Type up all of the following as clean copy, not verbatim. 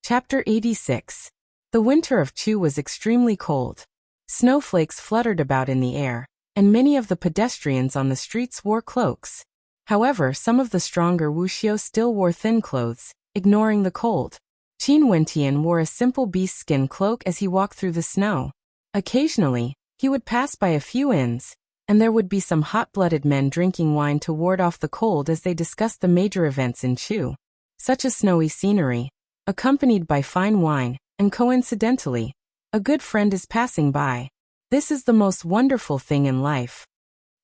Chapter 86. The winter of Chu was extremely cold. Snowflakes fluttered about in the air, and many of the pedestrians on the streets wore cloaks. However, some of the stronger Wuxia still wore thin clothes, ignoring the cold. Qin Wentian wore a simple beast-skin cloak as he walked through the snow. Occasionally, he would pass by a few inns, and there would be some hot-blooded men drinking wine to ward off the cold as they discussed the major events in Chu. Such a snowy scenery, accompanied by fine wine, and coincidentally, a good friend is passing by. This is the most wonderful thing in life.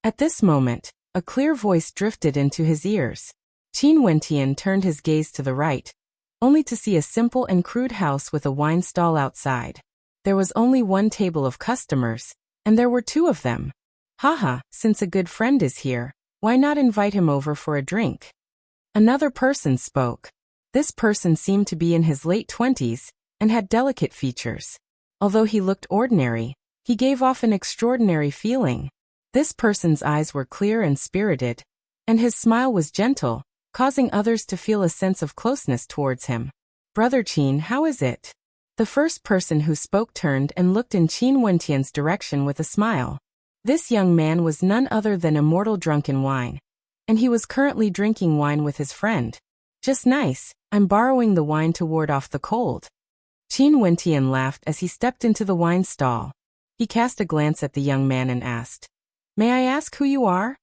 At this moment, a clear voice drifted into his ears. Qin Wentian turned his gaze to the right, only to see a simple and crude house with a wine stall outside. There was only one table of customers, and there were two of them. Haha, since a good friend is here, why not invite him over for a drink? Another person spoke. This person seemed to be in his late 20s, and had delicate features. Although he looked ordinary, he gave off an extraordinary feeling. This person's eyes were clear and spirited, and his smile was gentle, causing others to feel a sense of closeness towards him. Brother Qin, how is it? The first person who spoke turned and looked in Qin Wentian's direction with a smile. This young man was none other than Immortal Drunken Wine, and he was currently drinking wine with his friend. Just nice, I'm borrowing the wine to ward off the cold. Qin Wentian laughed as he stepped into the wine stall. He cast a glance at the young man and asked, "May I ask who you are?"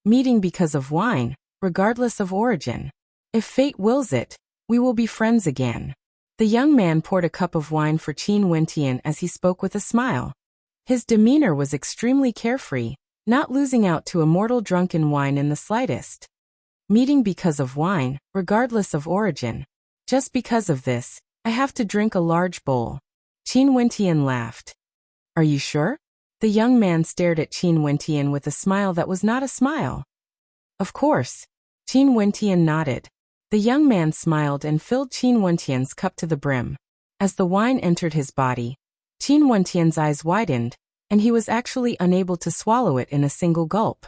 "Meeting because of wine, regardless of origin. If fate wills it, we will be friends again." The young man poured a cup of wine for Qin Wentian as he spoke with a smile. His demeanor was extremely carefree, not losing out to Immortal Drunken Wine in the slightest. Meeting because of wine, regardless of origin. Just because of this, I have to drink a large bowl. Qin Wentian laughed. Are you sure? The young man stared at Qin Wentian with a smile that was not a smile. Of course. Qin Wentian nodded. The young man smiled and filled Qin Wentian's cup to the brim. As the wine entered his body, Qin Wentian's eyes widened, and he was actually unable to swallow it in a single gulp.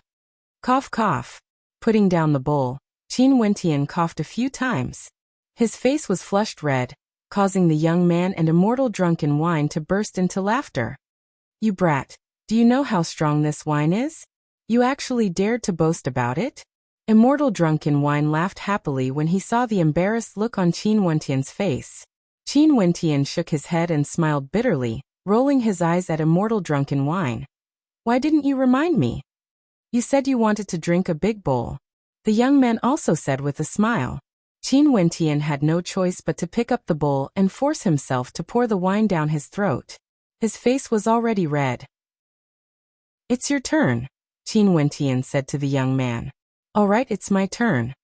Cough cough. Putting down the bowl, Qin Wentian coughed a few times. His face was flushed red, causing the young man and Immortal Drunken Wine to burst into laughter. You brat, do you know how strong this wine is? You actually dared to boast about it? Immortal Drunken Wine laughed happily when he saw the embarrassed look on Qin Wentian's face. Qin Wentian shook his head and smiled bitterly, rolling his eyes at Immortal Drunken Wine. Why didn't you remind me? You said you wanted to drink a big bowl. The young man also said with a smile. Qin Wentian had no choice but to pick up the bowl and force himself to pour the wine down his throat. His face was already red. It's your turn, Qin Wentian said to the young man. All right, it's my turn.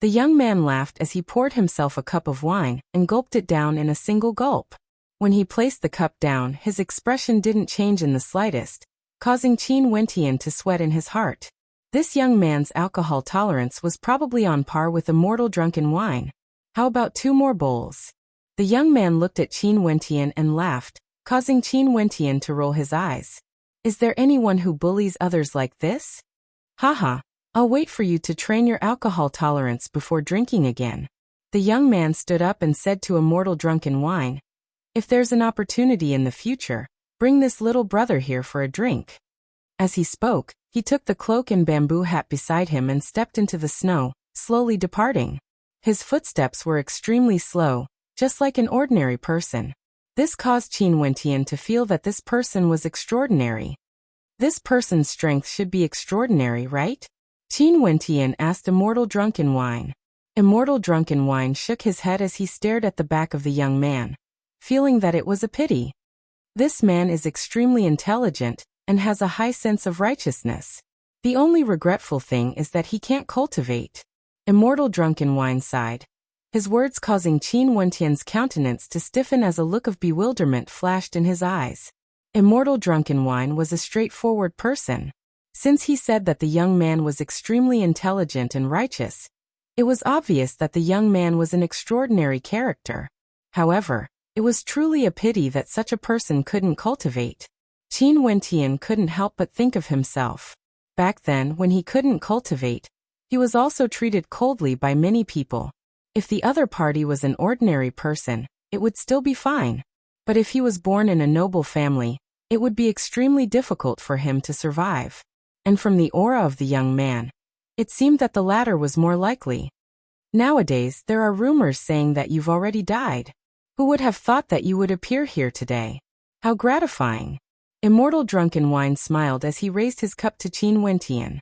The young man laughed as he poured himself a cup of wine and gulped it down in a single gulp. When he placed the cup down, his expression didn't change in the slightest, causing Qin Wentian to sweat in his heart. This young man's alcohol tolerance was probably on par with Immortal Drunken Wine. How about 2 more bowls? The young man looked at Qin Wentian and laughed, causing Qin Wentian to roll his eyes. Is there anyone who bullies others like this? Haha, I'll wait for you to train your alcohol tolerance before drinking again. The young man stood up and said to Immortal Drunken Wine, if there's an opportunity in the future, bring this little brother here for a drink. As he spoke, he took the cloak and bamboo hat beside him and stepped into the snow, slowly departing. His footsteps were extremely slow, just like an ordinary person. This caused Qin Wentian to feel that this person was extraordinary. This person's strength should be extraordinary, right? Qin Wentian asked Immortal Drunken Wine. Immortal Drunken Wine shook his head as he stared at the back of the young man, feeling that it was a pity. This man is extremely intelligent and has a high sense of righteousness. The only regretful thing is that he can't cultivate. Immortal Drunken Wine sighed, his words causing Qin Wentian's countenance to stiffen as a look of bewilderment flashed in his eyes. Immortal Drunken Wine was a straightforward person. Since he said that the young man was extremely intelligent and righteous, it was obvious that the young man was an extraordinary character. However, it was truly a pity that such a person couldn't cultivate. Qin Wentian couldn't help but think of himself. Back then, when he couldn't cultivate, he was also treated coldly by many people. If the other party was an ordinary person, it would still be fine. But if he was born in a noble family, it would be extremely difficult for him to survive. And from the aura of the young man, it seemed that the latter was more likely. Nowadays, there are rumors saying that you've already died. Who would have thought that you would appear here today? How gratifying. Immortal Drunken Wine smiled as he raised his cup to Qin Wentian.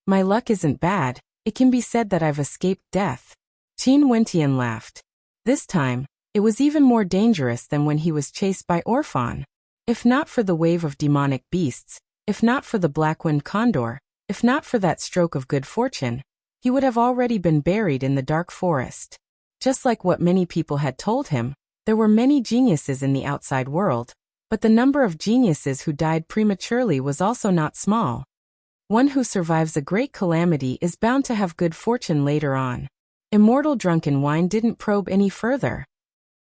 My luck isn't bad, it can be said that I've escaped death. Qin Wentian laughed. This time, it was even more dangerous than when he was chased by Orphan. If not for the wave of demonic beasts, if not for the black-winged condor, if not for that stroke of good fortune, he would have already been buried in the dark forest. Just like what many people had told him, there were many geniuses in the outside world, but the number of geniuses who died prematurely was also not small. One who survives a great calamity is bound to have good fortune later on. Immortal Drunken Wine didn't probe any further.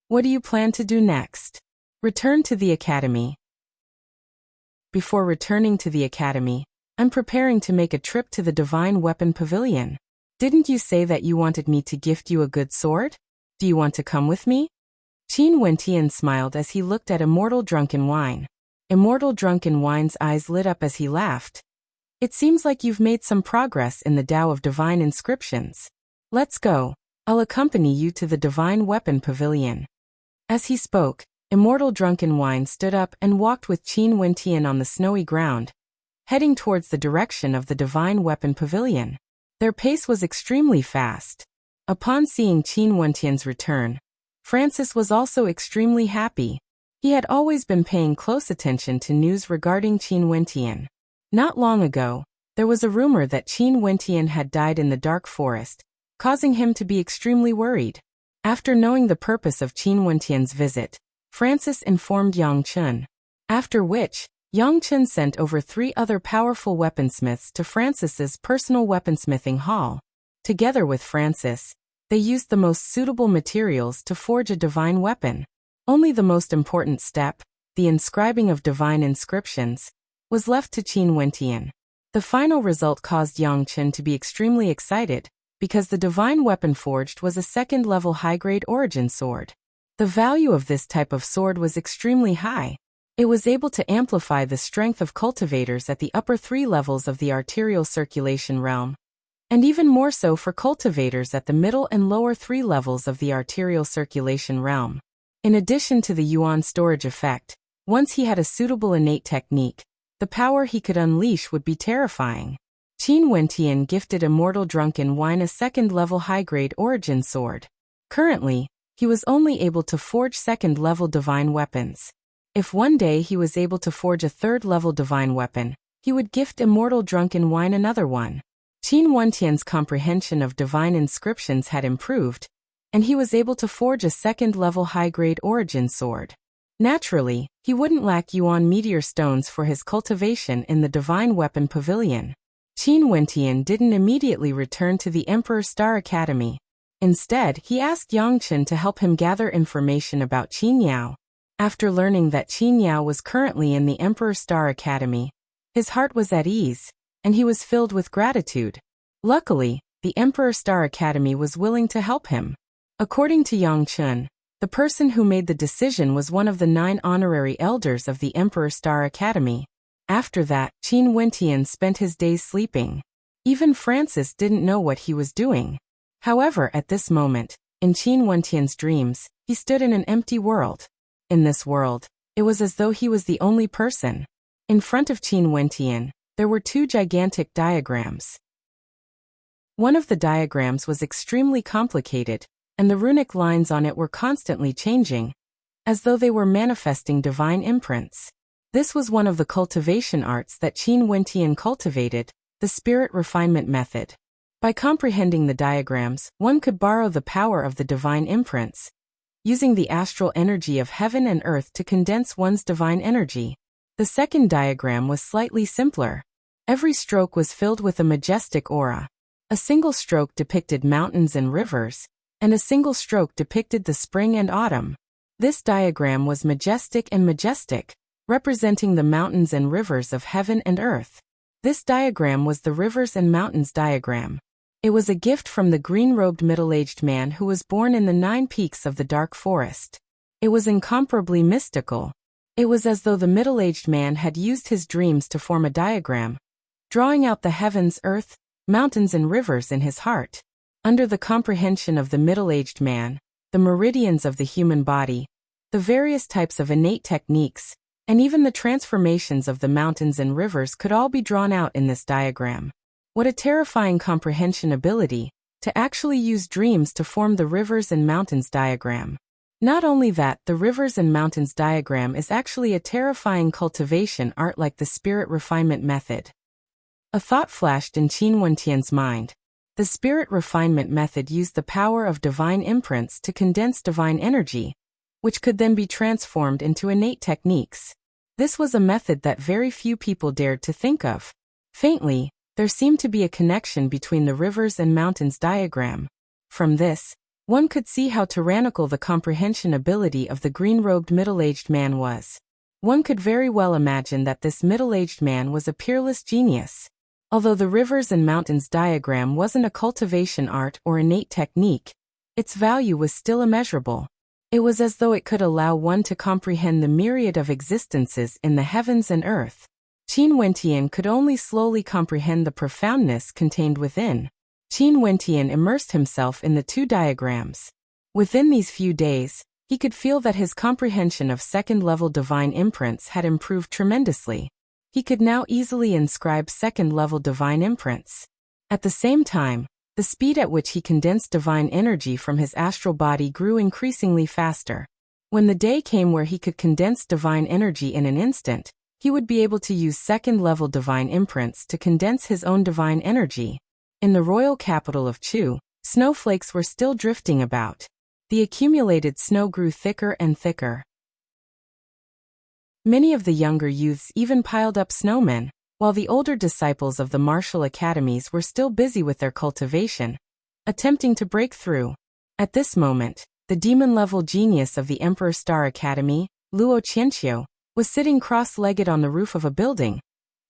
What do you plan to do next? Return to the academy. Before returning to the academy, I'm preparing to make a trip to the Divine Weapon Pavilion. Didn't you say that you wanted me to gift you a good sword? Do you want to come with me? Qin Wentian smiled as he looked at Immortal Drunken Wine. Immortal Drunken Wine's eyes lit up as he laughed. It seems like you've made some progress in the Tao of Divine Inscriptions. Let's go. I'll accompany you to the Divine Weapon Pavilion. As he spoke, Immortal Drunken Wine stood up and walked with Qin Wentian on the snowy ground, heading towards the direction of the Divine Weapon Pavilion. Their pace was extremely fast. Upon seeing Qin Wentian's return, Francis was also extremely happy. He had always been paying close attention to news regarding Qin Wentian. Not long ago, there was a rumor that Qin Wentian had died in the dark forest, causing him to be extremely worried. After knowing the purpose of Qin Wentian's visit, Francis informed Yang Chun. After which, Yang Chun sent over 3 other powerful weaponsmiths to Francis's personal weaponsmithing hall. Together with Francis, they used the most suitable materials to forge a divine weapon. Only the most important step, the inscribing of divine inscriptions, was left to Qin Wentian. The final result caused Yang Chun to be extremely excited, because the divine weapon forged was a second-level high-grade origin sword. The value of this type of sword was extremely high. It was able to amplify the strength of cultivators at the upper 3 levels of the arterial circulation realm, and even more so for cultivators at the middle and lower 3 levels of the arterial circulation realm. In addition to the yuan storage effect, once he had a suitable innate technique, the power he could unleash would be terrifying. Qin Wentian gifted Immortal Drunken Wine a second-level high-grade origin sword. Currently, he was only able to forge second-level divine weapons. If one day he was able to forge a third-level divine weapon, he would gift Immortal Drunken Wine another one. Qin Wentian's comprehension of divine inscriptions had improved, and he was able to forge a second-level high-grade origin sword. Naturally, he wouldn't lack yuan meteor stones for his cultivation in the Divine Weapon Pavilion. Qin Wentian didn't immediately return to the Emperor Star Academy. Instead, he asked Yang Chun to help him gather information about Qin Yao. After learning that Qin Yao was currently in the Emperor Star Academy, his heart was at ease, and he was filled with gratitude. Luckily, the Emperor Star Academy was willing to help him. According to Yang Chun, the person who made the decision was one of the 9 honorary elders of the Emperor Star Academy. After that, Qin Wentian spent his days sleeping. Even Francis didn't know what he was doing. However, at this moment, in Qin Wentian's dreams, he stood in an empty world. In this world, it was as though he was the only person. In front of Qin Wentian, there were 2 gigantic diagrams. One of the diagrams was extremely complicated, and the runic lines on it were constantly changing, as though they were manifesting divine imprints. This was one of the cultivation arts that Qin Wentian cultivated, the spirit refinement method. By comprehending the diagrams, one could borrow the power of the divine imprints, using the astral energy of heaven and earth to condense one's divine energy. The second diagram was slightly simpler. Every stroke was filled with a majestic aura. A single stroke depicted mountains and rivers, and a single stroke depicted the spring and autumn. This diagram was majestic, representing the mountains and rivers of heaven and earth. This diagram was the rivers and mountains diagram. It was a gift from the green-robed middle-aged man who was born in the 9 peaks of the dark forest. It was incomparably mystical. It was as though the middle-aged man had used his dreams to form a diagram, drawing out the heavens, earth, mountains and rivers in his heart. Under the comprehension of the middle-aged man, the meridians of the human body, the various types of innate techniques, and even the transformations of the mountains and rivers could all be drawn out in this diagram. What a terrifying comprehension ability, to actually use dreams to form the rivers and mountains diagram. Not only that, the rivers and mountains diagram is actually a terrifying cultivation art like the spirit refinement method. A thought flashed in Qin Wentian's mind. The spirit refinement method used the power of divine imprints to condense divine energy, which could then be transformed into innate techniques. This was a method that very few people dared to think of. Faintly, there seemed to be a connection between the rivers and mountains diagram. From this, one could see how tyrannical the comprehension ability of the green-robed middle-aged man was. One could very well imagine that this middle-aged man was a peerless genius. Although the rivers and mountains diagram wasn't a cultivation art or innate technique, its value was still immeasurable. It was as though it could allow one to comprehend the myriad of existences in the heavens and earth. Qin Wentian could only slowly comprehend the profoundness contained within. Qin Wentian immersed himself in the two diagrams. Within these few days, he could feel that his comprehension of second-level divine imprints had improved tremendously. He could now easily inscribe second-level divine imprints. At the same time, the speed at which he condensed divine energy from his astral body grew increasingly faster. When the day came where he could condense divine energy in an instant, he would be able to use second-level divine imprints to condense his own divine energy. In the royal capital of Chu, snowflakes were still drifting about. The accumulated snow grew thicker and thicker. Many of the younger youths even piled up snowmen, while the older disciples of the martial academies were still busy with their cultivation, attempting to break through. At this moment, the demon-level genius of the Emperor Star Academy, Luo Qianqiu, was sitting cross-legged on the roof of a building,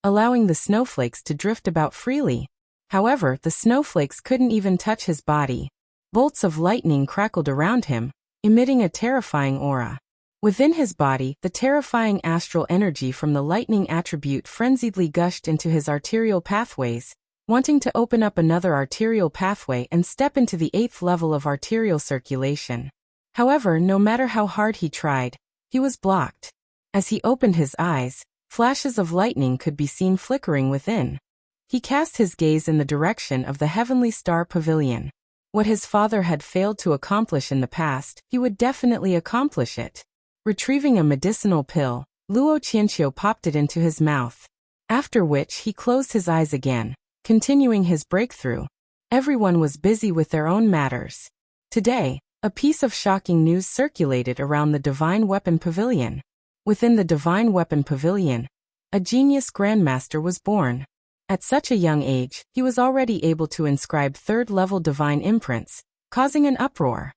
allowing the snowflakes to drift about freely. However, the snowflakes couldn't even touch his body. Bolts of lightning crackled around him, emitting a terrifying aura. Within his body, the terrifying astral energy from the lightning attribute frenziedly gushed into his arterial pathways, wanting to open up another arterial pathway and step into the 8th level of arterial circulation. However, no matter how hard he tried, he was blocked. As he opened his eyes, flashes of lightning could be seen flickering within. He cast his gaze in the direction of the heavenly star pavilion. What his father had failed to accomplish in the past, he would definitely accomplish it. Retrieving a medicinal pill, Luo Qianqiu popped it into his mouth. After which he closed his eyes again, continuing his breakthrough. Everyone was busy with their own matters. Today, a piece of shocking news circulated around the Divine Weapon Pavilion. Within the Divine Weapon Pavilion, a genius grandmaster was born. At such a young age, he was already able to inscribe third-level divine imprints, causing an uproar.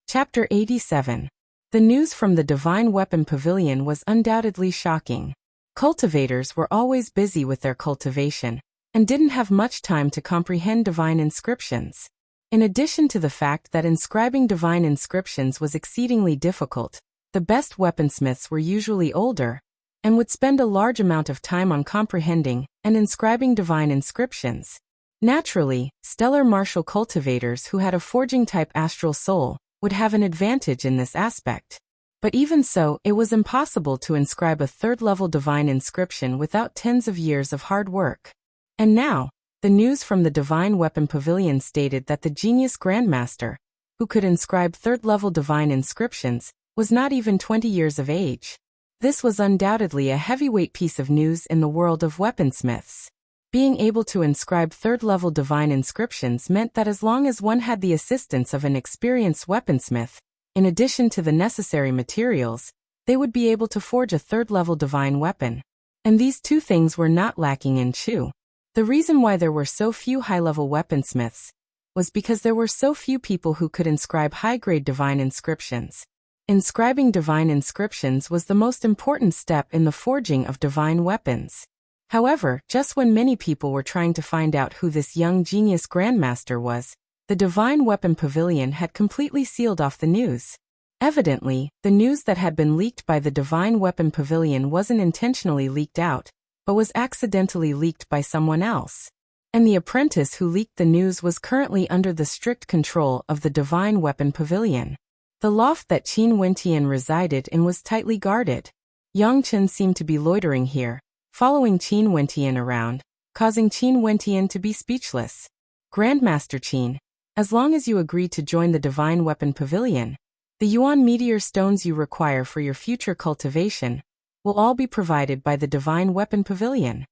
Chapter 87. The news from the Divine Weapon Pavilion was undoubtedly shocking. Cultivators were always busy with their cultivation, and didn't have much time to comprehend divine inscriptions. In addition to the fact that inscribing divine inscriptions was exceedingly difficult, the best weaponsmiths were usually older, and would spend a large amount of time on comprehending and inscribing divine inscriptions. Naturally, stellar martial cultivators who had a forging-type astral soul would have an advantage in this aspect. But even so, it was impossible to inscribe a third-level divine inscription without tens of years of hard work. And now, the news from the Divine Weapon Pavilion stated that the genius grandmaster, who could inscribe third-level divine inscriptions, was not even 20 years of age. This was undoubtedly a heavyweight piece of news in the world of weaponsmiths. Being able to inscribe third-level divine inscriptions meant that as long as one had the assistance of an experienced weaponsmith, in addition to the necessary materials, they would be able to forge a third-level divine weapon. And these two things were not lacking in Chu. The reason why there were so few high-level weaponsmiths was because there were so few people who could inscribe high-grade divine inscriptions. Inscribing divine inscriptions was the most important step in the forging of divine weapons. However, just when many people were trying to find out who this young genius grandmaster was, The Divine Weapon Pavilion had completely sealed off the news. Evidently, the news that had been leaked by the Divine Weapon Pavilion wasn't intentionally leaked out, but was accidentally leaked by someone else. And the apprentice who leaked the news was currently under the strict control of the Divine Weapon Pavilion. The loft that Qin Wentian resided in was tightly guarded. Yang Chen seemed to be loitering here, following Qin Wentian around, causing Qin Wentian to be speechless. Grandmaster Qin, as long as you agree to join the Divine Weapon Pavilion, the Yuan meteor stones you require for your future cultivation will all be provided by the Divine Weapon Pavilion.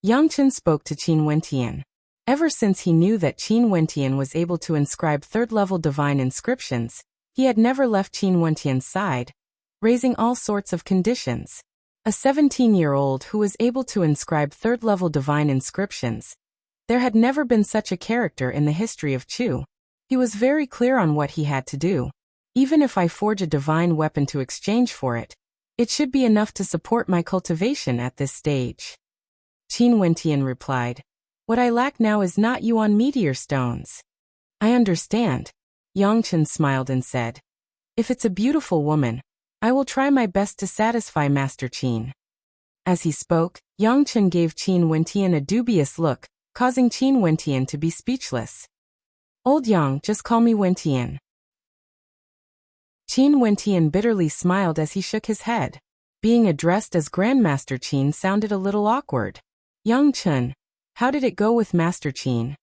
Yang Chen spoke to Qin Wentian. Ever since he knew that Qin Wentian was able to inscribe third-level divine inscriptions, he had never left Qin Wentian's side, raising all sorts of conditions. A 17-year-old who was able to inscribe third-level divine inscriptions. There had never been such a character in the history of Chu. He was very clear on what he had to do. Even if I forge a divine weapon to exchange for it, it should be enough to support my cultivation at this stage. Qin Wentian replied, what I lack now is not Yuan meteor stones. I understand. Yang Chen smiled and said, if it's a beautiful woman, I will try my best to satisfy Master Qin. As he spoke, Yang Chen gave Qin Wentian a dubious look, causing Qin Wentian to be speechless. Old Yang, just call me Wentian. Qin Wentian bitterly smiled as he shook his head. Being addressed as Grandmaster Qin sounded a little awkward. Yang Chen, how did it go with Master Qin?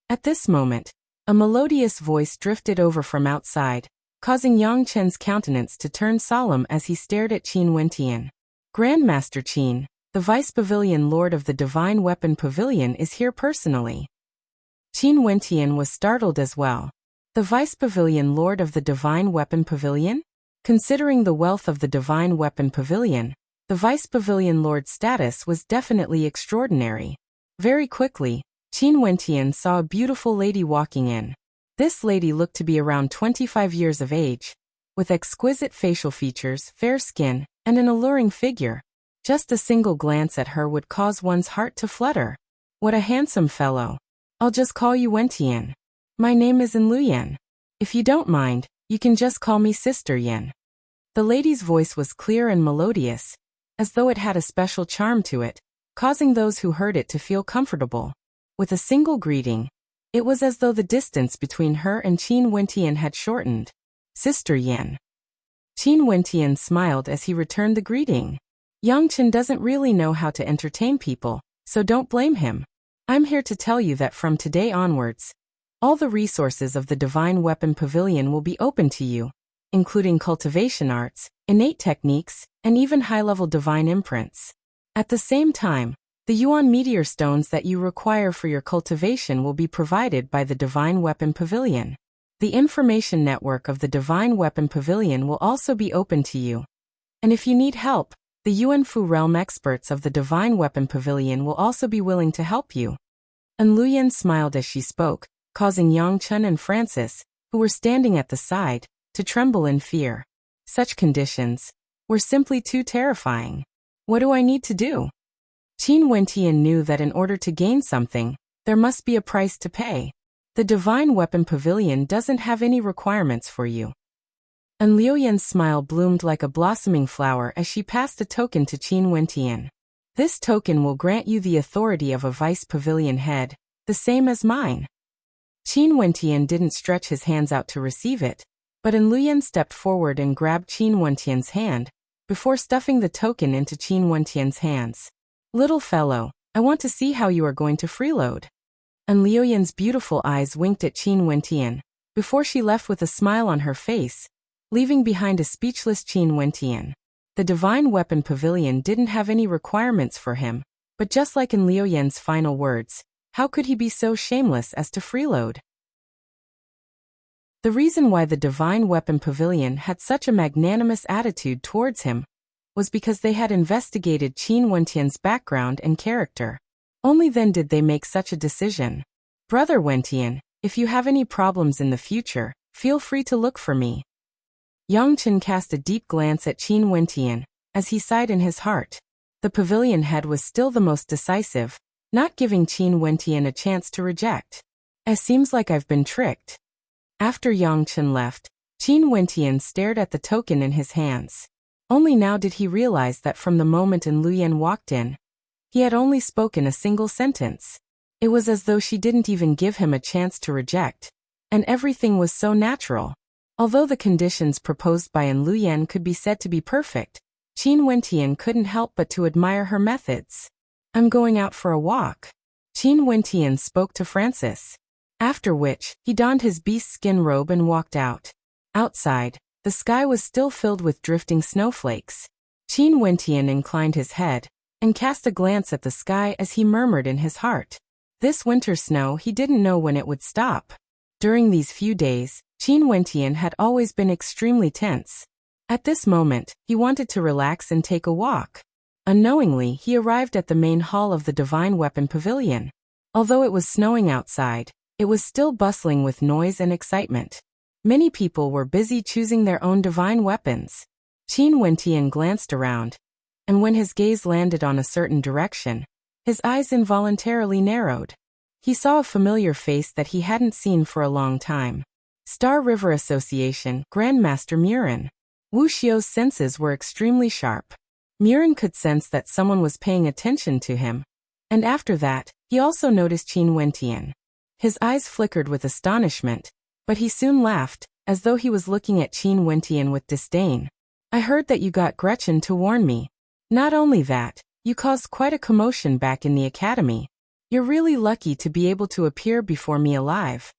At this moment, a melodious voice drifted over from outside, causing Yang Chen's countenance to turn solemn as he stared at Qin Wentian. Grandmaster Qin, the Vice Pavilion Lord of the Divine Weapon Pavilion is here personally. Qin Wentian was startled as well. The Vice Pavilion Lord of the Divine Weapon Pavilion? Considering the wealth of the Divine Weapon Pavilion, the Vice Pavilion Lord's status was definitely extraordinary. Very quickly, Qin Wentian saw a beautiful lady walking in. This lady looked to be around 25 years of age, with exquisite facial features, fair skin, and an alluring figure. Just a single glance at her would cause one's heart to flutter. What a handsome fellow. I'll just call you Wentian. My name is Luyan. If you don't mind, you can just call me Sister Yin. The lady's voice was clear and melodious, as though it had a special charm to it, causing those who heard it to feel comfortable. With a single greeting, it was as though the distance between her and Qin Wentian had shortened. Sister Yin. Qin Wentian smiled as he returned the greeting. Yang Chen doesn't really know how to entertain people, so don't blame him. I'm here to tell you that from today onwards, all the resources of the Divine Weapon Pavilion will be open to you, including cultivation arts, innate techniques, and even high-level divine imprints. At the same time, the Yuan meteor stones that you require for your cultivation will be provided by the Divine Weapon Pavilion. The information network of the Divine Weapon Pavilion will also be open to you. And if you need help, the Yuanfu realm experts of the Divine Weapon Pavilion will also be willing to help you. Luyan smiled as she spoke, causing Yang Chen and Francis, who were standing at the side, to tremble in fear. Such conditions were simply too terrifying. What do I need to do? Qin Wentian knew that in order to gain something, there must be a price to pay. The Divine Weapon Pavilion doesn't have any requirements for you. Liu Yan's smile bloomed like a blossoming flower as she passed a token to Qin Wentian. This token will grant you the authority of a Vice Pavilion head, the same as mine. Qin Wentian didn't stretch his hands out to receive it, but Liu Yan stepped forward and grabbed Qin Wentian's hand, before stuffing the token into Qin Wentian's hands. Little fellow, I want to see how you are going to freeload. Liu Yan's beautiful eyes winked at Qin Wentian, before she left with a smile on her face, leaving behind a speechless Qin Wentian. The Divine Weapon Pavilion didn't have any requirements for him, but just like in Liu Yan's final words, how could he be so shameless as to freeload? The reason why the Divine Weapon Pavilion had such a magnanimous attitude towards him was because they had investigated Qin Wentian's background and character. Only then did they make such a decision. Brother Wentian, if you have any problems in the future, feel free to look for me. Yang Chen cast a deep glance at Qin Wentian, as he sighed in his heart. The pavilion head was still the most decisive, not giving Qin Wentian a chance to reject. It seems like I've been tricked. After Yang Chen left, Qin Wentian stared at the token in his hands. Only now did he realize that from the moment Lu Yan walked in, he had only spoken a single sentence. It was as though she didn't even give him a chance to reject, and everything was so natural. Although the conditions proposed by Lu Yan could be said to be perfect, Qin Wentian couldn't help but to admire her methods. I'm going out for a walk. Qin Wentian spoke to Francis. After which, he donned his beast skin robe and walked out. Outside, the sky was still filled with drifting snowflakes. Qin Wentian inclined his head and cast a glance at the sky as he murmured in his heart. This winter snow, he didn't know when it would stop. During these few days, Qin Wentian had always been extremely tense. At this moment, he wanted to relax and take a walk. Unknowingly, he arrived at the main hall of the Divine Weapon Pavilion. Although it was snowing outside, it was still bustling with noise and excitement. Many people were busy choosing their own divine weapons. Qin Wentian glanced around, and when his gaze landed on a certain direction, his eyes involuntarily narrowed. He saw a familiar face that he hadn't seen for a long time. Star River Association Grandmaster Murin. Wuxia's senses were extremely sharp. Murin could sense that someone was paying attention to him, and after that, he also noticed Qin Wentian. His eyes flickered with astonishment, but he soon laughed, as though he was looking at Qin Wentian with disdain. I heard that you got Gretchen to warn me. Not only that, you caused quite a commotion back in the academy. You're really lucky to be able to appear before me alive.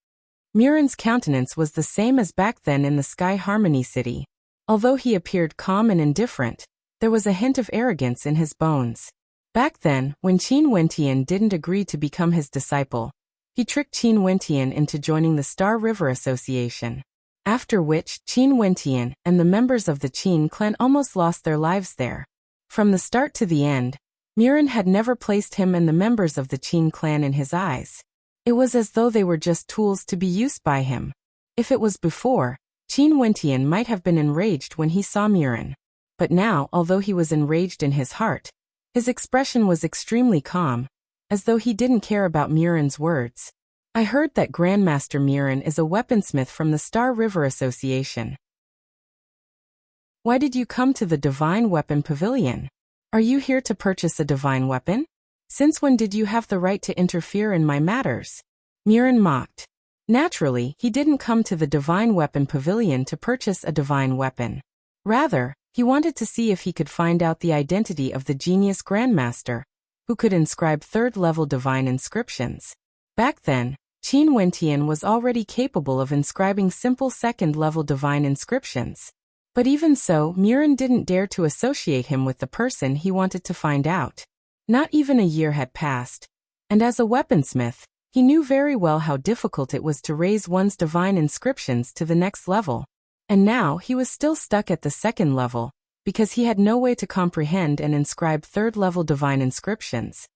Murin's countenance was the same as back then in the Sky Harmony City. Although he appeared calm and indifferent, there was a hint of arrogance in his bones. Back then, when Qin Wentian didn't agree to become his disciple, he tricked Qin Wentian into joining the Star River Association. After which, Qin Wentian and the members of the Qin clan almost lost their lives there. From the start to the end, Murin had never placed him and the members of the Qin clan in his eyes. It was as though they were just tools to be used by him. If it was before, Qin Wentian might have been enraged when he saw Murin. But now, although he was enraged in his heart, his expression was extremely calm, as though he didn't care about Murin's words. I heard that Grandmaster Murin is a weaponsmith from the Star River Association. Why did you come to the Divine Weapon Pavilion? Are you here to purchase a divine weapon? Since when did you have the right to interfere in my matters? Murin mocked. Naturally, he didn't come to the Divine Weapon Pavilion to purchase a divine weapon. Rather, he wanted to see if he could find out the identity of the genius Grandmaster, who could inscribe third-level divine inscriptions. Back then, Qin Wentian was already capable of inscribing simple second-level divine inscriptions. But even so, Murin didn't dare to associate him with the person he wanted to find out. Not even a year had passed, and as a weaponsmith, he knew very well how difficult it was to raise one's divine inscriptions to the next level. And now he was still stuck at the second level, because he had no way to comprehend and inscribe third-level divine inscriptions.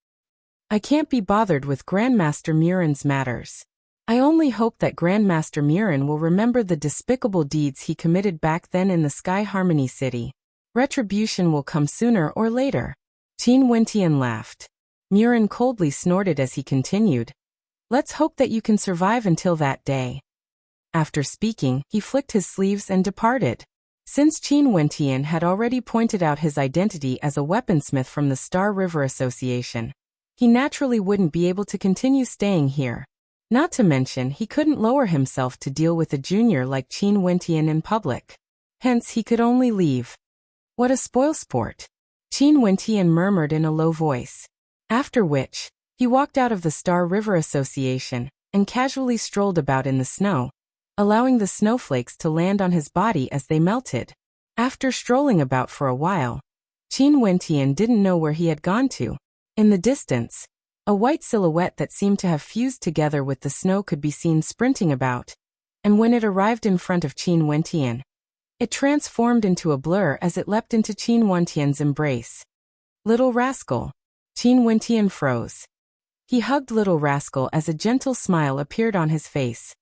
I can't be bothered with Grandmaster Murin's matters. I only hope that Grandmaster Murin will remember the despicable deeds he committed back then in the Sky Harmony City. Retribution will come sooner or later. Qin Wentian laughed. Murin coldly snorted as he continued. Let's hope that you can survive until that day. After speaking, he flicked his sleeves and departed. Since Qin Wentian had already pointed out his identity as a weaponsmith from the Star River Association, he naturally wouldn't be able to continue staying here. Not to mention, he couldn't lower himself to deal with a junior like Qin Wentian in public. Hence, he could only leave. What a spoilsport! Qin Wentian murmured in a low voice. After which, he walked out of the Star River Association and casually strolled about in the snow, allowing the snowflakes to land on his body as they melted. After strolling about for a while, Qin Wentian didn't know where he had gone to. In the distance, a white silhouette that seemed to have fused together with the snow could be seen sprinting about, and when it arrived in front of Qin Wentian, it transformed into a blur as it leapt into Qin Wentian's embrace. Little rascal! Qin Wentian froze. He hugged Little Rascal as a gentle smile appeared on his face.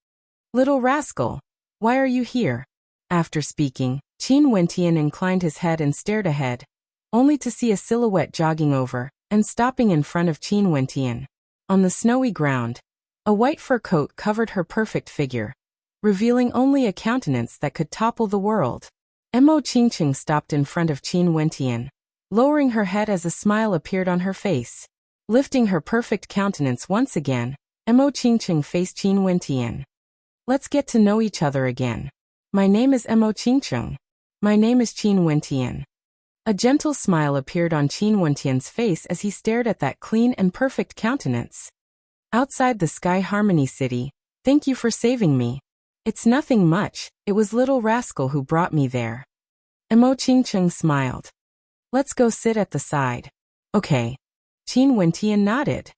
Little Rascal, why are you here? After speaking, Qin Wentian inclined his head and stared ahead, only to see a silhouette jogging over and stopping in front of Qin Wentian. On the snowy ground, A white fur coat covered her perfect figure, revealing only a countenance that could topple the world. Mo Qingqing stopped in front of Qin Wentian, lowering her head as a smile appeared on her face. Lifting her perfect countenance once again, Mo Qingqing faced Qin Wentian. Let's get to know each other again. My name is Mo Qingqing. My name is Qin Wentian. A gentle smile appeared on Qin Wentian's face as he stared at that clean and perfect countenance. Outside the Sky Harmony City, thank you for saving me. It's nothing much, it was little rascal who brought me there. Mo Qingqing smiled. Let's go sit at the side. Okay. Qin Wentian nodded.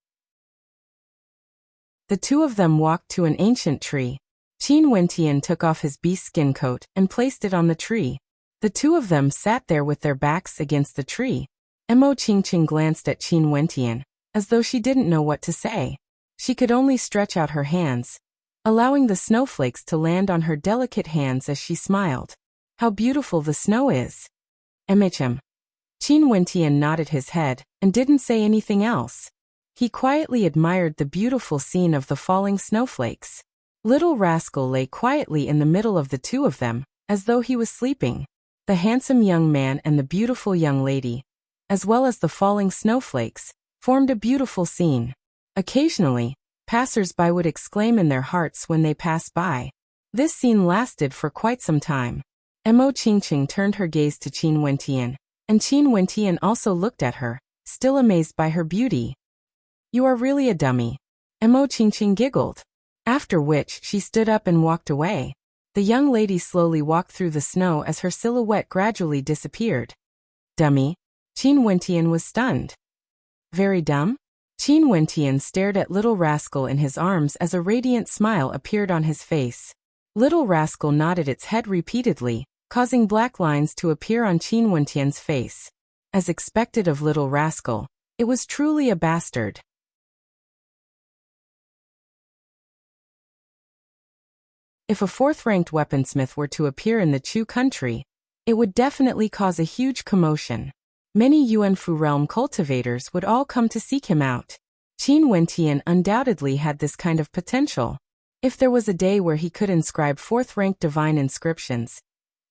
The two of them walked to an ancient tree. Qin Wentian took off his beast skin coat and placed it on the tree. The two of them sat there with their backs against the tree. Mo Qingqing glanced at Qin Wentian, as though she didn't know what to say. She could only stretch out her hands, allowing the snowflakes to land on her delicate hands as she smiled. How beautiful the snow is. Qin Wentian nodded his head and didn't say anything else. He quietly admired the beautiful scene of the falling snowflakes. Little rascal lay quietly in the middle of the two of them, as though he was sleeping. The handsome young man and the beautiful young lady, as well as the falling snowflakes, formed a beautiful scene. Occasionally, passers-by would exclaim in their hearts when they passed by. This scene lasted for quite some time. Mo Qingqing turned her gaze to Qin Wentian, and Qin Wentian also looked at her, still amazed by her beauty. You are really a dummy. Mo Qingqing giggled. After which she stood up and walked away. The young lady slowly walked through the snow as her silhouette gradually disappeared. Dummy? Qin Wentian was stunned. Very dumb? Qin Wentian stared at little rascal in his arms as a radiant smile appeared on his face. Little rascal nodded its head repeatedly, causing black lines to appear on Qin Wentian's face. As expected of little rascal, it was truly a bastard. If a fourth-ranked weaponsmith were to appear in the Chu country, it would definitely cause a huge commotion. Many Yuanfu realm cultivators would all come to seek him out. Qin Wentian undoubtedly had this kind of potential. If there was a day where he could inscribe fourth-ranked divine inscriptions,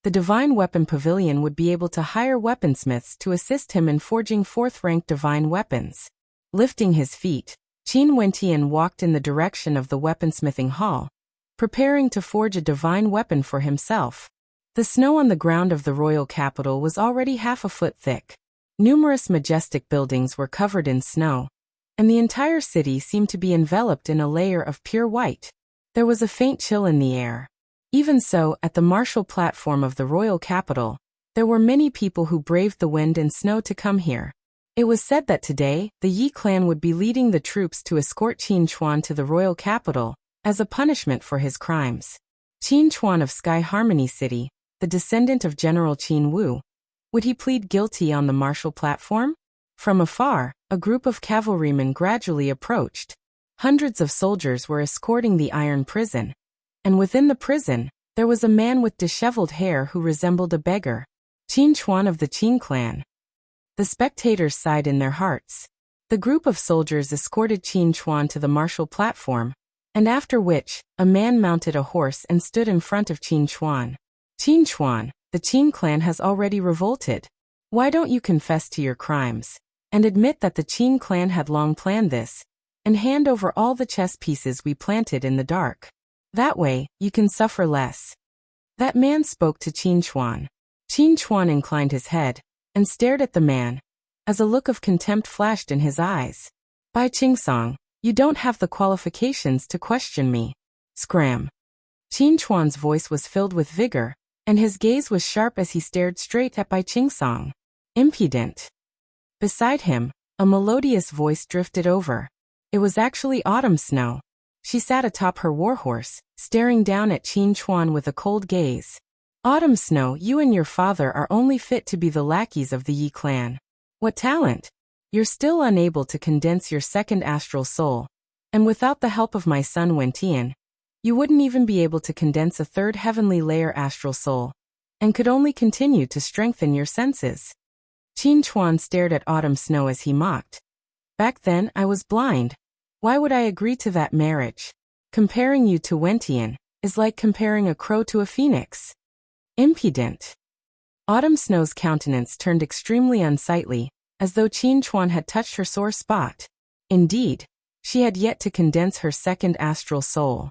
the Divine Weapon Pavilion would be able to hire weaponsmiths to assist him in forging fourth-ranked divine weapons. Lifting his feet, Qin Wentian walked in the direction of the weaponsmithing hall, preparing to forge a divine weapon for himself. The snow on the ground of the royal capital was already half a foot thick. Numerous majestic buildings were covered in snow, and the entire city seemed to be enveloped in a layer of pure white. There was a faint chill in the air. Even so, at the martial platform of the royal capital, there were many people who braved the wind and snow to come here. It was said that today, the Yi clan would be leading the troops to escort Qin Chuan to the royal capital, as a punishment for his crimes. Qin Chuan of Sky Harmony City, the descendant of General Qin Wu, would he plead guilty on the martial platform? From afar, a group of cavalrymen gradually approached. Hundreds of soldiers were escorting the iron prison, and within the prison, there was a man with disheveled hair who resembled a beggar. Qin Chuan of the Qin clan. The spectators sighed in their hearts. The group of soldiers escorted Qin Chuan to the martial platform, and after which, a man mounted a horse and stood in front of Qin Chuan. Qin Chuan, the Qin clan has already revolted. Why don't you confess to your crimes, and admit that the Qin clan had long planned this, and hand over all the chess pieces we planted in the dark? That way, you can suffer less. That man spoke to Qin Chuan. Qin Chuan inclined his head, and stared at the man, as a look of contempt flashed in his eyes. Bai Qingsong, you don't have the qualifications to question me. Scram. Qin Chuan's voice was filled with vigor, and his gaze was sharp as he stared straight at Bai Qingsong. Impudent. Beside him, a melodious voice drifted over. It was actually Autumn Snow. She sat atop her warhorse, staring down at Qin Chuan with a cold gaze. Autumn Snow, you and your father are only fit to be the lackeys of the Yi clan. What talent! You're still unable to condense your second astral soul, and without the help of my son Wentian, you wouldn't even be able to condense a third heavenly layer astral soul, and could only continue to strengthen your senses. Qin Chuan stared at Autumn Snow as he mocked. Back then I was blind. Why would I agree to that marriage? Comparing you to Wentian is like comparing a crow to a phoenix. Impudent. Autumn Snow's countenance turned extremely unsightly, as though Qin Chuan had touched her sore spot. Indeed, she had yet to condense her second astral soul.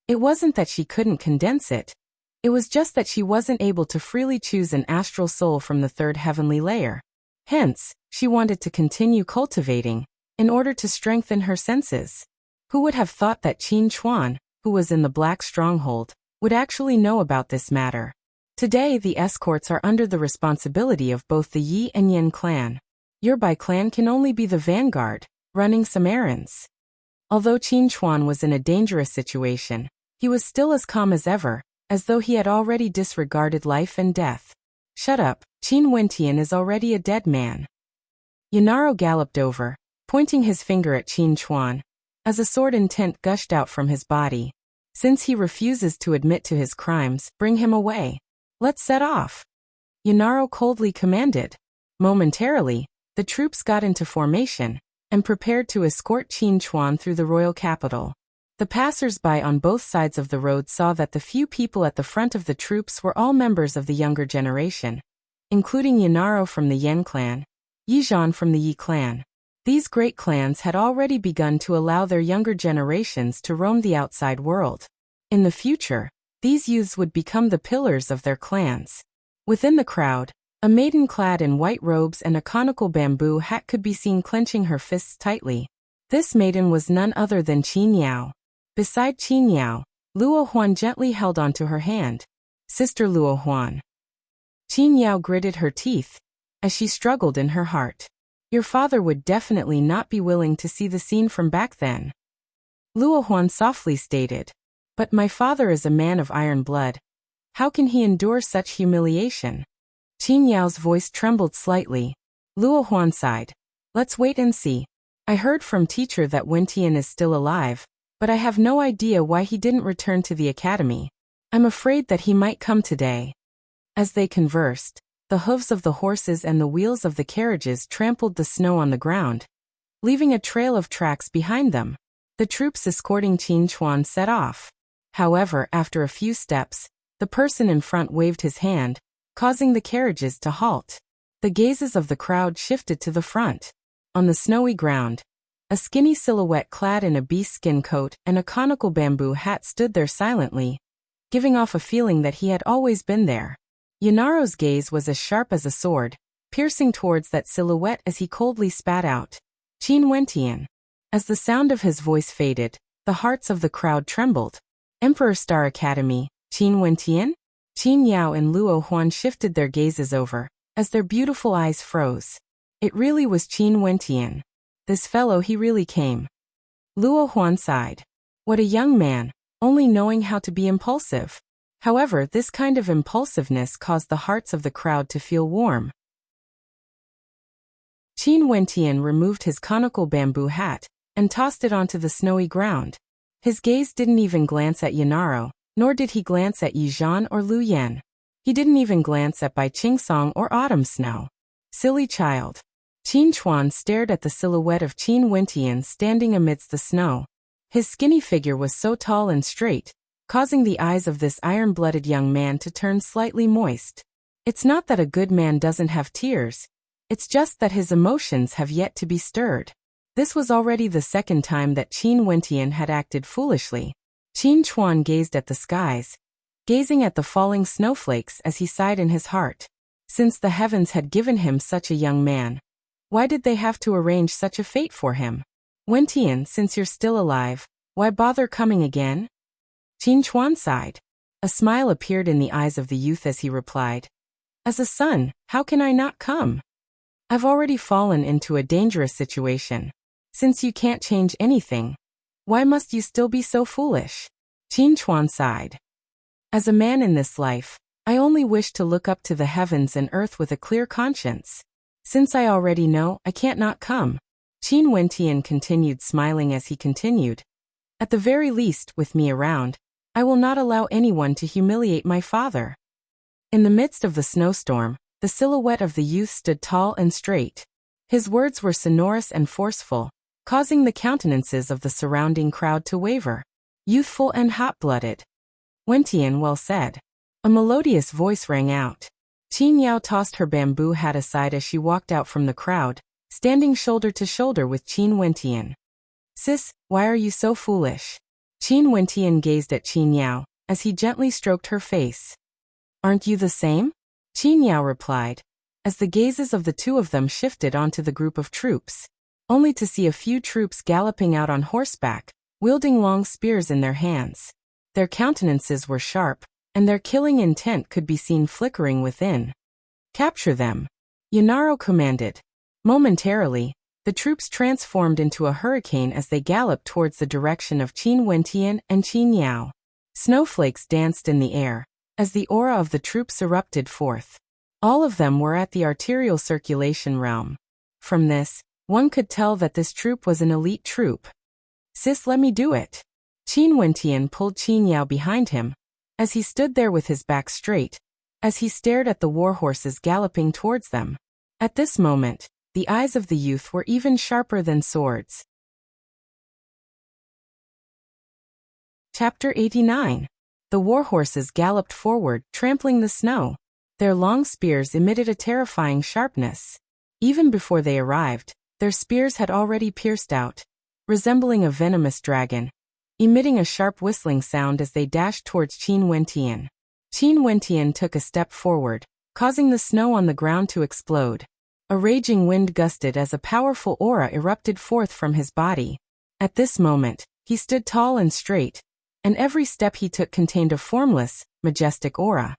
It wasn't that she couldn't condense it. It was just that she wasn't able to freely choose an astral soul from the third heavenly layer. Hence, she wanted to continue cultivating, in order to strengthen her senses. Who would have thought that Qin Chuan, who was in the Black Stronghold, would actually know about this matter? Today the escorts are under the responsibility of both the Yi and Yin clan. Your Bai clan can only be the vanguard, running some errands. Although Qin Chuan was in a dangerous situation, he was still as calm as ever, as though he had already disregarded life and death. Shut up, Qin Wentian is already a dead man. Yanaro galloped over, pointing his finger at Qin Chuan, as a sword intent gushed out from his body. Since he refuses to admit to his crimes, bring him away. Let's set off. Yanaro coldly commanded. Momentarily, the troops got into formation, and prepared to escort Qin Chuan through the royal capital. The passers-by on both sides of the road saw that the few people at the front of the troops were all members of the younger generation, including Yanaro from the Yen clan, Yizhan from the Yi clan. These great clans had already begun to allow their younger generations to roam the outside world. In the future, these youths would become the pillars of their clans. Within the crowd, a maiden clad in white robes and a conical bamboo hat could be seen clenching her fists tightly. This maiden was none other than Qin Yao. Beside Qin Yao, Luo Huan gently held onto her hand. Sister Luo Huan. Qin Yao gritted her teeth, as she struggled in her heart. Your father would definitely not be willing to see the scene from back then. Luo Huan softly stated. But my father is a man of iron blood. How can he endure such humiliation? Qin Yao's voice trembled slightly. Luo Huan sighed. Let's wait and see. I heard from teacher that Wentian is still alive, but I have no idea why he didn't return to the academy. I'm afraid that he might come today. As they conversed, the hooves of the horses and the wheels of the carriages trampled the snow on the ground, leaving a trail of tracks behind them. The troops escorting Qin Chuan set off. However, after a few steps, the person in front waved his hand, causing the carriages to halt. The gazes of the crowd shifted to the front. On the snowy ground, a skinny silhouette clad in a beast-skin coat and a conical bamboo hat stood there silently, giving off a feeling that he had always been there. Yanaro's gaze was as sharp as a sword, piercing towards that silhouette as he coldly spat out, Qin Wentian. As the sound of his voice faded, the hearts of the crowd trembled. Emperor Star Academy, Qin Wentian? Qin Yao and Luo Huan shifted their gazes over, as their beautiful eyes froze. It really was Qin Wentian. This fellow, he really came. Luo Huan sighed. What a young man, only knowing how to be impulsive. However, this kind of impulsiveness caused the hearts of the crowd to feel warm. Qin Wentian removed his conical bamboo hat and tossed it onto the snowy ground. His gaze didn't even glance at Yanaro, nor did he glance at Yizhan or Lu Yan. He didn't even glance at Bai Qingsong or Autumn Snow. Silly child. Qin Chuan stared at the silhouette of Qin Wentian standing amidst the snow. His skinny figure was so tall and straight, causing the eyes of this iron-blooded young man to turn slightly moist. It's not that a good man doesn't have tears, it's just that his emotions have yet to be stirred. This was already the second time that Qin Wentian had acted foolishly. Qin Chuan gazed at the skies, gazing at the falling snowflakes as he sighed in his heart. Since the heavens had given him such a young man, why did they have to arrange such a fate for him? Wentian, since you're still alive, why bother coming again? Qin Chuan sighed. A smile appeared in the eyes of the youth as he replied. As a son, how can I not come? I've already fallen into a dangerous situation. Since you can't change anything, why must you still be so foolish? Qin Chuan sighed. As a man in this life, I only wish to look up to the heavens and earth with a clear conscience. Since I already know, I can't not come. Qin Wentian continued smiling as he continued. At the very least, with me around, I will not allow anyone to humiliate my father. In the midst of the snowstorm, the silhouette of the youth stood tall and straight. His words were sonorous and forceful, causing the countenances of the surrounding crowd to waver. Youthful and hot-blooded. Wentian, well said. A melodious voice rang out. Qin Yao tossed her bamboo hat aside as she walked out from the crowd, standing shoulder to shoulder with Qin Wentian. Sis, why are you so foolish? Qin Wentian gazed at Qin Yao, as he gently stroked her face. Aren't you the same? Qin Yao replied, as the gazes of the two of them shifted onto the group of troops, only to see a few troops galloping out on horseback, wielding long spears in their hands. Their countenances were sharp, and their killing intent could be seen flickering within. Capture them, Yanaro commanded. Momentarily, the troops transformed into a hurricane as they galloped towards the direction of Qin Wentian and Qin Yao. Snowflakes danced in the air, as the aura of the troops erupted forth. All of them were at the arterial circulation realm. From this, one could tell that this troop was an elite troop. Sis, let me do it. Qin Wentian pulled Qin Yao behind him, as he stood there with his back straight, as he stared at the warhorses galloping towards them. At this moment, the eyes of the youth were even sharper than swords. Chapter 89. The warhorses galloped forward, trampling the snow. Their long spears emitted a terrifying sharpness. Even before they arrived, their spears had already pierced out, resembling a venomous dragon, emitting a sharp whistling sound as they dashed towards Qin Wentian. Qin Wentian took a step forward, causing the snow on the ground to explode. A raging wind gusted as a powerful aura erupted forth from his body. At this moment, he stood tall and straight, and every step he took contained a formless, majestic aura.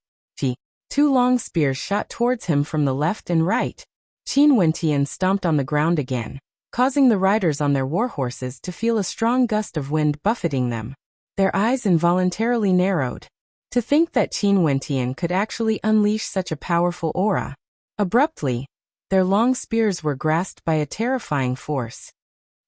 Two long spears shot towards him from the left and right. Qin Wentian stomped on the ground again, causing the riders on their warhorses to feel a strong gust of wind buffeting them. Their eyes involuntarily narrowed. To think that Qin Wentian could actually unleash such a powerful aura. Abruptly, their long spears were grasped by a terrifying force.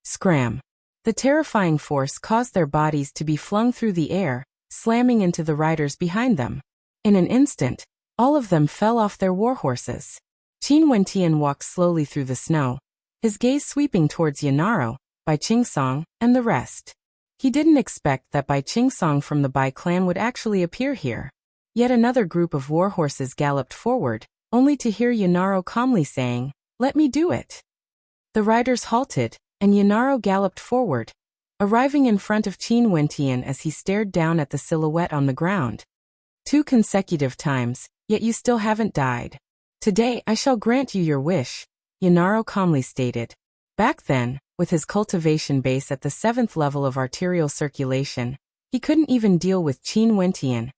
Scram! The terrifying force caused their bodies to be flung through the air, slamming into the riders behind them. In an instant, all of them fell off their warhorses. Qin Wentian walked slowly through the snow, his gaze sweeping towards Yanaro, Bai Qingsong, and the rest. He didn't expect that Bai Qingsong from the Bai clan would actually appear here. Yet another group of warhorses galloped forward, only to hear Yanaro calmly saying, "Let me do it." The riders halted, and Yanaro galloped forward, arriving in front of Qin Wentian as he stared down at the silhouette on the ground. 2 consecutive times, yet you still haven't died. Today I shall grant you your wish, Yanaro calmly stated. Back then, with his cultivation base at the 7th level of arterial circulation, he couldn't even deal with Qin Wentian,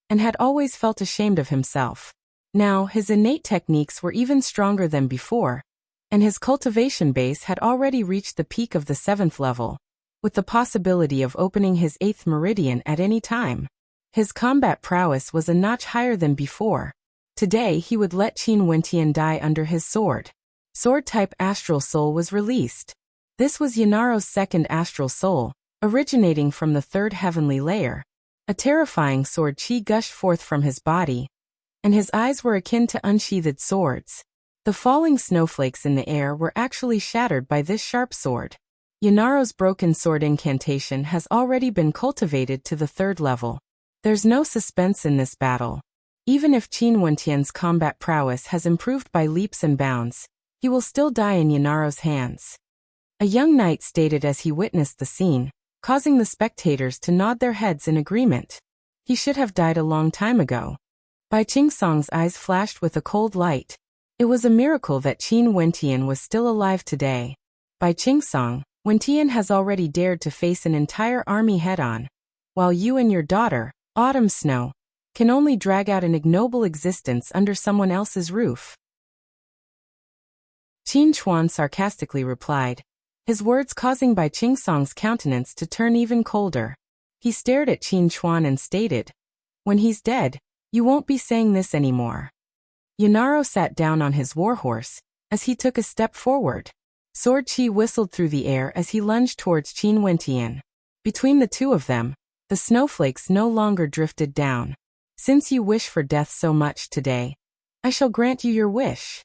and had always felt ashamed of himself. Now, his innate techniques were even stronger than before, and his cultivation base had already reached the peak of the 7th level, with the possibility of opening his 8th meridian at any time. His combat prowess was a notch higher than before. Today he would let Qin Wentian die under his sword. Sword-type astral soul was released. This was Yanaro's 2nd astral soul, originating from the 3rd heavenly layer. A terrifying sword chi gushed forth from his body, and his eyes were akin to unsheathed swords. The falling snowflakes in the air were actually shattered by this sharp sword. Yanaro's broken sword incantation has already been cultivated to the 3rd level. There's no suspense in this battle. Even if Qin Wentian's combat prowess has improved by leaps and bounds, he will still die in Yanaro's hands. A young knight stated as he witnessed the scene, causing the spectators to nod their heads in agreement. He should have died a long time ago. Bai Qingsong's eyes flashed with a cold light. It was a miracle that Qin Wentian was still alive today. Bai Qingsong, Wentian has already dared to face an entire army head-on, while you and your daughter, Autumn Snow, can only drag out an ignoble existence under someone else's roof. Qin Chuan sarcastically replied, his words causing Bai Qingsong's countenance to turn even colder. He stared at Qin Chuan and stated, "When he's dead, you won't be saying this anymore." Yanaro sat down on his warhorse, as he took a step forward. Sword chi whistled through the air as he lunged towards Qin Wentian. Between the two of them, the snowflakes no longer drifted down. "Since you wish for death so much today, I shall grant you your wish."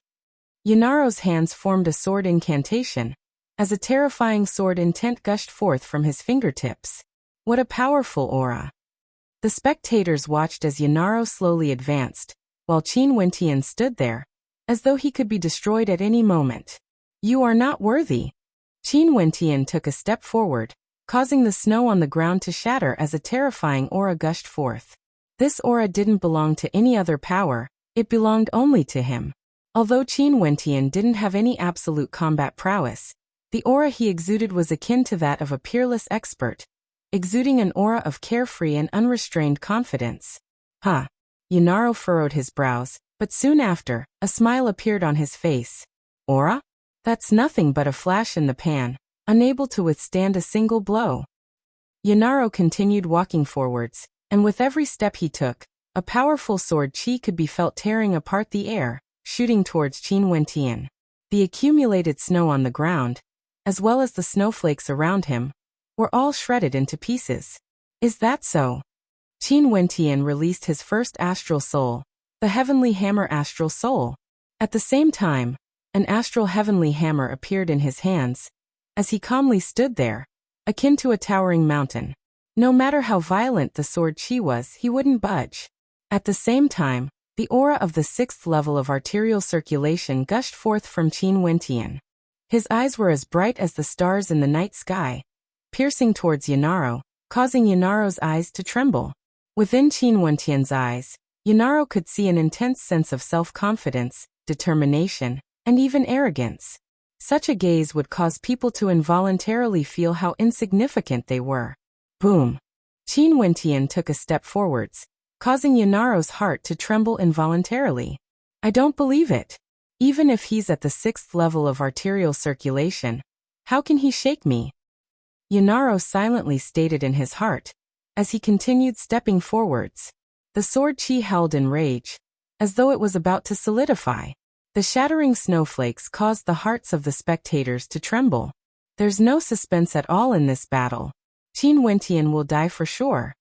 Yanaro's hands formed a sword incantation, as a terrifying sword intent gushed forth from his fingertips. What a powerful aura! The spectators watched as Yanaro slowly advanced, while Qin Wentian stood there, as though he could be destroyed at any moment. You are not worthy. Qin Wentian took a step forward, causing the snow on the ground to shatter as a terrifying aura gushed forth. This aura didn't belong to any other power, it belonged only to him. Although Qin Wentian didn't have any absolute combat prowess, the aura he exuded was akin to that of a peerless expert, exuding an aura of carefree and unrestrained confidence. Huh. Yanaro furrowed his brows, but soon after, a smile appeared on his face. Aura? That's nothing but a flash in the pan, unable to withstand a single blow. Yanaro continued walking forwards, and with every step he took, a powerful sword chi could be felt tearing apart the air, shooting towards Qin Wentian. The accumulated snow on the ground, as well as the snowflakes around him, were all shredded into pieces. Is that so? Qin Wentian released his first astral soul, the Heavenly Hammer Astral Soul. At the same time, an astral heavenly hammer appeared in his hands, as he calmly stood there, akin to a towering mountain. No matter how violent the sword chi was, he wouldn't budge. At the same time, the aura of the 6th level of arterial circulation gushed forth from Qin Wentian. His eyes were as bright as the stars in the night sky, piercing towards Yanaro, causing Yanaro's eyes to tremble. Within Qin Wentian's eyes, Yanaro could see an intense sense of self-confidence, determination, and even arrogance. Such a gaze would cause people to involuntarily feel how insignificant they were. Boom! Qin Wentian took a step forwards, causing Yanaro's heart to tremble involuntarily. I don't believe it. Even if he's at the 6th level of arterial circulation, how can he shake me? Yanaro silently stated in his heart, as he continued stepping forwards. The sword chi held in rage, as though it was about to solidify. The shattering snowflakes caused the hearts of the spectators to tremble. There's no suspense at all in this battle. Qin Wentian will die for sure.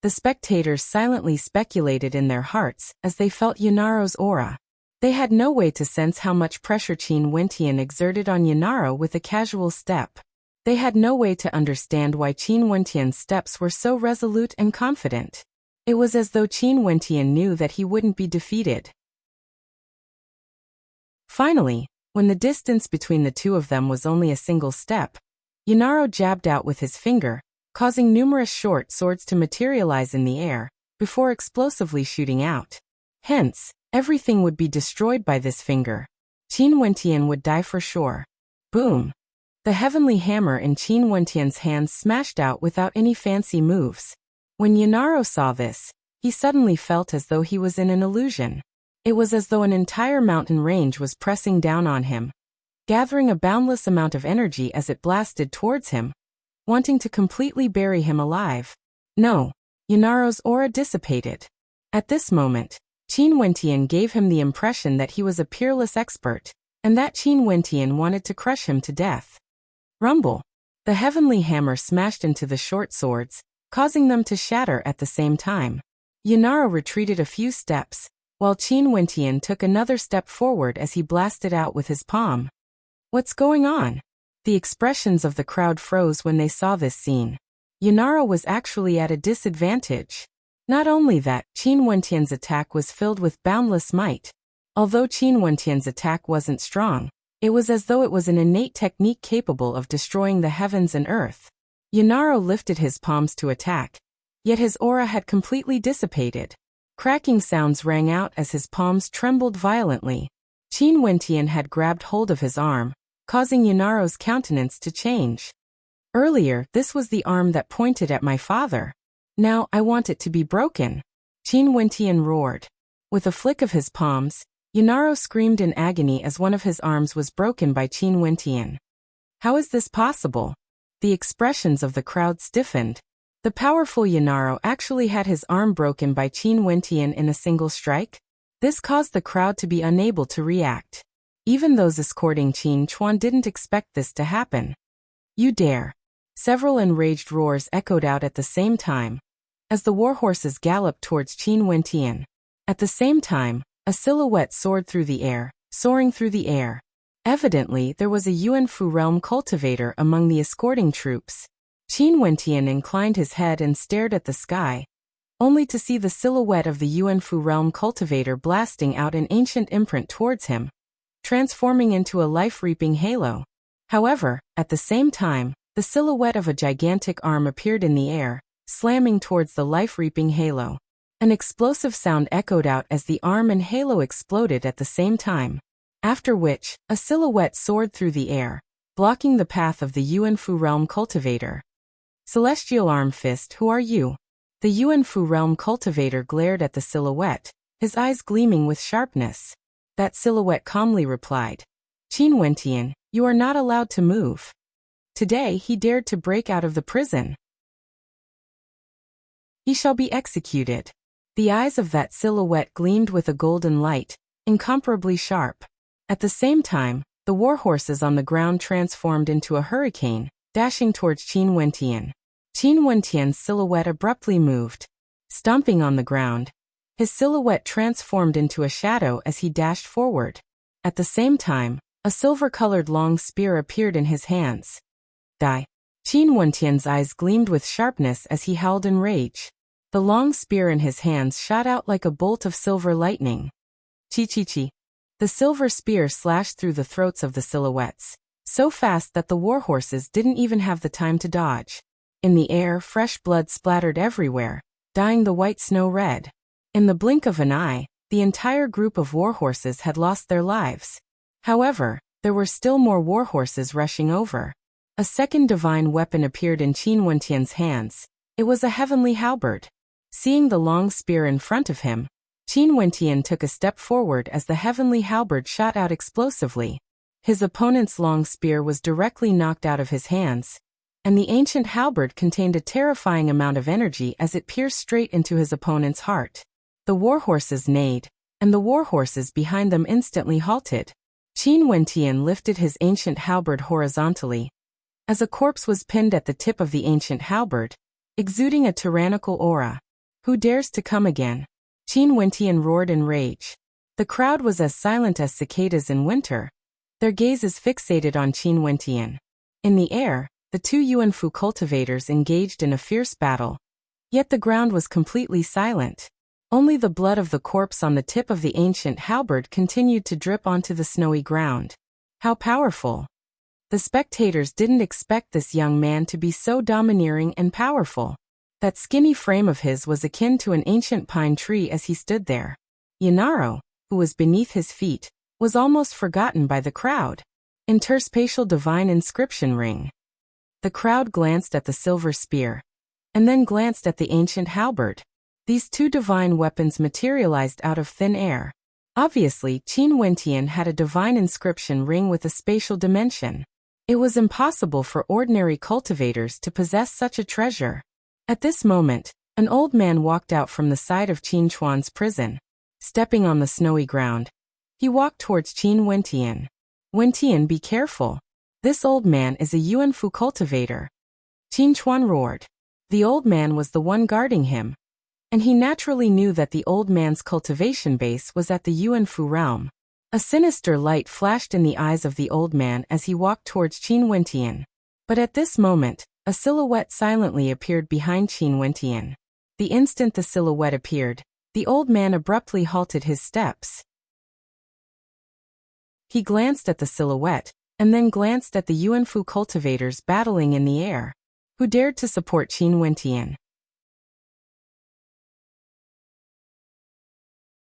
The spectators silently speculated in their hearts as they felt Yanaro's aura. They had no way to sense how much pressure Qin Wentian exerted on Yanaro with a casual step. They had no way to understand why Qin Wentian's steps were so resolute and confident. It was as though Qin Wentian knew that he wouldn't be defeated. Finally, when the distance between the two of them was only a single step, Yanaro jabbed out with his finger, causing numerous short swords to materialize in the air, before explosively shooting out. Hence, everything would be destroyed by this finger. Qin Wentian would die for sure. Boom! The heavenly hammer in Qin Wentian's hands smashed out without any fancy moves. When Yanaro saw this, he suddenly felt as though he was in an illusion. It was as though an entire mountain range was pressing down on him, gathering a boundless amount of energy as it blasted towards him, wanting to completely bury him alive. No, Yanaro's aura dissipated. At this moment, Qin Wentian gave him the impression that he was a peerless expert, and that Qin Wentian wanted to crush him to death. Rumble! The heavenly hammer smashed into the short swords, causing them to shatter at the same time. Yanaro retreated a few steps, while Qin Wentian took another step forward as he blasted out with his palm. What's going on? The expressions of the crowd froze when they saw this scene. Yanaro was actually at a disadvantage. Not only that, Qin Wentian's attack was filled with boundless might. Although Qin Wentian's attack wasn't strong, it was as though it was an innate technique capable of destroying the heavens and earth. Yanaro lifted his palms to attack, yet his aura had completely dissipated. Cracking sounds rang out as his palms trembled violently. Qin Wentian had grabbed hold of his arm, causing Yanaro's countenance to change. Earlier, this was the arm that pointed at my father. Now, I want it to be broken. Qin Wentian roared. With a flick of his palms, Yanaro screamed in agony as one of his arms was broken by Qin Wentian. How is this possible? The expressions of the crowd stiffened. The powerful Yanaro actually had his arm broken by Qin Wentian in a single strike? This caused the crowd to be unable to react. Even those escorting Qin Chuan didn't expect this to happen. You dare! Several enraged roars echoed out at the same time, as the warhorses galloped towards Qin Wentian. At the same time, a silhouette soared through the air, soaring through the air. Evidently, there was a Yuanfu realm cultivator among the escorting troops. Qin Wentian inclined his head and stared at the sky, only to see the silhouette of the Yuanfu realm cultivator blasting out an ancient imprint towards him, transforming into a life-reaping halo. However, at the same time, the silhouette of a gigantic arm appeared in the air, slamming towards the life-reaping halo. An explosive sound echoed out as the arm and halo exploded at the same time, after which, a silhouette soared through the air, blocking the path of the Yuanfu realm cultivator. Celestial Arm Fist, who are you? The Yuanfu realm cultivator glared at the silhouette, his eyes gleaming with sharpness. That silhouette calmly replied, Qin Wentian, you are not allowed to move. Today he dared to break out of the prison. He shall be executed. The eyes of that silhouette gleamed with a golden light, incomparably sharp. At the same time, the warhorses on the ground transformed into a hurricane, dashing towards Qin Wentian. Qin Wentian's silhouette abruptly moved, stomping on the ground. His silhouette transformed into a shadow as he dashed forward. At the same time, a silver-colored long spear appeared in his hands. Die. Qin Wentian's eyes gleamed with sharpness as he howled in rage. The long spear in his hands shot out like a bolt of silver lightning. Chi-chi-chi. The silver spear slashed through the throats of the silhouettes, so fast that the warhorses didn't even have the time to dodge. In the air, fresh blood splattered everywhere, dyeing the white snow red. In the blink of an eye, the entire group of warhorses had lost their lives. However, there were still more warhorses rushing over. A second divine weapon appeared in Qin Wentian's hands. It was a heavenly halberd. Seeing the long spear in front of him, Qin Wentian took a step forward as the heavenly halberd shot out explosively. His opponent's long spear was directly knocked out of his hands, and the ancient halberd contained a terrifying amount of energy as it pierced straight into his opponent's heart. The warhorses neighed, and the warhorses behind them instantly halted. Qin Wentian lifted his ancient halberd horizontally, as a corpse was pinned at the tip of the ancient halberd, exuding a tyrannical aura. Who dares to come again? Qin Wentian roared in rage. The crowd was as silent as cicadas in winter, their gazes fixated on Qin Wentian. In the air, the two Yuanfu cultivators engaged in a fierce battle. Yet the ground was completely silent. Only the blood of the corpse on the tip of the ancient halberd continued to drip onto the snowy ground. How powerful! The spectators didn't expect this young man to be so domineering and powerful. That skinny frame of his was akin to an ancient pine tree as he stood there. Yanaro, who was beneath his feet, was almost forgotten by the crowd. Interspatial divine inscription ring. The crowd glanced at the silver spear, and then glanced at the ancient halberd. These two divine weapons materialized out of thin air. Obviously, Qin Wentian had a divine inscription ring with a spatial dimension. It was impossible for ordinary cultivators to possess such a treasure. At this moment, an old man walked out from the side of Qin Chuan's prison. Stepping on the snowy ground, he walked towards Qin Wentian. Wentian, be careful. This old man is a Yuanfu cultivator. Qin Chuan roared. The old man was the one guarding him, and he naturally knew that the old man's cultivation base was at the Yuanfu realm. A sinister light flashed in the eyes of the old man as he walked towards Qin Wentian. But at this moment, a silhouette silently appeared behind Qin Wentian. The instant the silhouette appeared, the old man abruptly halted his steps. He glanced at the silhouette, and then glanced at the Yuanfu cultivators battling in the air. Who dared to support Qin Wentian?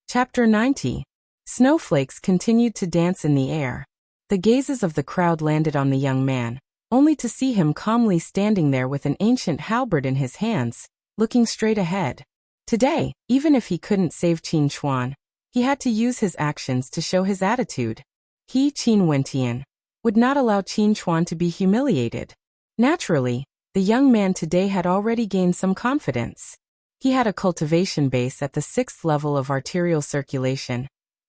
Chapter 90. Snowflakes continued to dance in the air. The gazes of the crowd landed on the young man, only to see him calmly standing there with an ancient halberd in his hands, looking straight ahead. Today, even if he couldn't save Qin Chuan, he had to use his actions to show his attitude. He, Qin Wentian, would not allow Qin Chuan to be humiliated. Naturally, the young man today had already gained some confidence. He had a cultivation base at the 6th level of arterial circulation,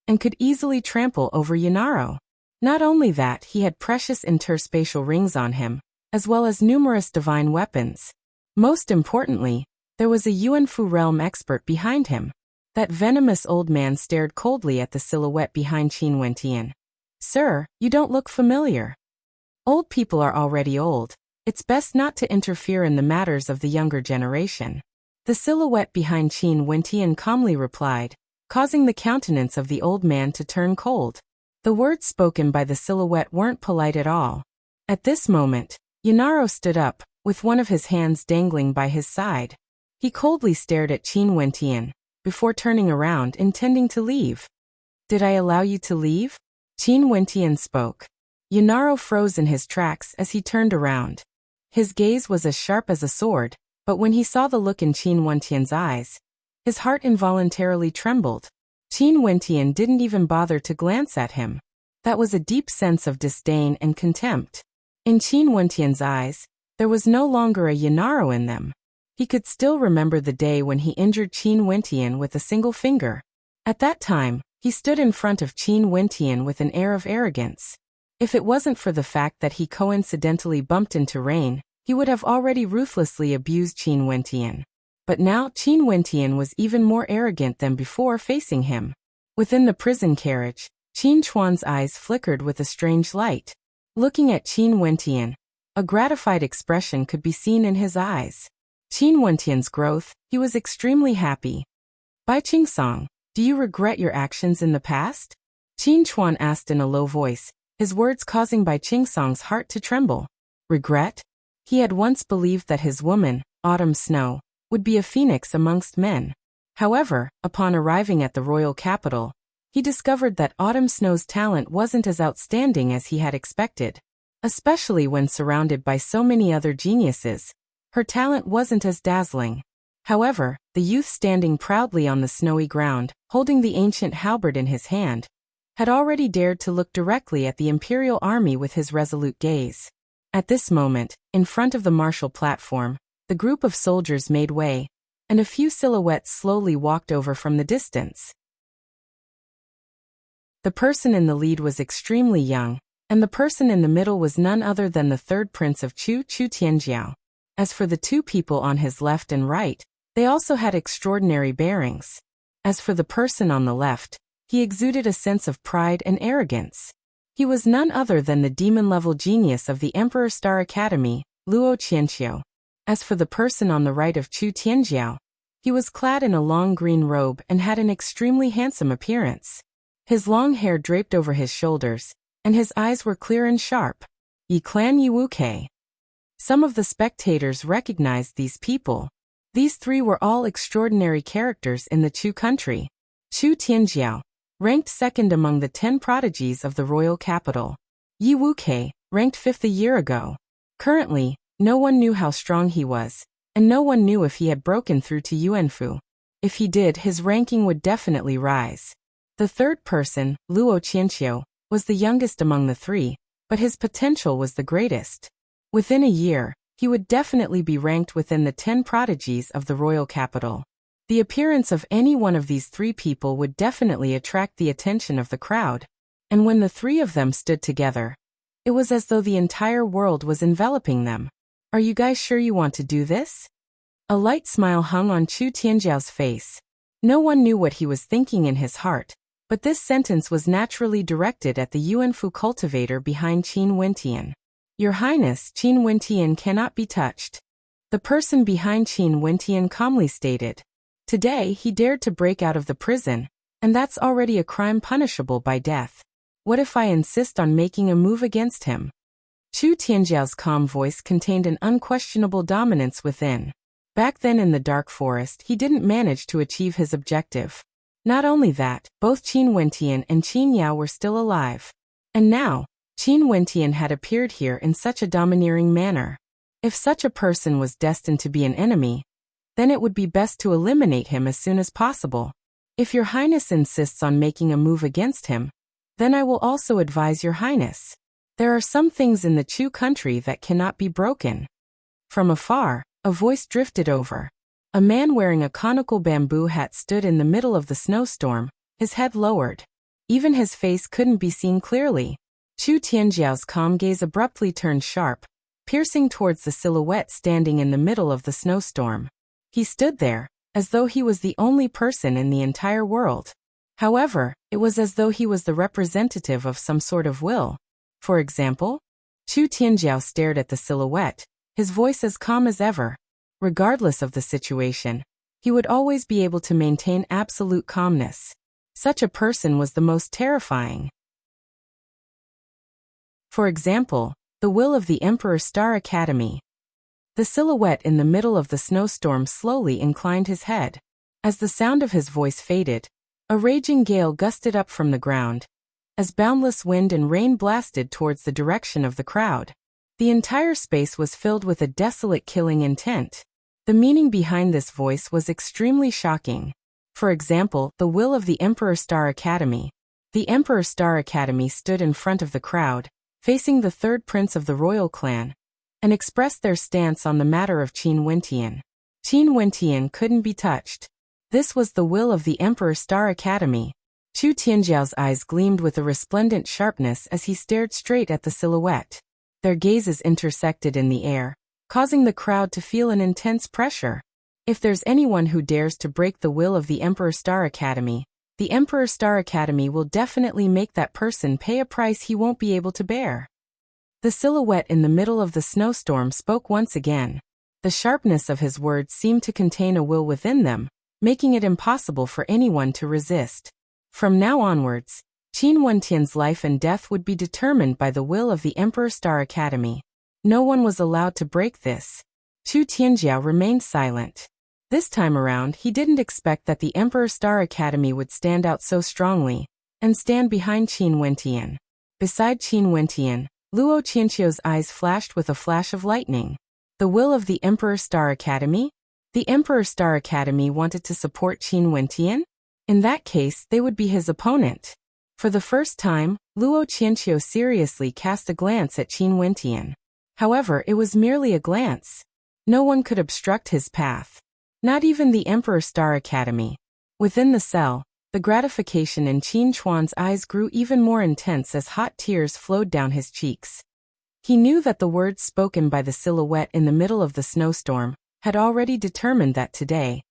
and could easily trample over Yanaro. Not only that, he had precious interspatial rings on him, as well as numerous divine weapons. Most importantly, there was a Yuanfu realm expert behind him. That venomous old man stared coldly at the silhouette behind Qin Wentian. Sir, you don't look familiar. Old people are already old. It's best not to interfere in the matters of the younger generation. The silhouette behind Qin Wentian calmly replied, causing the countenance of the old man to turn cold. The words spoken by the silhouette weren't polite at all. At this moment, Yanaro stood up, with one of his hands dangling by his side. He coldly stared at Qin Wentian, before turning around intending to leave. Did I allow you to leave? Qin Wentian spoke. Yanaro froze in his tracks as he turned around. His gaze was as sharp as a sword, but when he saw the look in Qin Wentian's eyes, his heart involuntarily trembled. Qin Wentian didn't even bother to glance at him. That was a deep sense of disdain and contempt. In Qin Wentian's eyes, there was no longer a Yanaro in them. He could still remember the day when he injured Qin Wentian with a single finger. At that time, he stood in front of Qin Wentian with an air of arrogance. If it wasn't for the fact that he coincidentally bumped into Rain, he would have already ruthlessly abused Qin Wentian. But now Qin Wentian was even more arrogant than before facing him. Within the prison carriage, Qin Chuan's eyes flickered with a strange light. Looking at Qin Wentian, a gratified expression could be seen in his eyes. Qin Wentian's growth, he was extremely happy. Bai Qingsong, do you regret your actions in the past? Qin Chuan asked in a low voice, his words causing Bai Qingsong's heart to tremble. Regret? He had once believed that his woman, Autumn Snow, would be a phoenix amongst men. However, upon arriving at the royal capital, he discovered that Autumn Snow's talent wasn't as outstanding as he had expected. Especially when surrounded by so many other geniuses, her talent wasn't as dazzling. However, the youth standing proudly on the snowy ground, holding the ancient halberd in his hand, had already dared to look directly at the imperial army with his resolute gaze. At this moment, in front of the martial platform, the group of soldiers made way, and a few silhouettes slowly walked over from the distance. The person in the lead was extremely young, and the person in the middle was none other than the third prince of Chu Tianjiao. As for the two people on his left and right, they also had extraordinary bearings. As for the person on the left, he exuded a sense of pride and arrogance. He was none other than the demon-level genius of the Emperor Star Academy, Luo Qianqiu. As for the person on the right of Chu Tianjiao, he was clad in a long green robe and had an extremely handsome appearance. His long hair draped over his shoulders, and his eyes were clear and sharp. Yi Clan Yi Wuke. Some of the spectators recognized these people. These three were all extraordinary characters in the Chu country. Chu Tianjiao, ranked second among the 10 prodigies of the royal capital. Yi Wuke, ranked 5th a year ago. Currently, no one knew how strong he was, and no one knew if he had broken through to Yuanfu. If he did, his ranking would definitely rise. The third person, Luo Qianqiu, was the youngest among the three, but his potential was the greatest. Within a year, he would definitely be ranked within the 10 prodigies of the royal capital. The appearance of any one of these three people would definitely attract the attention of the crowd. And when the three of them stood together, it was as though the entire world was enveloping them. Are you guys sure you want to do this? A light smile hung on Chu Tianjiao's face. No one knew what he was thinking in his heart, but this sentence was naturally directed at the Yuanfu cultivator behind Qin Wentian. Your Highness, Qin Wentian cannot be touched. The person behind Qin Wentian calmly stated. Today he dared to break out of the prison, and that's already a crime punishable by death. What if I insist on making a move against him? Chu Tianjiao's calm voice contained an unquestionable dominance within. Back then in the dark forest he didn't manage to achieve his objective. Not only that, both Qin Wentian and Qin Yao were still alive. And now, Qin Wentian had appeared here in such a domineering manner. If such a person was destined to be an enemy, then it would be best to eliminate him as soon as possible. If your Highness insists on making a move against him, then I will also advise your Highness. There are some things in the Chu country that cannot be broken. From afar, a voice drifted over. A man wearing a conical bamboo hat stood in the middle of the snowstorm, his head lowered. Even his face couldn't be seen clearly. Chu Tianjiao's calm gaze abruptly turned sharp, piercing towards the silhouette standing in the middle of the snowstorm. He stood there, as though he was the only person in the entire world. However, It was as though he was the representative of some sort of will. For example, Chu Tianjiao stared at the silhouette, his voice as calm as ever. Regardless of the situation, he would always be able to maintain absolute calmness. Such a person was the most terrifying. For example, the will of the Emperor Star Academy. The silhouette in the middle of the snowstorm slowly inclined his head. As the sound of his voice faded, a raging gale gusted up from the ground, as boundless wind and rain blasted towards the direction of the crowd. The entire space was filled with a desolate killing intent. The meaning behind this voice was extremely shocking. For example, the will of the Emperor Star Academy. The Emperor Star Academy stood in front of the crowd, facing the third prince of the royal clan, and expressed their stance on the matter of Qin Wentian. Qin Wentian couldn't be touched. This was the will of the Emperor Star Academy. Chu Tianjiao's eyes gleamed with a resplendent sharpness as he stared straight at the silhouette. Their gazes intersected in the air, causing the crowd to feel an intense pressure. If there's anyone who dares to break the will of the Emperor Star Academy, the Emperor Star Academy will definitely make that person pay a price he won't be able to bear. The silhouette in the middle of the snowstorm spoke once again. The sharpness of his words seemed to contain a will within them, making it impossible for anyone to resist. From now onwards, Qin Wentian's life and death would be determined by the will of the Emperor Star Academy. No one was allowed to break this. Chu Tianjiao remained silent. This time around, he didn't expect that the Emperor Star Academy would stand out so strongly and stand behind Qin Wentian. Beside Qin Wentian, Luo Qianqiu's eyes flashed with a flash of lightning. The will of the Emperor Star Academy? The Emperor Star Academy wanted to support Qin Wentian? In that case, they would be his opponent. For the first time, Luo Qianqiu seriously cast a glance at Qin Wentian. However, it was merely a glance. No one could obstruct his path. Not even the Emperor Star Academy. Within the cell, the gratification in Qin Chuan's eyes grew even more intense as hot tears flowed down his cheeks. He knew that the words spoken by the silhouette in the middle of the snowstorm had already determined that today,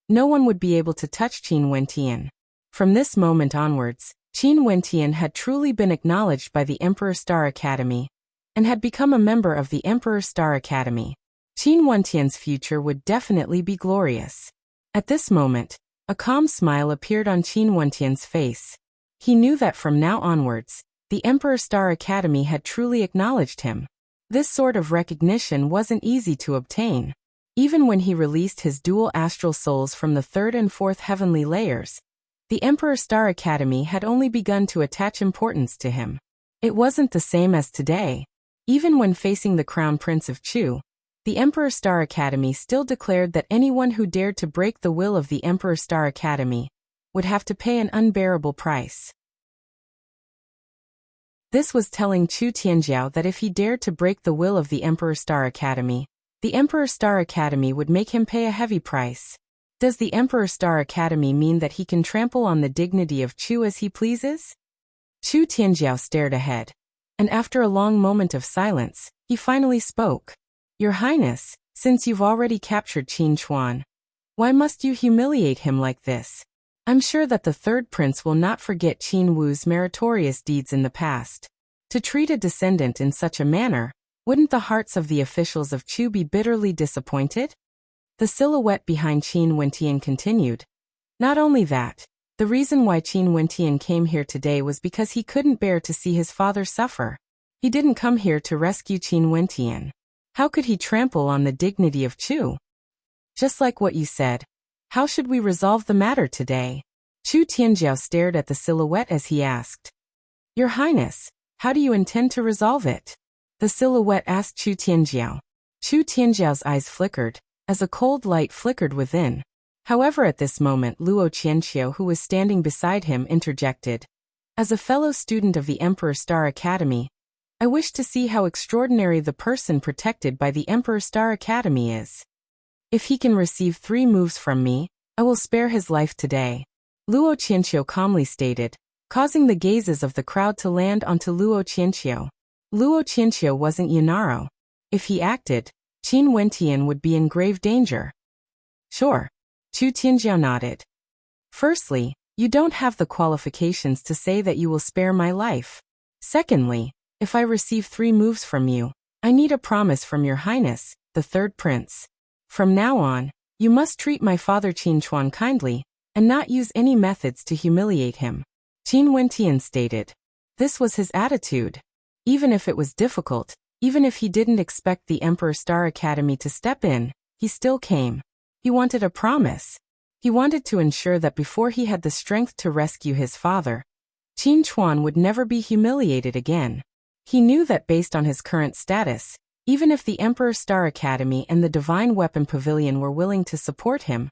no one would be able to touch Qin Wentian. From this moment onwards, Qin Wentian had truly been acknowledged by the Emperor Star Academy and had become a member of the Emperor Star Academy. Qin Wentian's future would definitely be glorious. At this moment, a calm smile appeared on Qin Wentian's face. He knew that from now onwards, the Emperor Star Academy had truly acknowledged him. This sort of recognition wasn't easy to obtain. Even when he released his dual astral souls from the third and fourth heavenly layers, the Emperor Star Academy had only begun to attach importance to him. It wasn't the same as today. Even when facing the Crown Prince of Chu, the Emperor Star Academy still declared that anyone who dared to break the will of the Emperor Star Academy would have to pay an unbearable price. This was telling Chu Tianjiao that if he dared to break the will of the Emperor Star Academy, the Emperor Star Academy would make him pay a heavy price. Does the Emperor Star Academy mean that he can trample on the dignity of Chu as he pleases? Chu Tianjiao stared ahead, and after a long moment of silence, he finally spoke. Your Highness, since you've already captured Qin Chuan, why must you humiliate him like this? I'm sure that the third prince will not forget Qin Wu's meritorious deeds in the past. To treat a descendant in such a manner, wouldn't the hearts of the officials of Chu be bitterly disappointed? The silhouette behind Qin Wentian continued. Not only that, the reason why Qin Wentian came here today was because he couldn't bear to see his father suffer. He didn't come here to rescue Qin Wentian. How could he trample on the dignity of Chu? Just like what you said, how should we resolve the matter today? Chu Tianjiao stared at the silhouette as he asked. Your Highness, how do you intend to resolve it? The silhouette asked Chu Tianjiao. Chu Tianjiao's eyes flickered, as a cold light flickered within. However, at this moment Luo Qianqiu, who was standing beside him, interjected. As a fellow student of the Emperor Star Academy, I wish to see how extraordinary the person protected by the Emperor Star Academy is. If he can receive 3 moves from me, I will spare his life today. Luo Qianqiu calmly stated, causing the gazes of the crowd to land onto Luo Qianqiu. Luo Qianqiu wasn't Yanaro. If he acted, Qin Wentian would be in grave danger. Sure. Chu Tianjiao nodded. Firstly, You don't have the qualifications to say that you will spare my life. Secondly, if I receive 3 moves from you, I need a promise from your highness, the third prince. From now on, you must treat my father Qin Chuan kindly, and not use any methods to humiliate him. Qin Wentian stated. This was his attitude. Even if it was difficult, even if he didn't expect the Emperor Star Academy to step in, he still came. He wanted a promise. He wanted to ensure that before he had the strength to rescue his father, Qin Chuan would never be humiliated again. He knew that based on his current status, even if the Emperor Star Academy and the Divine Weapon Pavilion were willing to support him,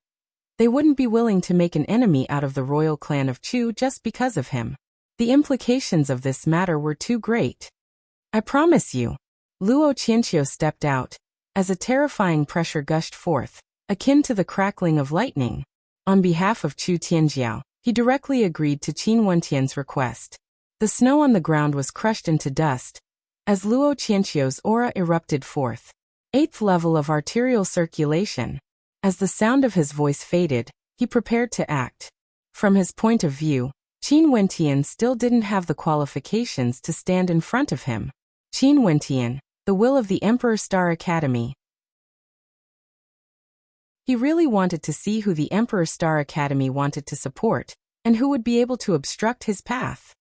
they wouldn't be willing to make an enemy out of the royal clan of Chu just because of him. The implications of this matter were too great. I promise you. Luo Qianqiu stepped out, as a terrifying pressure gushed forth, akin to the crackling of lightning. On behalf of Chu Tianjiao, he directly agreed to Qin Wentian's request. The snow on the ground was crushed into dust, as Luo Qianqiu's aura erupted forth. 8th level of arterial circulation. As the sound of his voice faded, he prepared to act. From his point of view, Qin Wentian still didn't have the qualifications to stand in front of him. Qin Wentian, the will of the Emperor Star Academy. He really wanted to see who the Emperor Star Academy wanted to support, and who would be able to obstruct his path.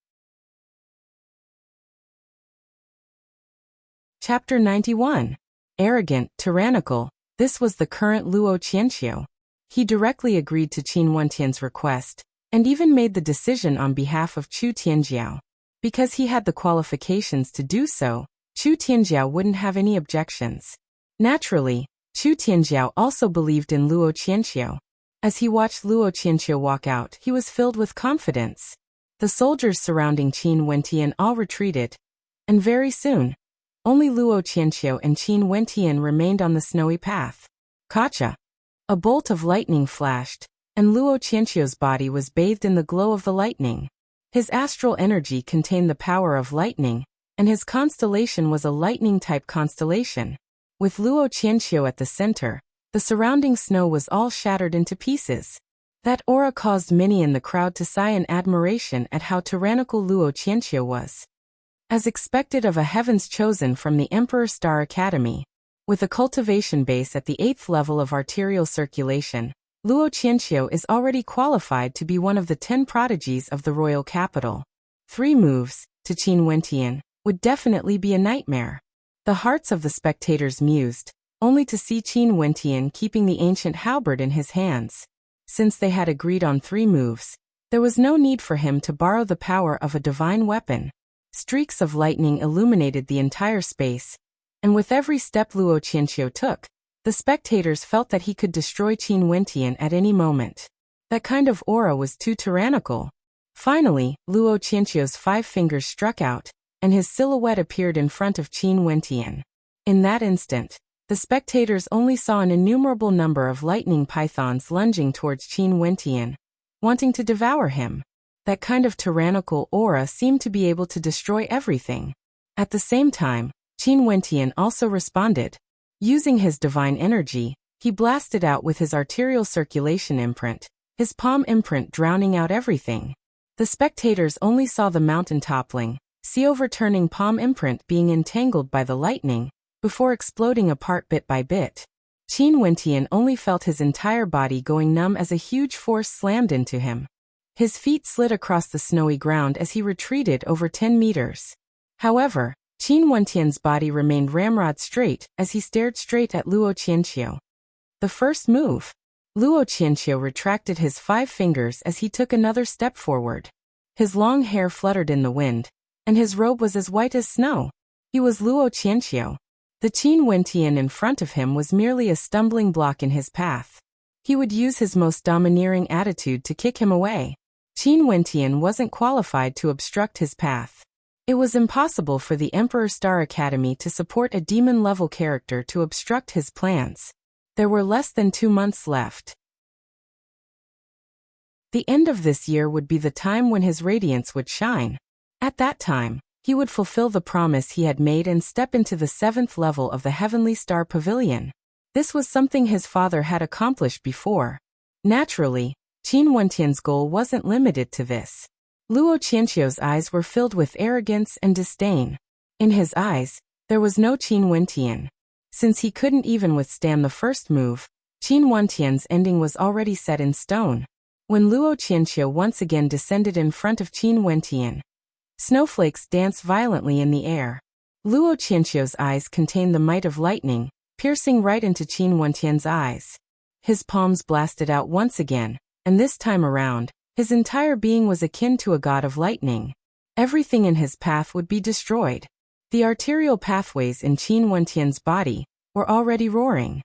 Chapter 91. Arrogant, tyrannical. This was the current Luo Qianqiu. He directly agreed to Qin Wentian's request, and even made the decision on behalf of Chu Tianjiao. Because he had the qualifications to do so, Chu Tianjiao wouldn't have any objections. Naturally, Chu Tianjiao also believed in Luo Qianqiu. As he watched Luo Qianqiu walk out, he was filled with confidence. The soldiers surrounding Qin Wentian all retreated, and very soon, only Luo Qianqiu and Qin Wentian remained on the snowy path. Kacha! A bolt of lightning flashed, and Luo Qianqiu's body was bathed in the glow of the lightning. His astral energy contained the power of lightning, and his constellation was a lightning-type constellation. With Luo Qianqiu at the center, the surrounding snow was all shattered into pieces. That aura caused many in the crowd to sigh in admiration at how tyrannical Luo Qianqiu was. As expected of a heavens chosen from the Emperor Star Academy, with a cultivation base at the 8th level of arterial circulation, Luo Qianqiu is already qualified to be one of the 10 prodigies of the royal capital. 3 moves, to Qin Wentian, would definitely be a nightmare. The hearts of the spectators mused, only to see Qin Wentian keeping the ancient halberd in his hands. Since they had agreed on 3 moves, there was no need for him to borrow the power of a divine weapon. Streaks of lightning illuminated the entire space, and with every step Luo Qianqiu took, the spectators felt that he could destroy Qin Wentian at any moment. That kind of aura was too tyrannical. Finally, Luo Qianqiu's 5 fingers struck out, and his silhouette appeared in front of Qin Wentian. In that instant, the spectators only saw an innumerable number of lightning pythons lunging towards Qin Wentian, wanting to devour him. That kind of tyrannical aura seemed to be able to destroy everything. At the same time, Qin Wentian also responded. Using his divine energy, he blasted out with his arterial circulation imprint, his palm imprint drowning out everything. The spectators only saw the mountain toppling, see overturning palm imprint being entangled by the lightning, before exploding apart bit by bit. Qin Wentian only felt his entire body going numb as a huge force slammed into him. His feet slid across the snowy ground as he retreated over 10 meters. However, Qin Wentian's body remained ramrod straight as he stared straight at Luo Qianqiu. The first move. Luo Qianqiu retracted his 5 fingers as he took another step forward. His long hair fluttered in the wind, and his robe was as white as snow. He was Luo Qianqiu. The Qin Wentian in front of him was merely a stumbling block in his path. He would use his most domineering attitude to kick him away. Qin Wentian wasn't qualified to obstruct his path. It was impossible for the Emperor Star Academy to support a demon-level character to obstruct his plans. There were less than 2 months left. The end of this year would be the time when his radiance would shine. At that time, he would fulfill the promise he had made and step into the 7th level of the Heavenly Star Pavilion. This was something his father had accomplished before. Naturally, Qin Wentian's goal wasn't limited to this. Luo Qianqiu's eyes were filled with arrogance and disdain. In his eyes, there was no Qin Wentian. Since he couldn't even withstand the first move, Qin Wentian's ending was already set in stone. When Luo Qianqiu once again descended in front of Qin Wentian, snowflakes danced violently in the air. Luo Qianqiu's eyes contained the might of lightning, piercing right into Qin Wentian's eyes. His palms blasted out once again, and this time around, his entire being was akin to a god of lightning. Everything in his path would be destroyed. The arterial pathways in Qin Wentian's body were already roaring.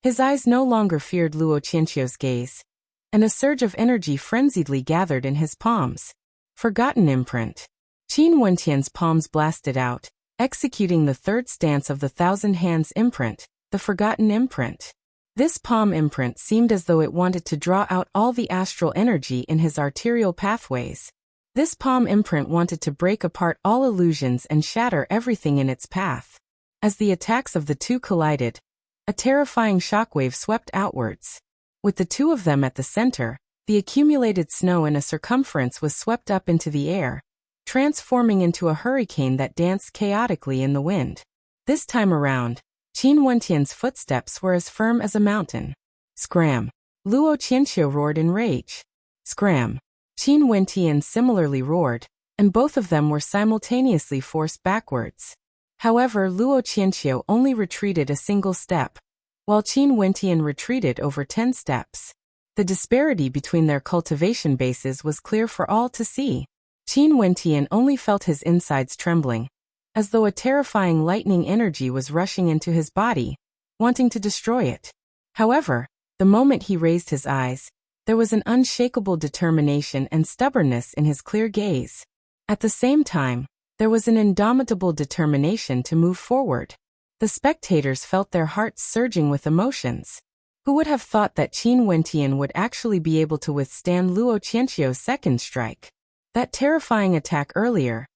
His eyes no longer feared Luo Qianqiu's gaze, and a surge of energy frenziedly gathered in his palms. Forgotten imprint. Qin Wentian's palms blasted out, executing the third stance of the Thousand Hands imprint, the Forgotten imprint. This palm imprint seemed as though it wanted to draw out all the astral energy in his arterial pathways. This palm imprint wanted to break apart all illusions and shatter everything in its path. As the attacks of the two collided, a terrifying shockwave swept outwards. With the two of them at the center, the accumulated snow in a circumference was swept up into the air, transforming into a hurricane that danced chaotically in the wind. This time around, Qin Wentian's footsteps were as firm as a mountain. Scram! Luo Qianqiu roared in rage. Scram! Qin Wentian similarly roared, and both of them were simultaneously forced backwards. However, Luo Qianqiu only retreated a single step, while Qin Wentian retreated over 10 steps. The disparity between their cultivation bases was clear for all to see. Qin Wentian only felt his insides trembling, as though a terrifying lightning energy was rushing into his body, wanting to destroy it. However, the moment he raised his eyes, there was an unshakable determination and stubbornness in his clear gaze. At the same time, there was an indomitable determination to move forward. The spectators felt their hearts surging with emotions. Who would have thought that Qin Wentian would actually be able to withstand Luo Qianqiu's second strike? That terrifying attack earlier,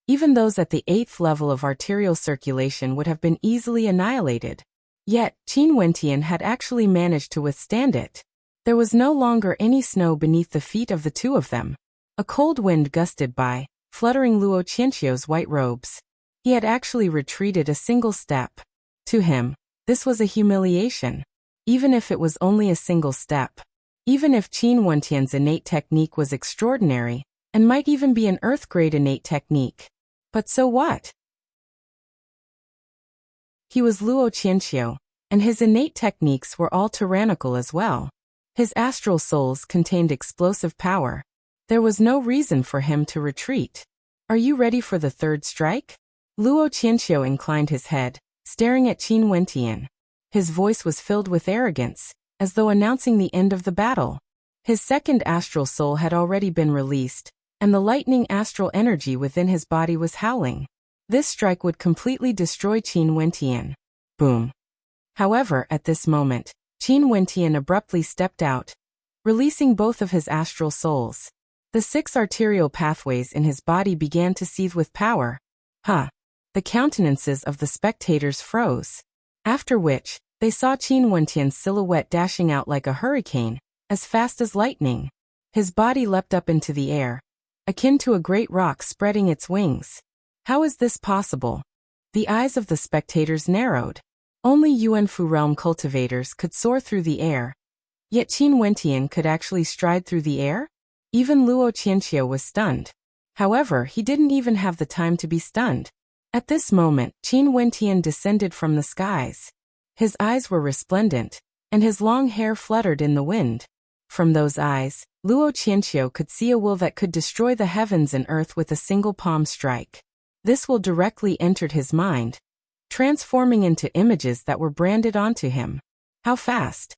even those at the 8th level of arterial circulation would have been easily annihilated. Yet, Qin Wentian had actually managed to withstand it. There was no longer any snow beneath the feet of the two of them. A cold wind gusted by, fluttering Luo Qianqiu's white robes. He had actually retreated a single step. To him, this was a humiliation. Even if it was only a single step. Even if Qin Wentian's innate technique was extraordinary, and might even be an Earth-grade innate technique. But so what? He was Luo Qianqiu, and his innate techniques were all tyrannical as well. His astral souls contained explosive power. There was no reason for him to retreat. Are you ready for the third strike? Luo Qianqiu inclined his head, staring at Qin Wentian. His voice was filled with arrogance, as though announcing the end of the battle. His second astral soul had already been released, and the lightning astral energy within his body was howling. This strike would completely destroy Qin Wentian. Boom. However, at this moment, Qin Wentian abruptly stepped out, releasing both of his astral souls. The 6 arterial pathways in his body began to seethe with power. The countenances of the spectators froze. After which, they saw Qin Wentian's silhouette dashing out like a hurricane, as fast as lightning. His body leapt up into the air, akin to a great rock spreading its wings. How is this possible? The eyes of the spectators narrowed. Only Yuanfu realm cultivators could soar through the air. Yet Qin Wentian could actually stride through the air? Even Luo Qianqiu was stunned. However, he didn't even have the time to be stunned. At this moment, Qin Wentian descended from the skies. His eyes were resplendent, and his long hair fluttered in the wind. From those eyes, Luo Qianqiu could see a will that could destroy the heavens and earth with a single palm strike. This will directly entered his mind, transforming into images that were branded onto him. How fast?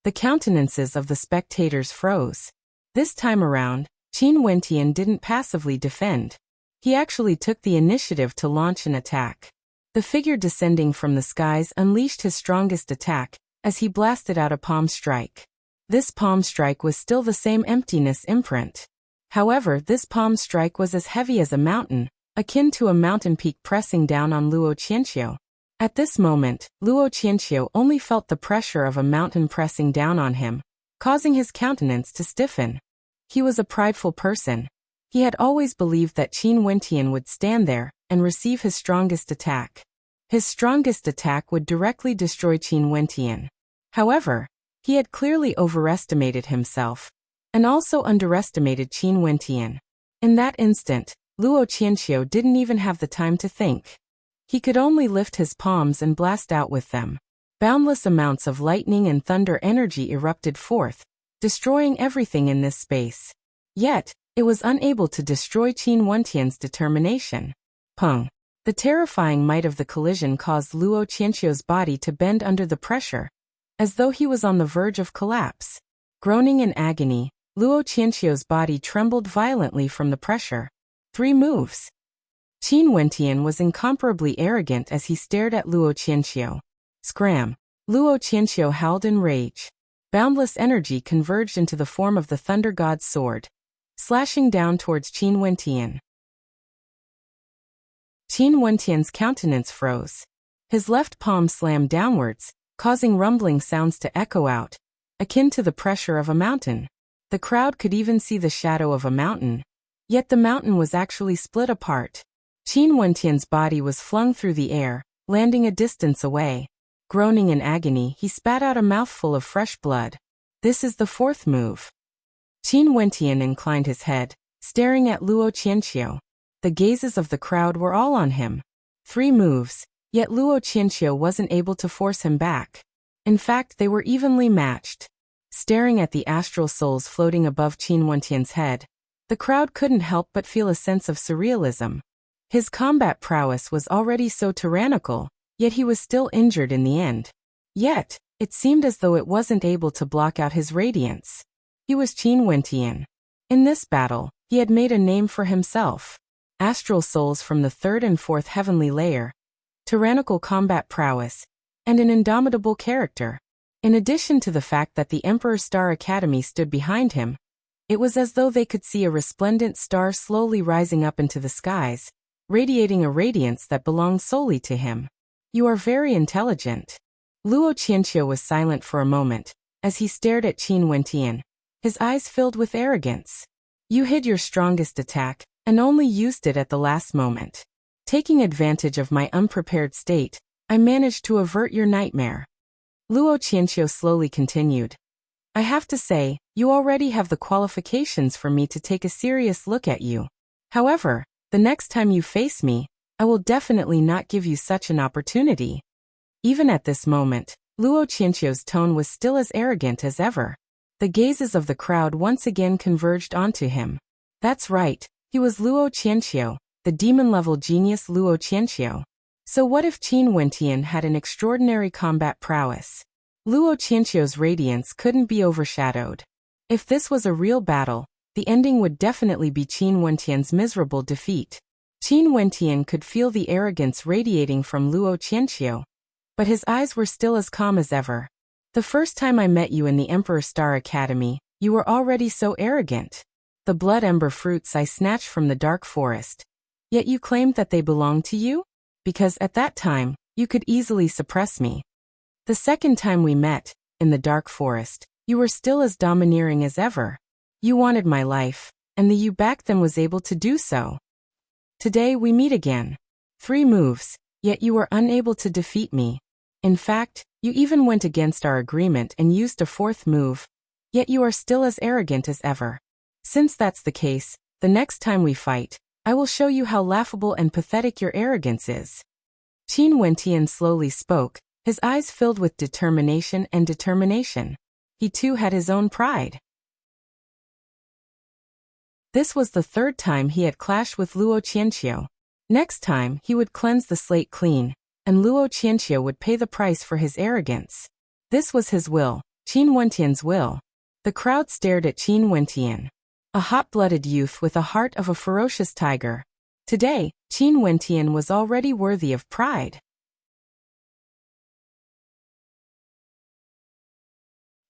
The countenances of the spectators froze. This time around, Qin Wentian didn't passively defend. He actually took the initiative to launch an attack. The figure descending from the skies unleashed his strongest attack, as he blasted out a palm strike. This palm strike was still the same emptiness imprint. However, this palm strike was as heavy as a mountain, akin to a mountain peak pressing down on Luo Qianqiu. At this moment, Luo Qianqiu only felt the pressure of a mountain pressing down on him, causing his countenance to stiffen. He was a prideful person. He had always believed that Qin Wentian would stand there and receive his strongest attack. His strongest attack would directly destroy Qin Wentian. However, he had clearly overestimated himself and also underestimated Qin Wentian. In that instant, Luo Qianqiu didn't even have the time to think. He could only lift his palms and blast out with them. Boundless amounts of lightning and thunder energy erupted forth, destroying everything in this space. Yet, it was unable to destroy Qin Wentian's determination. Peng. The terrifying might of the collision caused Luo Qianqiu's body to bend under the pressure, as though he was on the verge of collapse. Groaning in agony, Luo Qianqiu's body trembled violently from the pressure. 3 moves. Qin Wentian was incomparably arrogant as he stared at Luo Qianqiu. Scram. Luo Qianqiu howled in rage. Boundless energy converged into the form of the Thunder God's sword, slashing down towards Qin Wentian. Qin Wentian's countenance froze. His left palm slammed downwards, causing rumbling sounds to echo out, akin to the pressure of a mountain. The crowd could even see the shadow of a mountain, yet the mountain was actually split apart. Qin Wentian's body was flung through the air, landing a distance away. Groaning in agony, he spat out a mouthful of fresh blood. This is the 4th move. Qin Wentian inclined his head, staring at Luo Qianqiu. The gazes of the crowd were all on him. 3 moves, yet Luo Qianqiu wasn't able to force him back. In fact, they were evenly matched. Staring at the astral souls floating above Qin Wentian's head, the crowd couldn't help but feel a sense of surrealism. His combat prowess was already so tyrannical, yet he was still injured in the end. Yet, it seemed as though it wasn't able to block out his radiance. He was Qin Wentian. In this battle, he had made a name for himself. Astral souls from the 3rd and 4th heavenly layer, tyrannical combat prowess, and an indomitable character. In addition to the fact that the Emperor's Star Academy stood behind him, it was as though they could see a resplendent star slowly rising up into the skies, radiating a radiance that belonged solely to him. You are very intelligent. Luo Qianqiu was silent for a moment, as he stared at Qin Wentian, his eyes filled with arrogance. You hid your strongest attack, and only used it at the last moment. Taking advantage of my unprepared state, I managed to avert your nightmare. Luo Qianqiu slowly continued. I have to say, you already have the qualifications for me to take a serious look at you. However, the next time you face me, I will definitely not give you such an opportunity. Even at this moment, Luo Qianqiu's tone was still as arrogant as ever. The gazes of the crowd once again converged onto him. That's right, he was Luo Qianqiu, the demon-level genius Luo Qianqiu. So what if Qin Wentian had an extraordinary combat prowess? Luo Qianqiu's radiance couldn't be overshadowed. If this was a real battle, the ending would definitely be Qin Wentian's miserable defeat. Qin Wentian could feel the arrogance radiating from Luo Qianqiu, but his eyes were still as calm as ever. The first time I met you in the Emperor's Star Academy, you were already so arrogant. The blood ember fruits I snatched from the dark forest. Yet you claimed that they belonged to you? Because at that time, you could easily suppress me. The second time we met, in the dark forest, you were still as domineering as ever. You wanted my life, and the you back then was able to do so. Today we meet again. 3 moves, yet you were unable to defeat me. In fact, you even went against our agreement and used a 4th move, yet you are still as arrogant as ever. Since that's the case, the next time we fight, I will show you how laughable and pathetic your arrogance is. Qin Wentian slowly spoke, his eyes filled with determination and determination. He too had his own pride. This was the 3rd time he had clashed with Luo Qianqiu. Next time, he would cleanse the slate clean, and Luo Qianqiu would pay the price for his arrogance. This was his will, Qin Wentian's will. The crowd stared at Qin Wentian, a hot-blooded youth with a heart of a ferocious tiger. Today, Qin Wentian was already worthy of pride.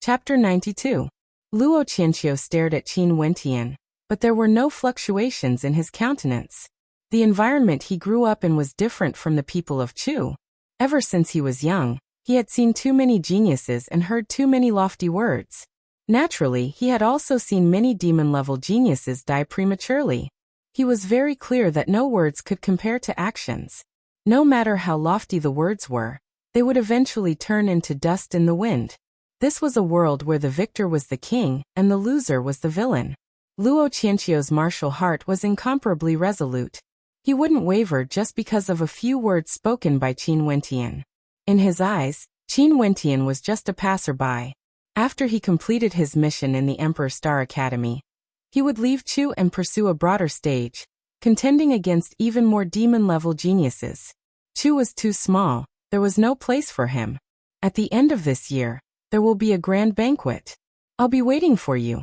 Chapter 92. Luo Qianqiu stared at Qin Wentian, but there were no fluctuations in his countenance. The environment he grew up in was different from the people of Chu. Ever since he was young, he had seen too many geniuses and heard too many lofty words. Naturally, he had also seen many demon-level geniuses die prematurely. He was very clear that no words could compare to actions. No matter how lofty the words were, they would eventually turn into dust in the wind. This was a world where the victor was the king and the loser was the villain. Luo Qianqiu's martial heart was incomparably resolute. He wouldn't waver just because of a few words spoken by Qin Wentian. In his eyes, Qin Wentian was just a passerby. After he completed his mission in the Emperor Star Academy, he would leave Chu and pursue a broader stage, contending against even more demon-level geniuses. Chu was too small, there was no place for him. At the end of this year, there will be a grand banquet. I'll be waiting for you.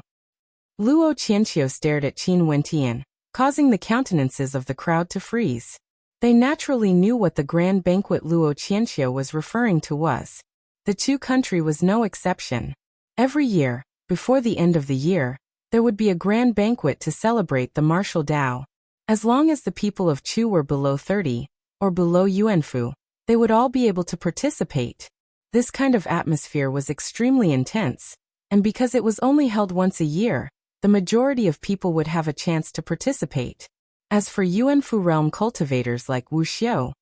Luo Qianqiu stared at Qin Wentian, causing the countenances of the crowd to freeze. They naturally knew what the grand banquet Luo Qianqiu was referring to was. The Chu country was no exception. Every year, before the end of the year, there would be a grand banquet to celebrate the martial Dao. As long as the people of Chu were below 30, or below Yuanfu, they would all be able to participate. This kind of atmosphere was extremely intense, and because it was only held once a year, the majority of people would have a chance to participate. As for Yuanfu realm cultivators like Wuxia,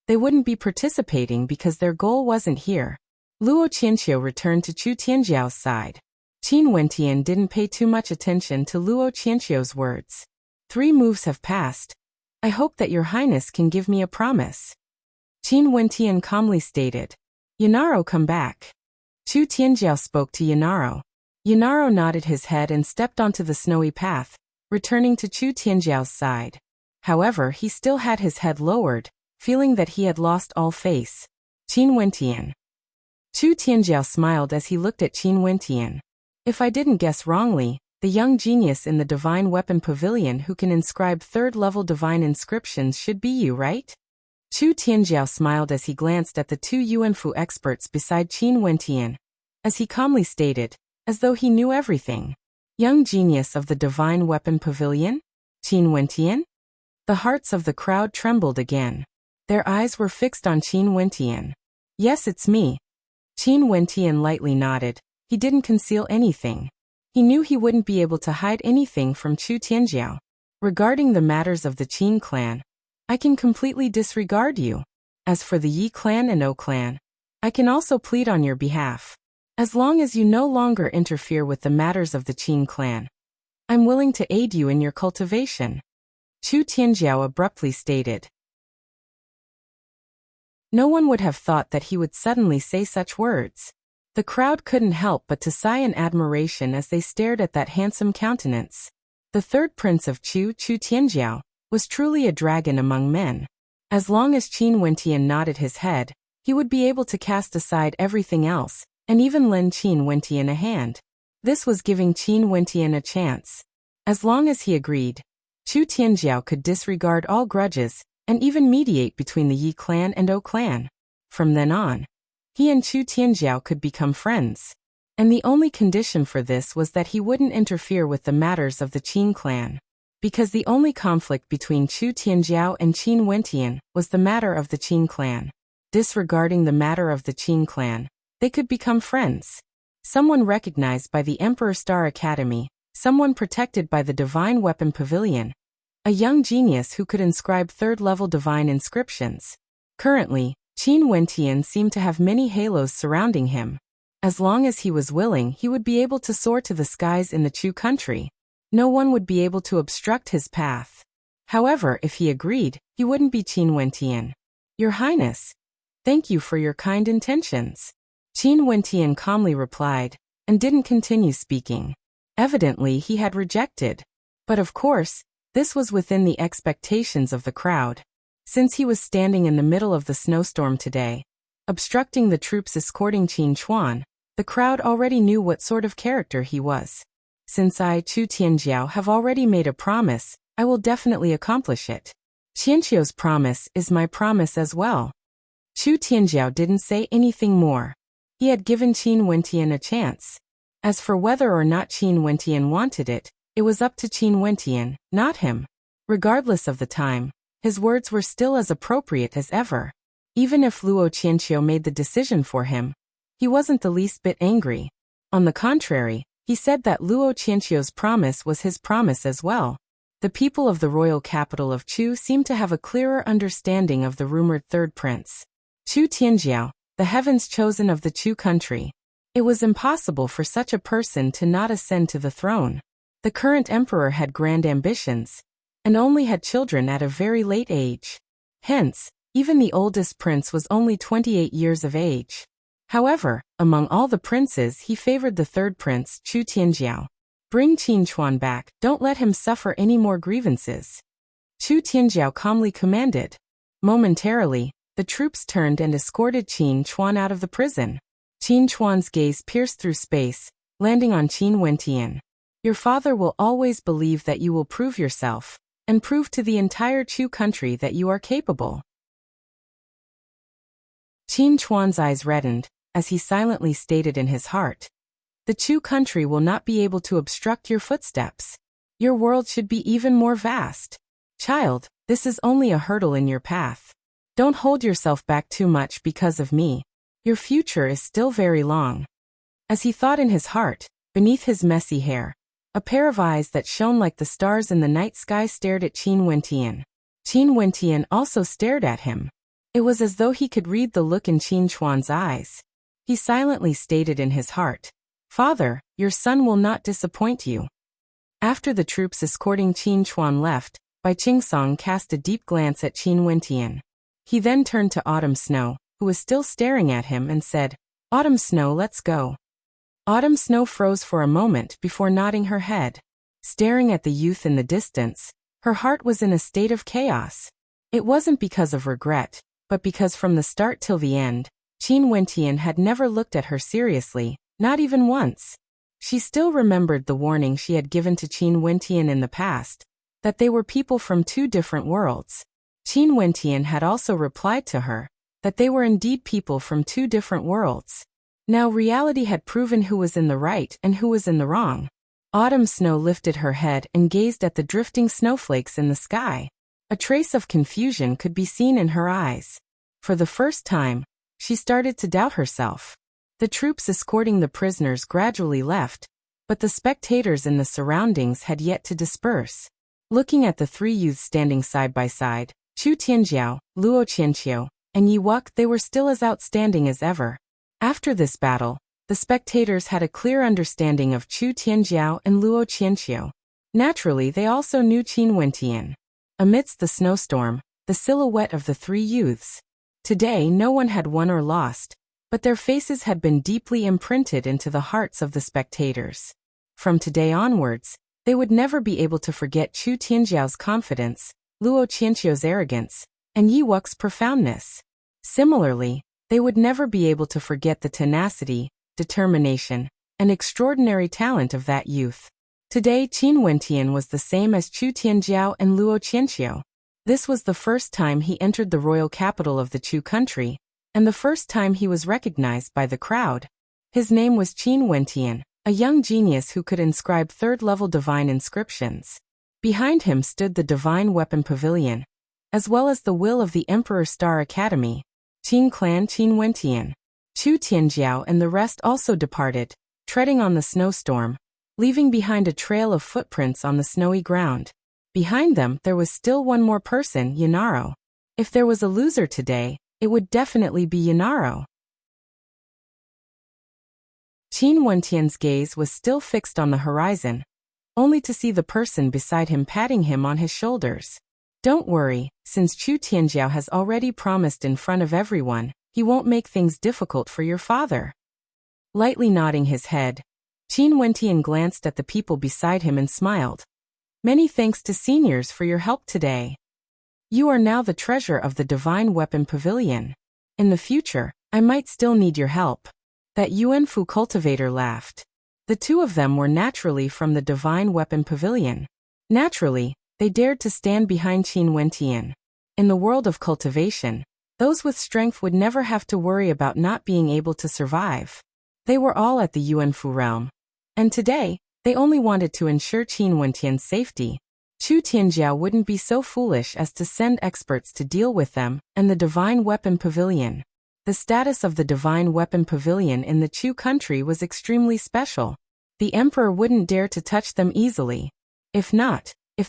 they wouldn't be participating because their goal wasn't here. Luo Qianqiu returned to Chu Tianjiao's side. Qin Wentian didn't pay too much attention to Luo Qianqiu's words. 3 moves have passed. I hope that your highness can give me a promise. Qin Wentian calmly stated. Yanaro, come back. Chu Tianjiao spoke to Yanaro. Yanaro nodded his head and stepped onto the snowy path, returning to Chu Tianjiao's side. However, he still had his head lowered, feeling that he had lost all face. Qin Wentian. Chu Tianjiao smiled as he looked at Qin Wentian. If I didn't guess wrongly, the young genius in the Divine Weapon Pavilion who can inscribe 3rd-level divine inscriptions should be you, right? Chu Tianjiao smiled as he glanced at the 2 Yuanfu experts beside Qin Wentian, as he calmly stated, as though he knew everything. Young genius of the Divine Weapon Pavilion? Qin Wentian? The hearts of the crowd trembled again. Their eyes were fixed on Qin Wentian. Yes, it's me. Qin Wentian lightly nodded. He didn't conceal anything. He knew he wouldn't be able to hide anything from Chu Tianjiao. Regarding the matters of the Qin clan, I can completely disregard you. As for the Yi clan and O clan, I can also plead on your behalf. As long as you no longer interfere with the matters of the Qin clan, I'm willing to aid you in your cultivation. Chu Tianjiao abruptly stated. No one would have thought that he would suddenly say such words. The crowd couldn't help but to sigh in admiration as they stared at that handsome countenance. The 3rd prince of Chu, Chu Tianjiao, was truly a dragon among men. As long as Qin Wentian nodded his head, he would be able to cast aside everything else, and even lend Qin Wentian a hand. This was giving Qin Wentian a chance. As long as he agreed, Chu Tianjiao could disregard all grudges, and even mediate between the Yi clan and O clan. From then on, he and Chu Tianjiao could become friends. And the only condition for this was that he wouldn't interfere with the matters of the Qin clan. Because the only conflict between Chu Tianjiao and Qin Wentian was the matter of the Qin clan. Disregarding the matter of the Qin clan, they could become friends. Someone recognized by the Emperor Star Academy, someone protected by the Divine Weapon Pavilion, a young genius who could inscribe 3rd-level divine inscriptions. Currently, Qin Wentian seemed to have many halos surrounding him. As long as he was willing, he would be able to soar to the skies in the Chu country. No one would be able to obstruct his path. However, if he agreed, he wouldn't be Qin Wentian. Your Highness, thank you for your kind intentions. Qin Wentian calmly replied, and didn't continue speaking. Evidently, he had rejected. But of course, this was within the expectations of the crowd. Since he was standing in the middle of the snowstorm today, obstructing the troops escorting Qin Chuan, the crowd already knew what sort of character he was. Since I, Chu Tianjiao, have already made a promise, I will definitely accomplish it. Qianqiu's promise is my promise as well. Chu Tianjiao didn't say anything more. He had given Qin Wentian a chance. As for whether or not Qin Wentian wanted it, it was up to Qin Wentian, not him. Regardless of the time, his words were still as appropriate as ever. Even if Luo Qianqiu made the decision for him, he wasn't the least bit angry. On the contrary, He said that Luo Qianqiu's promise was his promise as well. The people of the royal capital of Chu seemed to have a clearer understanding of the rumored third prince. Chu Tianjiao, the heavens chosen of the Chu country. It was impossible for such a person to not ascend to the throne. The current emperor had grand ambitions, and only had children at a very late age. Hence, even the oldest prince was only 28 years of age. However, among all the princes he favored the third prince, Chu Tianjiao. Bring Qin Chuan back, don't let him suffer any more grievances. Chu Tianjiao calmly commanded. Momentarily, the troops turned and escorted Qin Chuan out of the prison. Qin Chuan's gaze pierced through space, landing on Qin Wentian. Your father will always believe that you will prove yourself, and prove to the entire Chu country that you are capable. Qin Chuan's eyes reddened, as he silently stated in his heart. The Chu country will not be able to obstruct your footsteps. Your world should be even more vast. Child, this is only a hurdle in your path. Don't hold yourself back too much because of me. Your future is still very long. As he thought in his heart, beneath his messy hair, a pair of eyes that shone like the stars in the night sky stared at Qin Wentian. Qin Wentian also stared at him. It was as though he could read the look in Qin Chuan's eyes. He silently stated in his heart, Father, your son will not disappoint you. After the troops escorting Qin Chuan left, Bai Qingsong cast a deep glance at Qin Wentian. He then turned to Autumn Snow, who was still staring at him, and said, Autumn Snow, let's go. Autumn Snow froze for a moment before nodding her head. Staring at the youth in the distance, her heart was in a state of chaos. It wasn't because of regret, but because from the start till the end, Qin Wentian had never looked at her seriously, not even once. She still remembered the warning she had given to Qin Wentian in the past, that they were people from two different worlds. Qin Wentian had also replied to her, that they were indeed people from two different worlds. Now reality had proven who was in the right and who was in the wrong. Autumn Snow lifted her head and gazed at the drifting snowflakes in the sky. A trace of confusion could be seen in her eyes. For the first time, she started to doubt herself. The troops escorting the prisoners gradually left, but the spectators in the surroundings had yet to disperse. Looking at the three youths standing side by side, Chu Tianjiao, Luo Qianqiu, and Yi Wuxia, they were still as outstanding as ever. After this battle, the spectators had a clear understanding of Chu Tianjiao and Luo Qianqiu. Naturally, they also knew Qin Wentian. Amidst the snowstorm, the silhouette of the three youths. Today no one had won or lost, but their faces had been deeply imprinted into the hearts of the spectators. From today onwards, they would never be able to forget Chu Tianjiao's confidence, Luo Qianqiu's arrogance, and Yi Wuxia's profoundness. Similarly, they would never be able to forget the tenacity, determination, and extraordinary talent of that youth. Today Qin Wentian was the same as Chu Tianjiao and Luo Qianqiu. This was the first time he entered the royal capital of the Chu country, and the first time he was recognized by the crowd. His name was Qin Wentian, a young genius who could inscribe third-level divine inscriptions. Behind him stood the Divine Weapon Pavilion, as well as the will of the Emperor Star Academy. Qin Clan Qin Wentian, Chu Tianjiao and the rest also departed, treading on the snowstorm, leaving behind a trail of footprints on the snowy ground. Behind them there was still one more person, Yanaro. If there was a loser today, it would definitely be Yanaro. Qin Wentian's gaze was still fixed on the horizon, only to see the person beside him patting him on his shoulders. Don't worry, since Chu Tianjiao has already promised in front of everyone, he won't make things difficult for your father. Lightly nodding his head, Qin Wentian glanced at the people beside him and smiled. Many thanks to seniors for your help today. You are now the treasure of the Divine Weapon Pavilion. In the future, I might still need your help. That Yuanfu cultivator laughed. The two of them were naturally from the Divine Weapon Pavilion. Naturally, they dared to stand behind Qin Wentian. In the world of cultivation, those with strength would never have to worry about not being able to survive. They were all at the Yuanfu realm. And today, they only wanted to ensure Qin Wentian's safety. Chu Tianjiao wouldn't be so foolish as to send experts to deal with them and the Divine Weapon Pavilion. The status of the Divine Weapon Pavilion in the Chu country was extremely special. The emperor wouldn't dare to touch them easily. If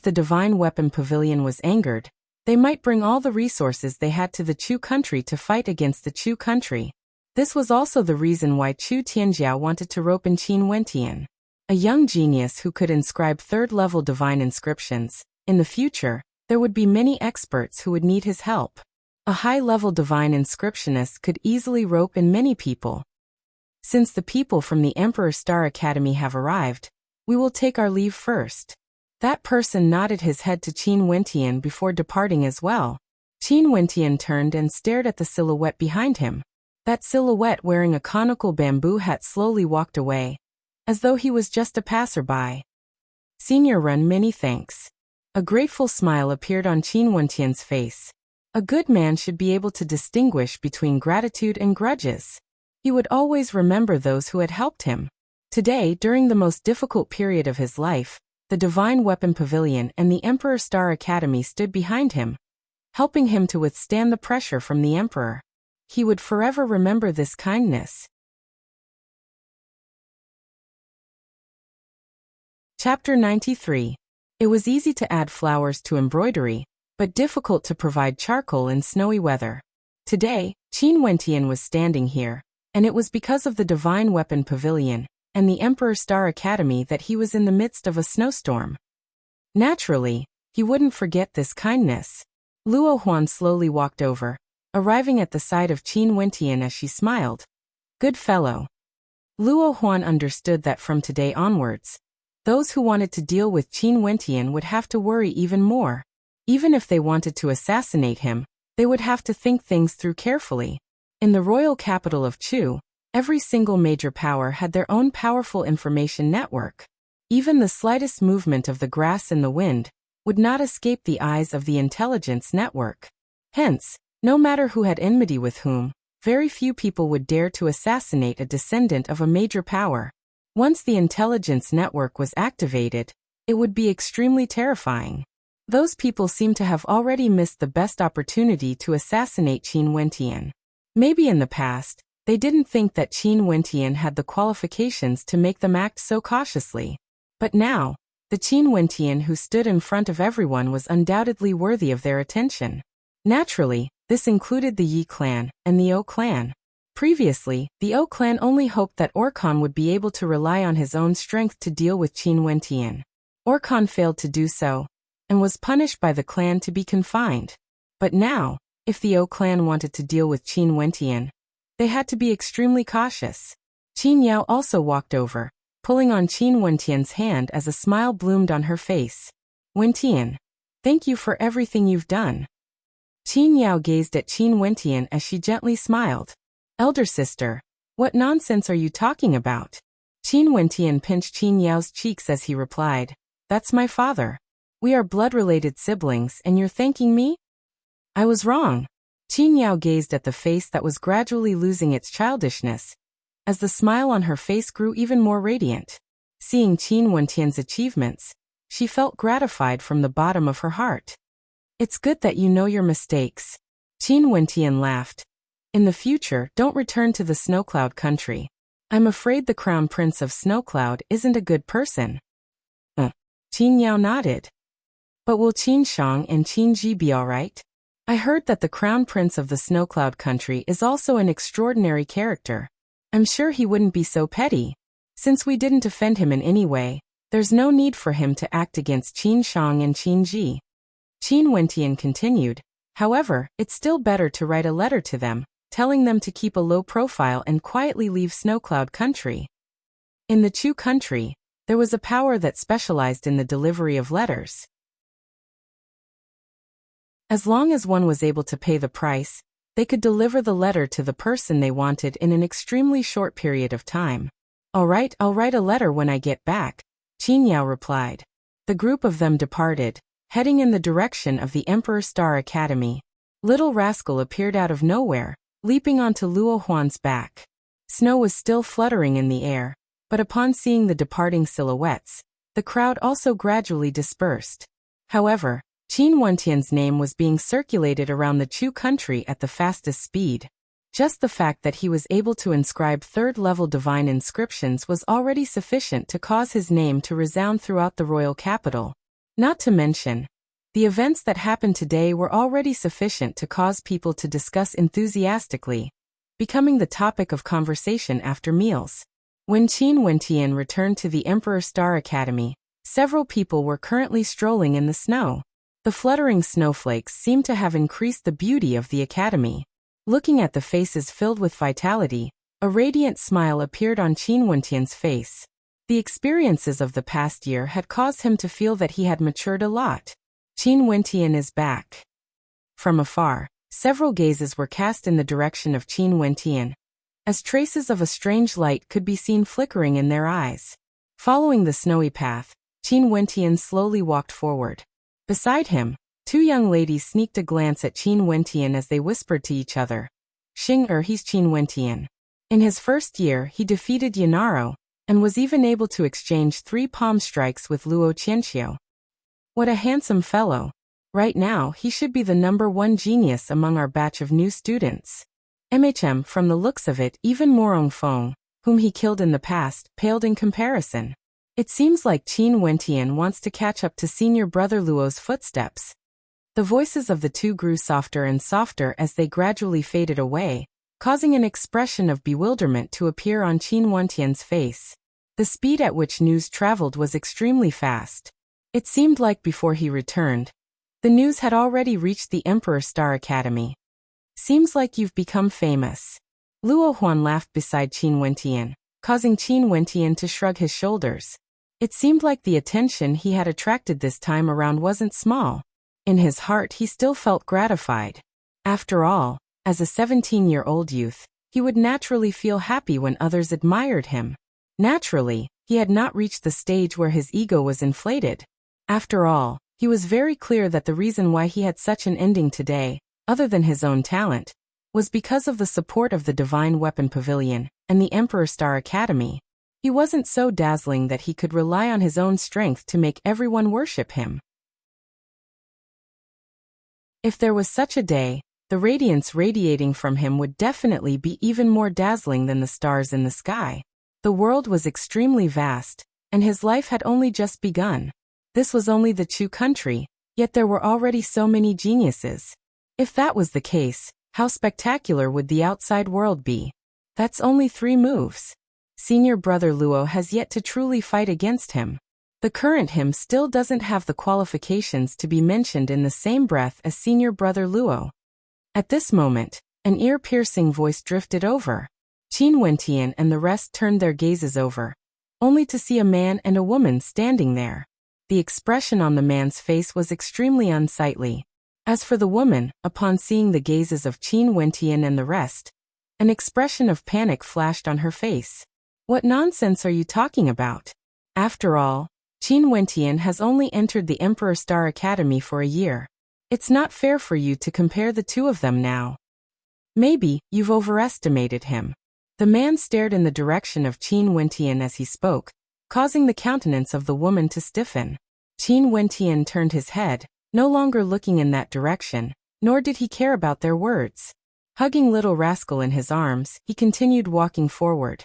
the divine weapon pavilion was angered, they might bring all the resources they had to the Chu country to fight against the Chu country. This was also the reason why Chu Tianjiao wanted to rope in Qin Wentian, a young genius who could inscribe third-level divine inscriptions. In the future, there would be many experts who would need his help. A high-level divine inscriptionist could easily rope in many people. Since the people from the Emperor's Star Academy have arrived, we will take our leave first. That person nodded his head to Qin Wentian before departing as well. Qin Wentian turned and stared at the silhouette behind him. That silhouette wearing a conical bamboo hat slowly walked away, as though he was just a passerby. Senior Run, many thanks. A grateful smile appeared on Qin Wentian's face. A good man should be able to distinguish between gratitude and grudges. He would always remember those who had helped him. Today, during the most difficult period of his life, the Divine Weapon Pavilion and the Emperor's Star Academy stood behind him, helping him to withstand the pressure from the Emperor. He would forever remember this kindness. Chapter 93. It was easy to add flowers to embroidery, but difficult to provide charcoal in snowy weather. Today, Qin Wentian was standing here, and it was because of the Divine Weapon Pavilion and the Emperor's Star Academy that he was in the midst of a snowstorm. Naturally, he wouldn't forget this kindness. Luo Huan slowly walked over, arriving at the side of Qin Wentian as she smiled. Good fellow. Luo Huan understood that from today onwards, those who wanted to deal with Qin Wentian would have to worry even more. Even if they wanted to assassinate him, they would have to think things through carefully. In the royal capital of Chu, every single major power had their own powerful information network. Even the slightest movement of the grass in the wind would not escape the eyes of the intelligence network. Hence, no matter who had enmity with whom, very few people would dare to assassinate a descendant of a major power. Once the intelligence network was activated, it would be extremely terrifying. Those people seem to have already missed the best opportunity to assassinate Qin Wentian. Maybe in the past, they didn't think that Qin Wentian had the qualifications to make them act so cautiously. But now, the Qin Wentian who stood in front of everyone was undoubtedly worthy of their attention. Naturally, this included the Yi clan and the O clan. Previously, the O clan only hoped that Orkan would be able to rely on his own strength to deal with Qin Wentian. Orkan failed to do so, and was punished by the clan to be confined. But now, if the O clan wanted to deal with Qin Wentian, they had to be extremely cautious. Qin Yao also walked over, pulling on Qin Wentian's hand as a smile bloomed on her face. Wentian, thank you for everything you've done. Qin Yao gazed at Qin Wentian as she gently smiled. Elder sister, what nonsense are you talking about? Qin Wentian pinched Qin Yao's cheeks as he replied, That's my father. We are blood-related siblings and you're thanking me? I was wrong. Qin Yao gazed at the face that was gradually losing its childishness, as the smile on her face grew even more radiant. Seeing Qin Wentian's achievements, she felt gratified from the bottom of her heart. It's good that you know your mistakes. Qin Wentian laughed. In the future, don't return to the Snowcloud country. I'm afraid the Crown Prince of Snowcloud isn't a good person. Qin Yao nodded. But will Qin Shang and Qin Ji be alright? I heard that the Crown Prince of the Snowcloud country is also an extraordinary character. I'm sure he wouldn't be so petty. Since we didn't offend him in any way, there's no need for him to act against Qin Shang and Qin Ji. Qin Wentian continued, however, it's still better to write a letter to them, telling them to keep a low profile and quietly leave Snowcloud country. In the Chu country, there was a power that specialized in the delivery of letters. As long as one was able to pay the price, they could deliver the letter to the person they wanted in an extremely short period of time. All right, I'll write a letter when I get back, Qin Yao replied. The group of them departed, heading in the direction of the Emperor's Star Academy. Little Rascal appeared out of nowhere, leaping onto Luo Huan's back. Snow was still fluttering in the air, but upon seeing the departing silhouettes, the crowd also gradually dispersed. However, Qin Wentian's name was being circulated around the Chu country at the fastest speed. Just the fact that he was able to inscribe third-level divine inscriptions was already sufficient to cause his name to resound throughout the royal capital. Not to mention, the events that happened today were already sufficient to cause people to discuss enthusiastically, becoming the topic of conversation after meals. When Qin Wentian returned to the Emperor Star Academy, several people were currently strolling in the snow. The fluttering snowflakes seemed to have increased the beauty of the academy. Looking at the faces filled with vitality, a radiant smile appeared on Qin Wentian's face. The experiences of the past year had caused him to feel that he had matured a lot. Qin Wentian is back. From afar, several gazes were cast in the direction of Qin Wentian, as traces of a strange light could be seen flickering in their eyes. Following the snowy path, Qin Wentian slowly walked forward. Beside him, two young ladies sneaked a glance at Qin Wentian as they whispered to each other. He's Qin Wentian. In his first year, he defeated Yanaro, and was even able to exchange 3 palm strikes with Luo Qianxiu. What a handsome fellow. Right now, he should be the #1 genius among our batch of new students. From the looks of it, even Morong Feng, whom he killed in the past, paled in comparison. It seems like Qin Wentian wants to catch up to senior brother Luo's footsteps. The voices of the two grew softer and softer as they gradually faded away, causing an expression of bewilderment to appear on Qin Wentian's face. The speed at which news traveled was extremely fast. It seemed like before he returned, the news had already reached the Emperor Star Academy. Seems like you've become famous. Luo Huan laughed beside Qin Wentian, causing Qin Wentian to shrug his shoulders. It seemed like the attention he had attracted this time around wasn't small. In his heart he still felt gratified. After all, as a 17-year-old youth, he would naturally feel happy when others admired him. Naturally, he had not reached the stage where his ego was inflated. After all, he was very clear that the reason why he had such an ending today, other than his own talent, was because of the support of the Divine Weapon Pavilion and the Emperor Star Academy. He wasn't so dazzling that he could rely on his own strength to make everyone worship him. If there was such a day, the radiance radiating from him would definitely be even more dazzling than the stars in the sky. The world was extremely vast, and his life had only just begun. This was only the Chu country, yet there were already so many geniuses. If that was the case, how spectacular would the outside world be? That's only 3 moves. Senior brother Luo has yet to truly fight against him. The current him still doesn't have the qualifications to be mentioned in the same breath as senior brother Luo. At this moment, an ear-piercing voice drifted over. Qin Wentian and the rest turned their gazes over, only to see a man and a woman standing there. The expression on the man's face was extremely unsightly. As for the woman, upon seeing the gazes of Qin Wentian and the rest, an expression of panic flashed on her face. What nonsense are you talking about? After all, Qin Wentian has only entered the Emperor Star Academy for a year. It's not fair for you to compare the two of them now. Maybe you've overestimated him. The man stared in the direction of Qin Wentian as he spoke, causing the countenance of the woman to stiffen. Qin Wentian turned his head, no longer looking in that direction, nor did he care about their words. Hugging little rascal in his arms, he continued walking forward.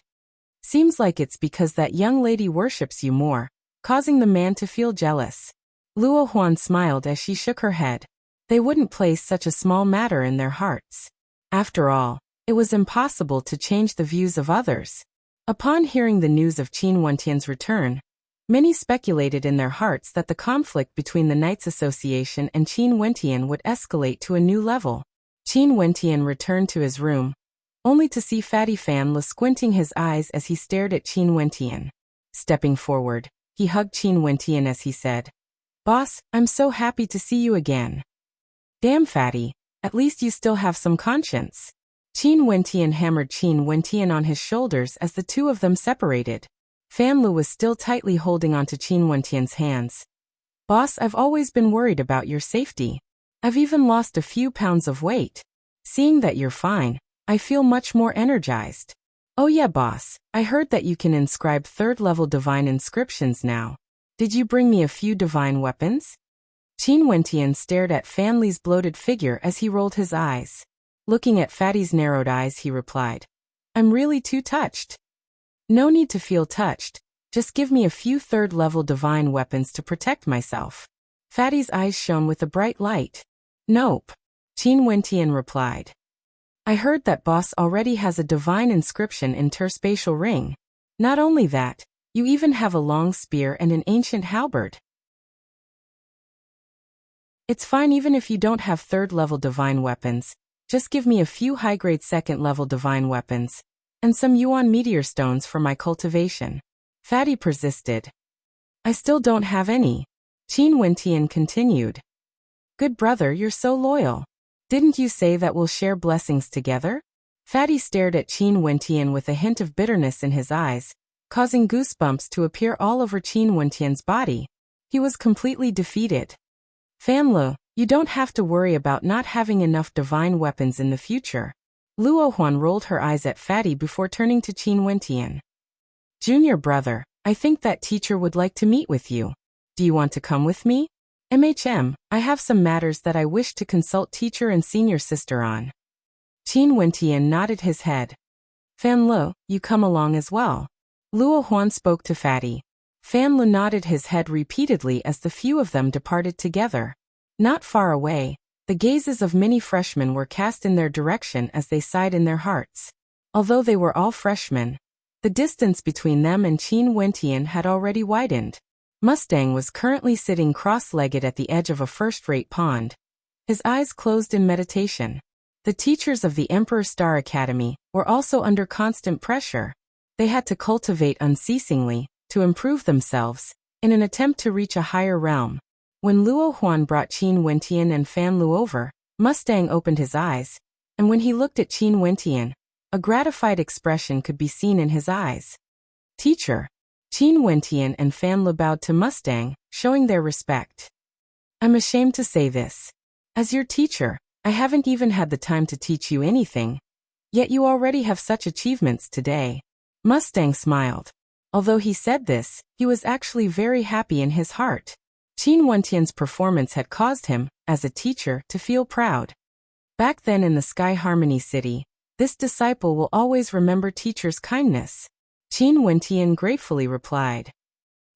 Seems like it's because that young lady worships you more, causing the man to feel jealous. Luo Huan smiled as she shook her head. They wouldn't place such a small matter in their hearts. After all, it was impossible to change the views of others. Upon hearing the news of Qin Wentian's return, many speculated in their hearts that the conflict between the Knights Association and Qin Wentian would escalate to a new level. Qin Wentian returned to his room, only to see Fatty Fan Le squinting his eyes as he stared at Qin Wentian. Stepping forward, he hugged Qin Wentian as he said, "Boss, I'm so happy to see you again." "Damn, Fatty, at least you still have some conscience." Qin Wentian hammered Qin Wentian on his shoulders as the two of them separated. Fan Lu was still tightly holding onto Qin Wentian's hands. "Boss, I've always been worried about your safety. I've even lost a few pounds of weight. Seeing that you're fine, I feel much more energized." "Oh yeah, boss, I heard that you can inscribe 3rd-level divine inscriptions now. Did you bring me a few divine weapons?" Qin Wentian stared at Fan Li's bloated figure as he rolled his eyes. Looking at Fatty's narrowed eyes, he replied, I'm really too touched. No need to feel touched, just give me a few third-level divine weapons to protect myself. Fatty's eyes shone with a bright light. Nope. Qin Wentian replied. I heard that boss already has a divine inscription in her spatial ring. Not only that, you even have a long spear and an ancient halberd. It's fine even if you don't have third-level divine weapons. Just give me a few high-grade second-level divine weapons, and some Yuan meteor stones for my cultivation. Fatty persisted. I still don't have any. Qin Wentian continued. Good brother, you're so loyal. Didn't you say that we'll share blessings together? Fatty stared at Qin Wentian with a hint of bitterness in his eyes, causing goosebumps to appear all over Qin Wentian's body. He was completely defeated. Fanlu, you don't have to worry about not having enough divine weapons in the future. Luo Huan rolled her eyes at Fatty before turning to Qin Wentian. Junior brother, I think that teacher would like to meet with you. Do you want to come with me? I have some matters that I wish to consult teacher and senior sister on. Qin Wentian nodded his head. Fanlu, you come along as well. Luo Huan spoke to Fatty. Fanlu nodded his head repeatedly as the few of them departed together. Not far away, the gazes of many freshmen were cast in their direction as they sighed in their hearts. Although they were all freshmen, the distance between them and Qin Wentian had already widened. Mustang was currently sitting cross-legged at the edge of a first-rate pond, his eyes closed in meditation. The teachers of the Emperor Star Academy were also under constant pressure. They had to cultivate unceasingly to improve themselves in an attempt to reach a higher realm. When Luo Huan brought Qin Wentian and Fanlu over, Mustang opened his eyes, and when he looked at Qin Wentian, a gratified expression could be seen in his eyes. Teacher. Qin Wentian and Fanlu bowed to Mustang, showing their respect. I'm ashamed to say this. As your teacher, I haven't even had the time to teach you anything. Yet you already have such achievements today. Mustang smiled. Although he said this, he was actually very happy in his heart. Qin Wentian's performance had caused him, as a teacher, to feel proud. Back then in the Sky Harmony City, this disciple will always remember teacher's kindness. Qin Wentian gratefully replied.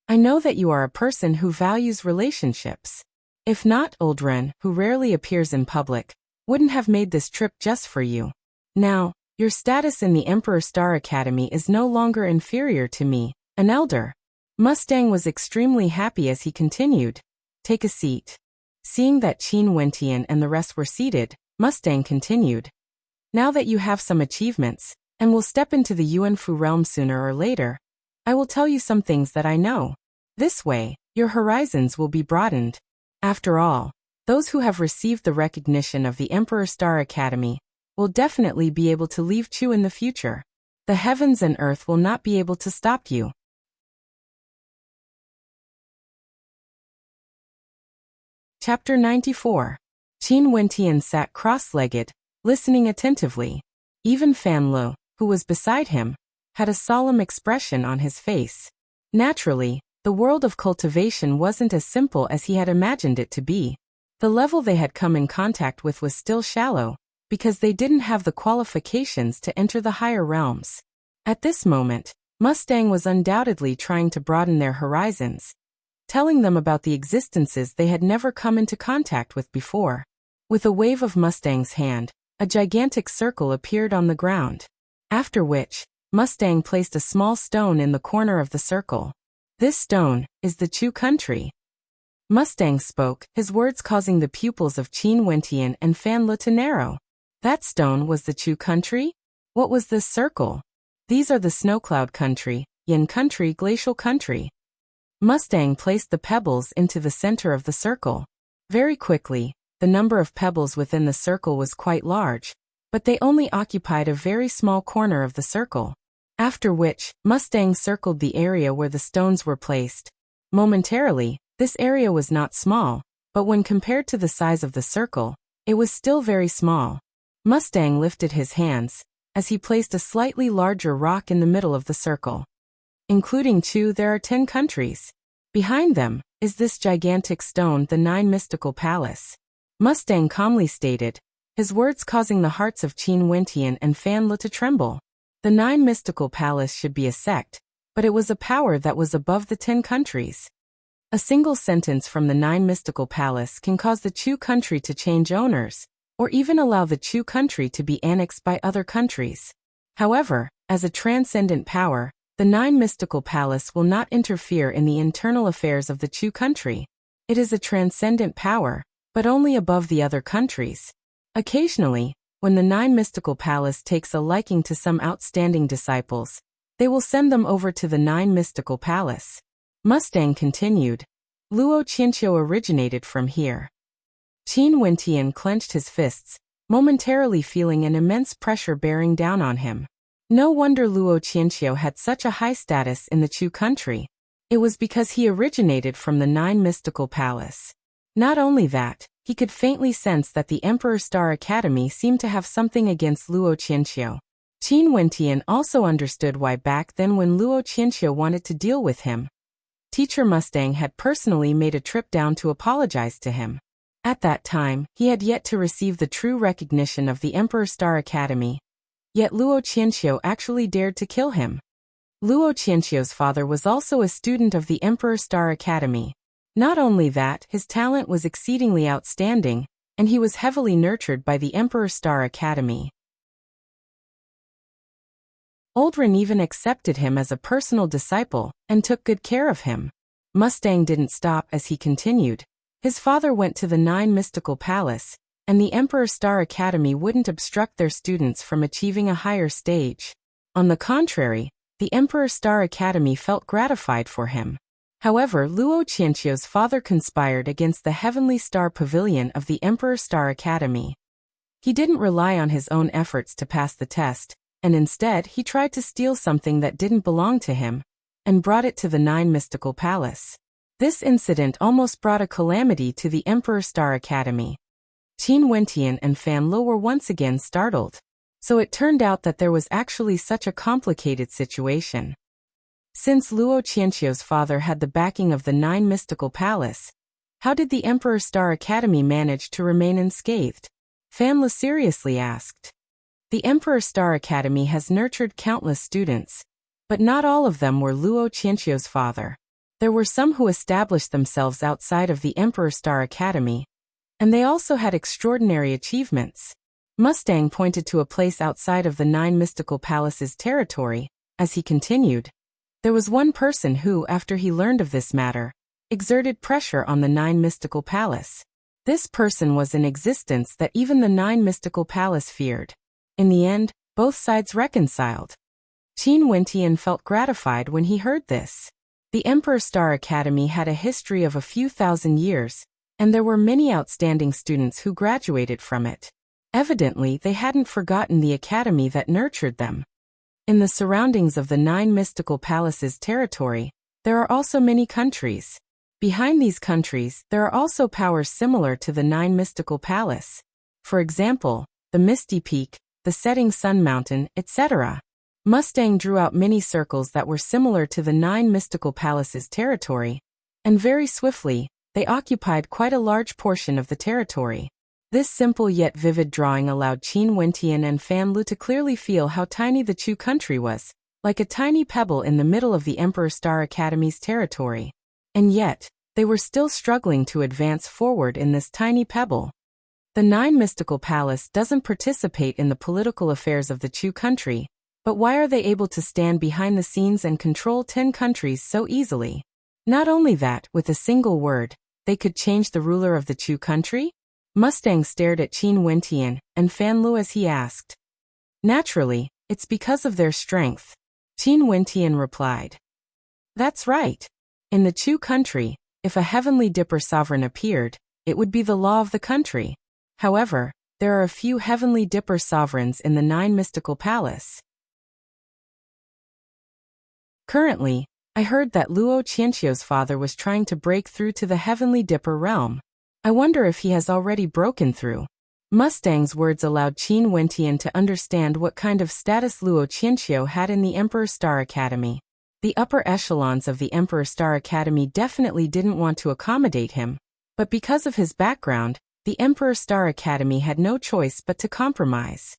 I know that you are a person who values relationships. If not, Old Ren, who rarely appears in public, wouldn't have made this trip just for you. Now, your status in the Emperor Star Academy is no longer inferior to me, an elder. Mustang was extremely happy as he continued. Take a seat. Seeing that Qin Wentian and the rest were seated, Mustang continued. Now that you have some achievements, and will step into the Yuanfu realm sooner or later, I will tell you some things that I know. This way, your horizons will be broadened. After all, those who have received the recognition of the Emperor Star Academy will definitely be able to leave Chu in the future. The heavens and earth will not be able to stop you. Chapter 94. Qin Wentian sat cross-legged, listening attentively. Even Fanlu, who was beside him, had a solemn expression on his face. Naturally, the world of cultivation wasn't as simple as he had imagined it to be. The level they had come in contact with was still shallow, because they didn't have the qualifications to enter the higher realms. At this moment, Mustang was undoubtedly trying to broaden their horizons, telling them about the existences they had never come into contact with before. With a wave of Mustang's hand, a gigantic circle appeared on the ground. After which, Mustang placed a small stone in the corner of the circle. This stone is the Chu country. Mustang spoke, his words causing the pupils of Qin Wentian and Fanlu to narrow. That stone was the Chu country? What was this circle? These are the Snowcloud country, Yin country, Glacial country. Mustang placed the pebbles into the center of the circle. Very quickly, the number of pebbles within the circle was quite large, but they only occupied a very small corner of the circle. After which, Mustang circled the area where the stones were placed. Momentarily, this area was not small, but when compared to the size of the circle, it was still very small. Mustang lifted his hands, as he placed a slightly larger rock in the middle of the circle. Including Chu, there are 10 countries. Behind them is this gigantic stone, the 9 mystical palace. Mustang calmly stated, his words causing the hearts of Qin Wentian and Fan Lu to tremble. The 9 mystical palace should be a sect, but it was a power that was above the 10 countries. A single sentence from the 9 mystical palace can cause the Chu country to change owners, or even allow the Chu country to be annexed by other countries. However, as a transcendent power, the 9 mystical palace will not interfere in the internal affairs of the Chu country. It is a transcendent power, but only above the other countries. Occasionally, when the 9 mystical palace takes a liking to some outstanding disciples, they will send them over to the 9 mystical palace. Mustang continued. Luo Qianqiu originated from here. Qin Wentian clenched his fists, momentarily feeling an immense pressure bearing down on him. No wonder Luo Qianqiu had such a high status in the Chu country. It was because he originated from the 9 mystical palace. Not only that, he could faintly sense that the Emperor Star Academy seemed to have something against Luo Qianqiu. Qin Wentian also understood why back then when Luo Qianqiu wanted to deal with him, Teacher Mustang had personally made a trip down to apologize to him. At that time, he had yet to receive the true recognition of the Emperor Star Academy. Yet Luo Qianqiu actually dared to kill him. Luo Qianqiu's father was also a student of the Emperor Star Academy. Not only that, his talent was exceedingly outstanding, and he was heavily nurtured by the Emperor Star Academy. Aldrin even accepted him as a personal disciple and took good care of him. Mustang didn't stop as he continued. His father went to the 9 mystical palace, and the Emperor Star Academy wouldn't obstruct their students from achieving a higher stage. On the contrary, the Emperor Star Academy felt gratified for him. However, Luo Qianqiu's father conspired against the Heavenly Star Pavilion of the Emperor Star Academy. He didn't rely on his own efforts to pass the test, and instead he tried to steal something that didn't belong to him, and brought it to the 9 mystical palace. This incident almost brought a calamity to the Emperor Star Academy. Qin Wentian and Fan Lu were once again startled. So it turned out that there was actually such a complicated situation. Since Luo Qianqiu's father had the backing of the 9 mystical palace, how did the Emperor Star Academy manage to remain unscathed? Fan Lu seriously asked. The Emperor Star Academy has nurtured countless students, but not all of them were Luo Qianqiu's father. There were some who established themselves outside of the Emperor Star Academy, and they also had extraordinary achievements. Mustang pointed to a place outside of the 9 mystical palace's territory, as he continued. There was one person who, after he learned of this matter, exerted pressure on the 9 mystical palace. This person was an existence that even the 9 mystical palace feared. In the end, both sides reconciled. Qin Wentian felt gratified when he heard this. The Emperor Star Academy had a history of a few thousand years, and there were many outstanding students who graduated from it. Evidently, they hadn't forgotten the academy that nurtured them. In the surroundings of the 9 mystical palaces' territory, there are also many countries. Behind these countries, there are also powers similar to the 9 mystical palace. For example, the Misty Peak, the Setting Sun Mountain, etc. Mustang drew out many circles that were similar to the 9 mystical palaces' territory, and very swiftly, they occupied quite a large portion of the territory. This simple yet vivid drawing allowed Qin Wentian and Fan Lu to clearly feel how tiny the Chu country was, like a tiny pebble in the middle of the Emperor Star Academy's territory. And yet, they were still struggling to advance forward in this tiny pebble. The 9 mystical palace doesn't participate in the political affairs of the Chu country, but why are they able to stand behind the scenes and control 10 countries so easily? Not only that, with a single word, they could change the ruler of the Chu country? Mustang stared at Qin Wentian and Fan Lu as he asked. Naturally, it's because of their strength. Qin Wentian replied. That's right. In the Chu country, if a Heavenly Dipper sovereign appeared, it would be the law of the country. However, there are a few Heavenly Dipper sovereigns in the 9 mystical palace. Currently, I heard that Luo Qianqiu's father was trying to break through to the Heavenly Dipper realm. I wonder if he has already broken through. Mustang's words allowed Qin Wentian to understand what kind of status Luo Qianqiu had in the Emperor Star Academy. The upper echelons of the Emperor Star Academy definitely didn't want to accommodate him, but because of his background, the Emperor Star Academy had no choice but to compromise.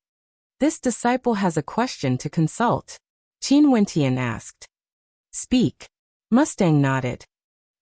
This disciple has a question to consult, Qin Wentian asked. Speak. Mustang nodded.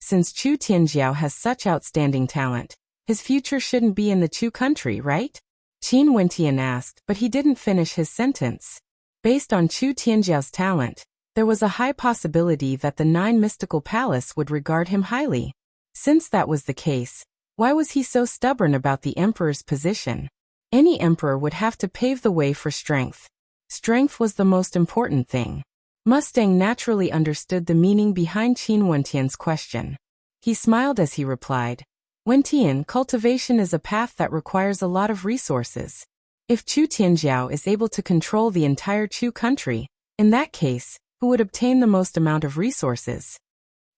Since Chu Tianjiao has such outstanding talent, his future shouldn't be in the Chu country, right? Qin Wentian asked, but he didn't finish his sentence. Based on Chu Tianjiao's talent, there was a high possibility that the Nine Mystical Palace would regard him highly. Since that was the case, why was he so stubborn about the emperor's position? Any emperor would have to pave the way for strength. Strength was the most important thing. Mustang naturally understood the meaning behind Qin Wentian's question. He smiled as he replied, Wentian, cultivation is a path that requires a lot of resources. If Chu Tianjiao is able to control the entire Chu country, in that case, who would obtain the most amount of resources?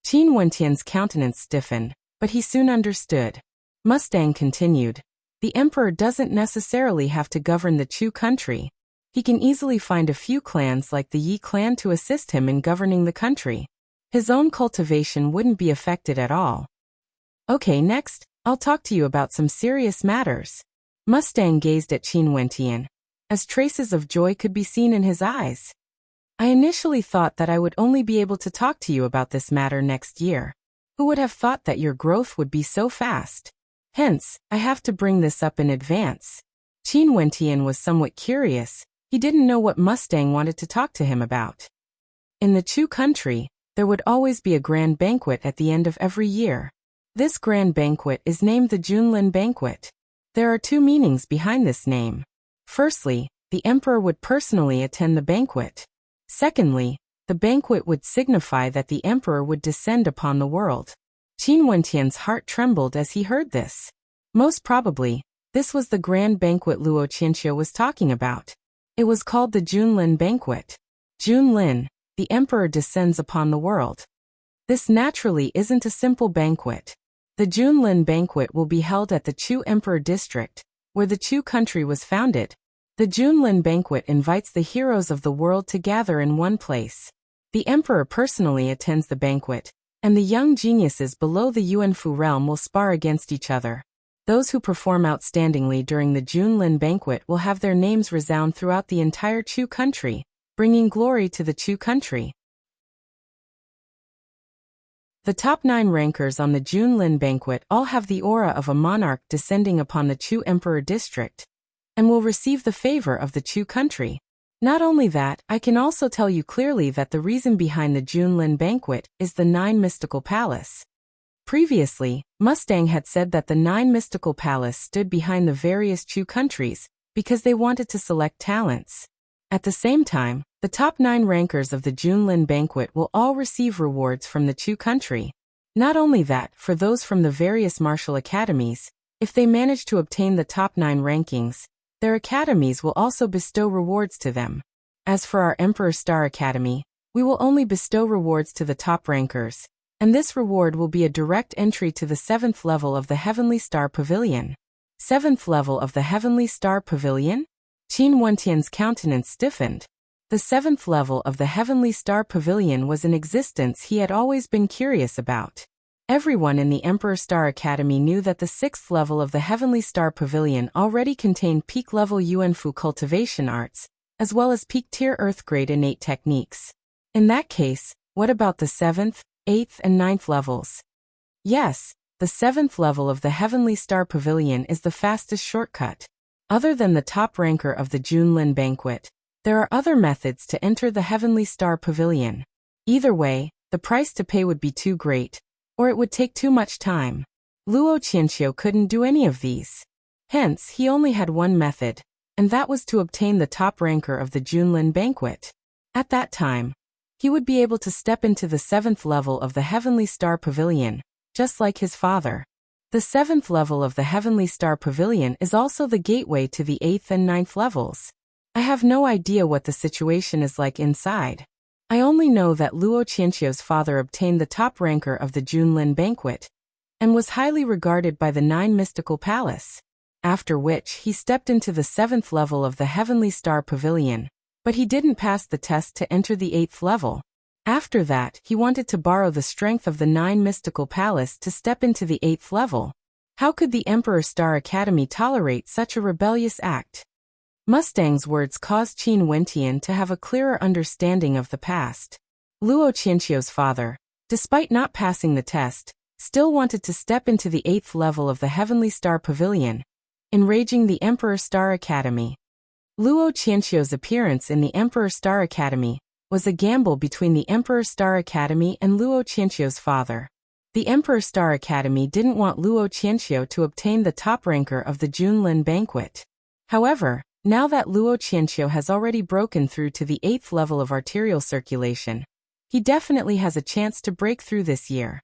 Qin Wentian's countenance stiffened, but he soon understood. Mustang continued, the emperor doesn't necessarily have to govern the Chu country. He can easily find a few clans like the Yi clan to assist him in governing the country. His own cultivation wouldn't be affected at all. Okay, next, I'll talk to you about some serious matters. Mustang gazed at Qin Wentian, as traces of joy could be seen in his eyes. I initially thought that I would only be able to talk to you about this matter next year. Who would have thought that your growth would be so fast? Hence, I have to bring this up in advance. Qin Wentian was somewhat curious. He didn't know what Mustang wanted to talk to him about. In the Chu country, there would always be a grand banquet at the end of every year. This grand banquet is named the Junlin Banquet. There are two meanings behind this name. Firstly, the emperor would personally attend the banquet. Secondly, the banquet would signify that the emperor would descend upon the world. Qin Wentian's heart trembled as he heard this. Most probably, this was the grand banquet Luo Qianqiu was talking about. It was called the Junlin Banquet. Junlin, the emperor descends upon the world. This naturally isn't a simple banquet. The Junlin Banquet will be held at the Chu Emperor District, where the Chu country was founded. The Junlin Banquet invites the heroes of the world to gather in one place. The emperor personally attends the banquet, and the young geniuses below the Yuanfu realm will spar against each other. Those who perform outstandingly during the Junlin Banquet will have their names resound throughout the entire Chu country, bringing glory to the Chu country. The top 9 rankers on the Junlin Banquet all have the aura of a monarch descending upon the Chu Emperor District, and will receive the favor of the Chu country. Not only that, I can also tell you clearly that the reason behind the Junlin Banquet is the 9 Mystical Palace. Previously, Mustang had said that the 9 Mystical Palace stood behind the various Chu countries because they wanted to select talents. At the same time, the top 9 rankers of the Junlin Banquet will all receive rewards from the Chu country. Not only that, for those from the various martial academies, if they manage to obtain the top 9 rankings, their academies will also bestow rewards to them. As for our Emperor Star Academy, we will only bestow rewards to the top rankers, and this reward will be a direct entry to the 7th level of the Heavenly Star Pavilion. 7th level of the Heavenly Star Pavilion? Qin Wentian's countenance stiffened. The 7th level of the Heavenly Star Pavilion was an existence he had always been curious about. Everyone in the Emperor Star Academy knew that the 6th level of the Heavenly Star Pavilion already contained peak-level Yuanfu cultivation arts, as well as peak-tier Earth-grade innate techniques. In that case, what about the 7th, 8th, and 9th levels? Yes, the 7th level of the Heavenly Star Pavilion is the fastest shortcut. Other than the top ranker of the Junlin Banquet, there are other methods to enter the Heavenly Star Pavilion. Either way, the price to pay would be too great, or it would take too much time. Luo Qianqiu couldn't do any of these. Hence, he only had one method, and that was to obtain the top ranker of the Junlin Banquet. At that time, he would be able to step into the 7th level of the Heavenly Star Pavilion, just like his father. The 7th level of the Heavenly Star Pavilion is also the gateway to the 8th and 9th levels. I have no idea what the situation is like inside. I only know that Luo Qianqiu's father obtained the top ranker of the Junlin Banquet, and was highly regarded by the 9 Mystical Palace. After which, he stepped into the 7th level of the Heavenly Star Pavilion, but he didn't pass the test to enter the 8th level. After that, he wanted to borrow the strength of the 9 Mystical Palace to step into the 8th level. How could the Emperor Star Academy tolerate such a rebellious act? Mustang's words caused Qin Wentian to have a clearer understanding of the past. Luo Qianqiu's father, despite not passing the test, still wanted to step into the 8th level of the Heavenly Star Pavilion, enraging the Emperor Star Academy. Luo Qianqiu's appearance in the Emperor Star Academy was a gamble between the Emperor Star Academy and Luo Qianqiu's father. The Emperor Star Academy didn't want Luo Qianqiu to obtain the top ranker of the Junlin banquet. However, now that Luo Qianqiu has already broken through to the 8th level of arterial circulation, he definitely has a chance to break through this year.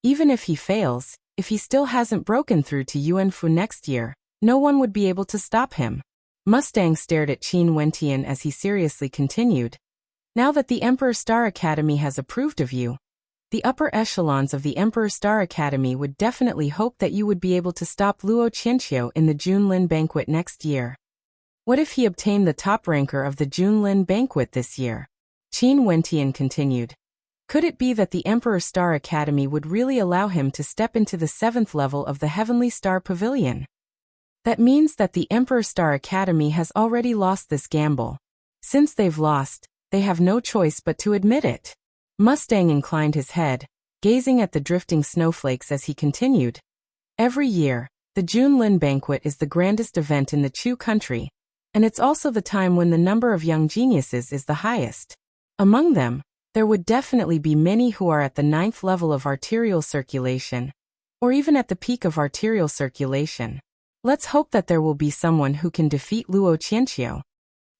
Even if he fails, if he still hasn't broken through to Yuanfu next year, no one would be able to stop him. Mustang stared at Qin Wentian as he seriously continued. Now that the Emperor Star Academy has approved of you, the upper echelons of the Emperor Star Academy would definitely hope that you would be able to stop Luo Qianqiu in the Junlin banquet next year. What if he obtained the top ranker of the Junlin banquet this year? Qin Wentian continued. Could it be that the Emperor Star Academy would really allow him to step into the 7th level of the Heavenly Star Pavilion? That means that the Emperor Star Academy has already lost this gamble. Since they've lost, they have no choice but to admit it. Mustang inclined his head, gazing at the drifting snowflakes as he continued. Every year, the Junlin banquet is the grandest event in the Chu country, and it's also the time when the number of young geniuses is the highest. Among them, there would definitely be many who are at the 9th level of arterial circulation, or even at the peak of arterial circulation. Let's hope that there will be someone who can defeat Luo Qianqiu.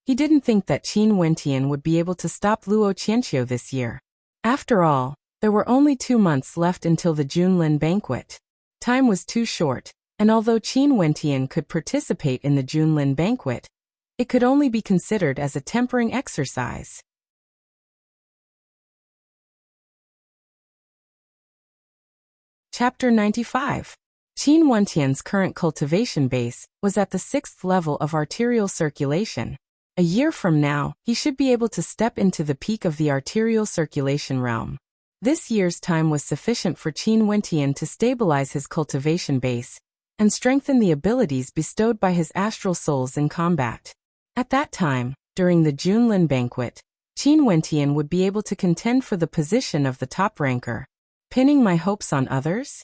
He didn't think that Qin Wentian would be able to stop Luo Qianqiu this year. After all, there were only 2 months left until the Junlin banquet. Time was too short, and although Qin Wentian could participate in the Junlin banquet, it could only be considered as a tempering exercise. Chapter 95. Qin Wentian's current cultivation base was at the 6th level of arterial circulation. A year from now, he should be able to step into the peak of the arterial circulation realm. This year's time was sufficient for Qin Wentian to stabilize his cultivation base and strengthen the abilities bestowed by his astral souls in combat. At that time, during the Junlin banquet, Qin Wentian would be able to contend for the position of the top ranker. Pinning my hopes on others?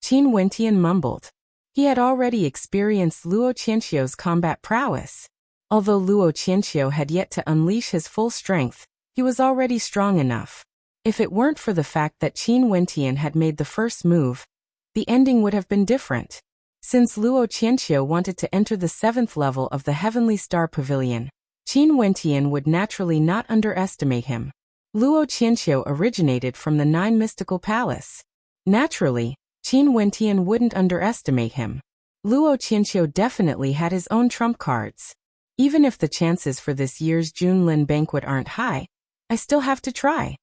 Qin Wentian mumbled. He had already experienced Luo Qianqiu's combat prowess. Although Luo Qianqiu had yet to unleash his full strength, he was already strong enough. If it weren't for the fact that Qin Wentian had made the first move, the ending would have been different. Since Luo Qianqiu wanted to enter the 7th level of the Heavenly Star Pavilion, Qin Wentian would naturally not underestimate him. Luo Qianqiu originated from the 9 Mystical Palace. Naturally, Qin Wentian wouldn't underestimate him. Luo Qianqiu definitely had his own trump cards. Even if the chances for this year's Junlin banquet aren't high, I still have to try.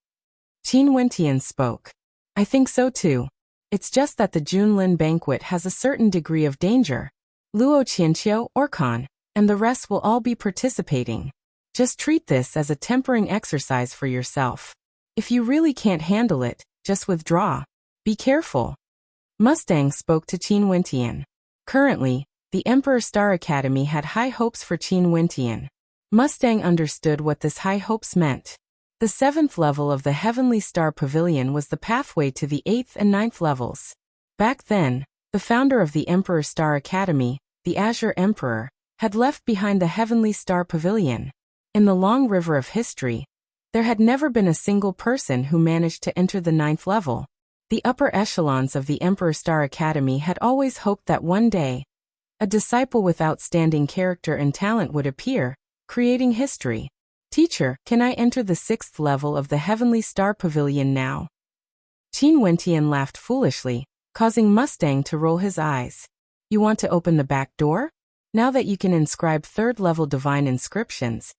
Qin Wentian spoke. I think so too. It's just that the Junlin banquet has a certain degree of danger. Luo Qianqiu, Orkan, and the rest will all be participating. Just treat this as a tempering exercise for yourself. If you really can't handle it, just withdraw. Be careful. Mustang spoke to Qin Wentian. Currently, the Emperor Star Academy had high hopes for Qin Wentian. Mustang understood what this high hopes meant. The 7th level of the Heavenly Star Pavilion was the pathway to the 8th and 9th levels. Back then, the founder of the Emperor Star Academy, the Azure Emperor, had left behind the Heavenly Star Pavilion. In the long river of history, there had never been a single person who managed to enter the 9th level. The upper echelons of the Emperor Star Academy had always hoped that one day, a disciple with outstanding character and talent would appear, creating history. Teacher, can I enter the 6th level of the Heavenly Star Pavilion now? Qin Wentian laughed foolishly, causing Mustang to roll his eyes. You want to open the back door? Now that you can inscribe 3rd level divine inscriptions,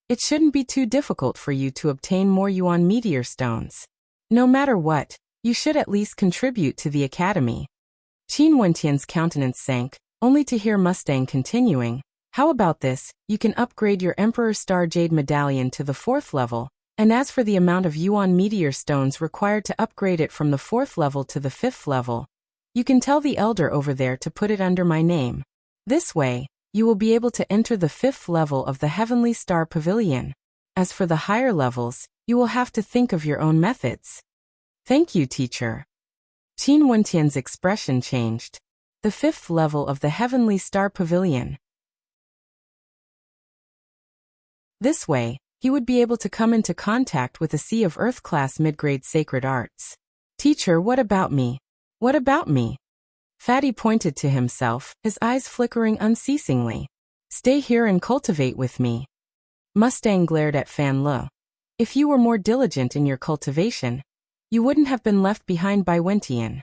it shouldn't be too difficult for you to obtain more Yuan meteor stones. No matter what, you should at least contribute to the academy. Qin Wentian's countenance sank, only to hear Mustang continuing. How about this? You can upgrade your Emperor Star Jade Medallion to the 4th level, And as for the amount of Yuan meteor stones required to upgrade it from the 4th level to the 5th level, you can tell the elder over there to put it under my name. This way, you will be able to enter the 5th level of the Heavenly Star Pavilion. As for the higher levels, you will have to think of your own methods. Thank you, teacher. Qin Wentian's expression changed. The 5th level of the Heavenly Star Pavilion. This way, he would be able to come into contact with a sea of Earth-class mid-grade sacred arts. Teacher, what about me? What about me? Fatty pointed to himself, his eyes flickering unceasingly. Stay here and cultivate with me. Mustang glared at Fan Le. If you were more diligent in your cultivation, you wouldn't have been left behind by Wentian.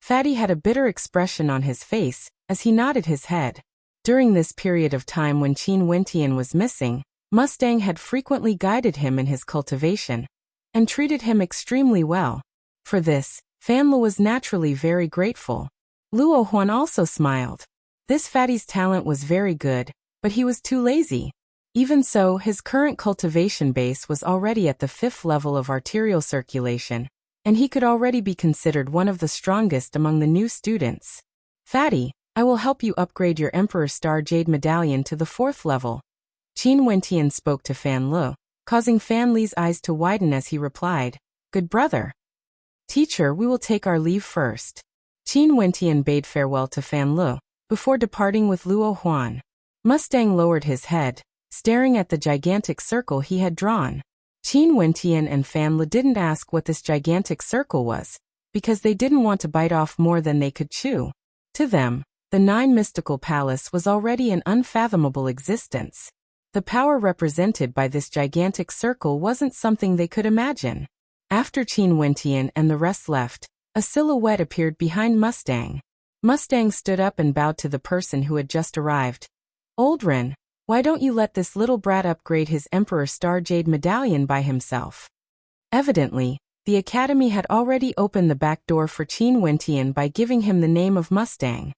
Fatty had a bitter expression on his face as he nodded his head. During this period of time when Qin Wentian was missing, Mustang had frequently guided him in his cultivation and treated him extremely well. For this, Fan Le was naturally very grateful. Luo Huan also smiled. This fatty's talent was very good, but he was too lazy. Even so, his current cultivation base was already at the 5th level of arterial circulation, and he could already be considered one of the strongest among the new students. Fatty, I will help you upgrade your Emperor Star Jade Medallion to the 4th level. Qin Wentian spoke to Fan Le, causing Fan Le's eyes to widen as he replied, Good brother. Teacher, we will take our leave first. Qin Wentian bade farewell to Fan Le, before departing with Luo Huan. Mustang lowered his head, staring at the gigantic circle he had drawn. Qin Wentian and Fan Le didn't ask what this gigantic circle was, because they didn't want to bite off more than they could chew. To them, the 9 mystical palace was already an unfathomable existence. The power represented by this gigantic circle wasn't something they could imagine. After Qin Wentian and the rest left, a silhouette appeared behind Mustang. Mustang stood up and bowed to the person who had just arrived. Oldrin, why don't you let this little brat upgrade his Emperor Star Jade Medallion by himself? Evidently, the Academy had already opened the back door for Qin Wentian by giving him the name of Mustang.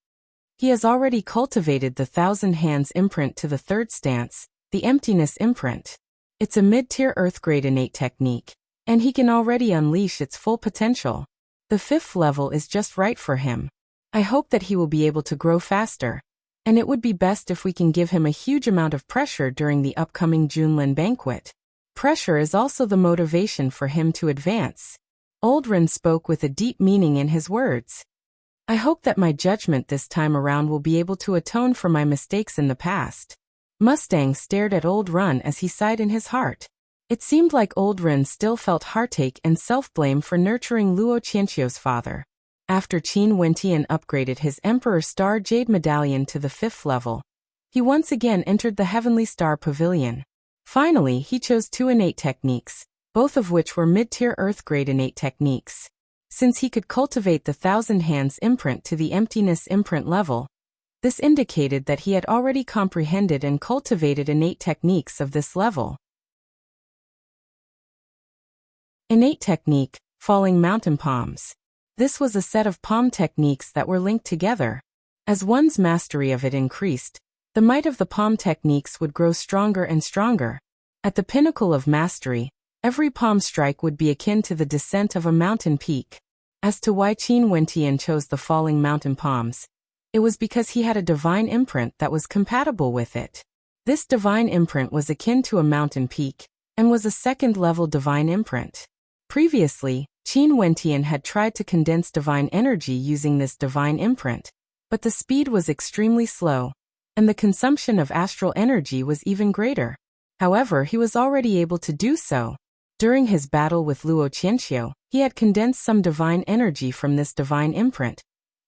He has already cultivated the 1,000 Hands imprint to the 3rd stance, the Emptiness imprint. It's a mid-tier Earth-grade innate technique, and he can already unleash its full potential. The 5th level is just right for him. I hope that he will be able to grow faster, and it would be best if we can give him a huge amount of pressure during the upcoming Junlin banquet. Pressure is also the motivation for him to advance. Oldrin spoke with a deep meaning in his words. I hope that my judgment this time around will be able to atone for my mistakes in the past. Mustang stared at Old Run as he sighed in his heart. It seemed like Old Run still felt heartache and self-blame for nurturing Luo Qianqiu's father. After Qin Wentian upgraded his Emperor Star Jade Medallion to the 5th level, he once again entered the Heavenly Star Pavilion. Finally, he chose 2 innate techniques, both of which were mid-tier Earth-grade innate techniques. Since he could cultivate the 1,000 Hands imprint to the Emptiness imprint level, this indicated that he had already comprehended and cultivated innate techniques of this level. Innate technique, Falling Mountain Palms. This was a set of palm techniques that were linked together. As one's mastery of it increased, the might of the palm techniques would grow stronger and stronger. At the pinnacle of mastery, every palm strike would be akin to the descent of a mountain peak. As to why Qin Wentian chose the falling mountain palms, it was because he had a divine imprint that was compatible with it. This divine imprint was akin to a mountain peak, and was a 2nd-level divine imprint. Previously, Qin Wentian had tried to condense divine energy using this divine imprint, but the speed was extremely slow, and the consumption of astral energy was even greater. However, he was already able to do so. During his battle with Luo Qianqiu, he had condensed some divine energy from this divine imprint,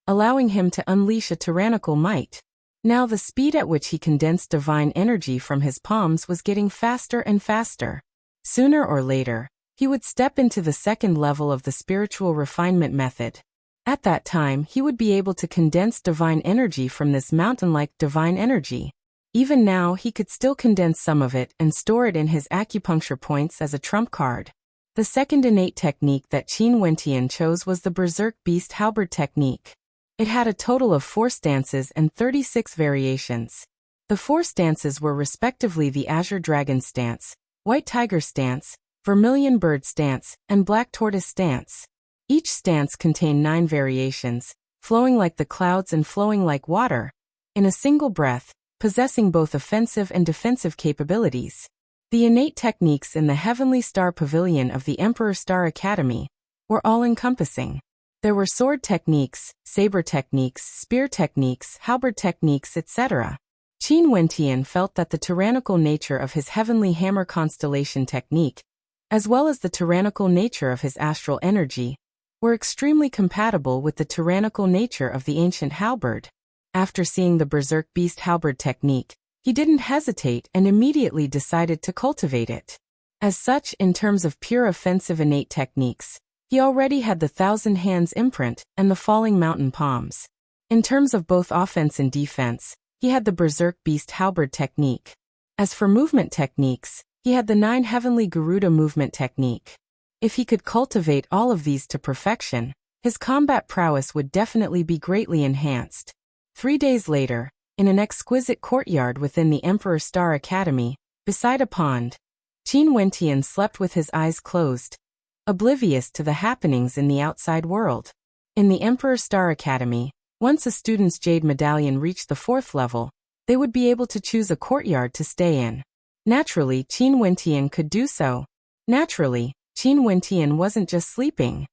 allowing him to unleash a tyrannical might. Now the speed at which he condensed divine energy from his palms was getting faster and faster. Sooner or later, he would step into the 2nd level of the spiritual refinement method. At that time, he would be able to condense divine energy from this mountain-like divine energy. Even now, he could still condense some of it and store it in his acupuncture points as a trump card. The 2nd innate technique that Qin Wentian chose was the Berserk Beast Halberd technique. It had a total of 4 stances and 36 variations. The 4 stances were respectively the Azure Dragon stance, White Tiger stance, vermilion bird stance, and black tortoise stance. Each stance contained 9 variations, flowing like the clouds and flowing like water, in a single breath, possessing both offensive and defensive capabilities. The innate techniques in the Heavenly Star Pavilion of the Emperor Star Academy were all-encompassing. There were sword techniques, saber techniques, spear techniques, halberd techniques, etc. Qin Wentian felt that the tyrannical nature of his heavenly hammer constellation technique, as well as the tyrannical nature of his astral energy, were extremely compatible with the tyrannical nature of the ancient halberd. After seeing the Berserk Beast halberd technique, he didn't hesitate and immediately decided to cultivate it. As such, in terms of pure offensive innate techniques, he already had the Thousand Hands imprint and the Falling Mountain Palms. In terms of both offense and defense, he had the Berserk Beast halberd technique. As for movement techniques, he had the 9 Heavenly Garuda movement technique. If he could cultivate all of these to perfection, his combat prowess would definitely be greatly enhanced. 3 days later, in an exquisite courtyard within the Emperor Star Academy, beside a pond, Qin Wentian slept with his eyes closed, oblivious to the happenings in the outside world. In the Emperor Star Academy, once a student's Jade Medallion reached the 4th level, they would be able to choose a courtyard to stay in. Naturally, Qin Wentian could do so. Naturally, Qin Wentian wasn't just sleeping.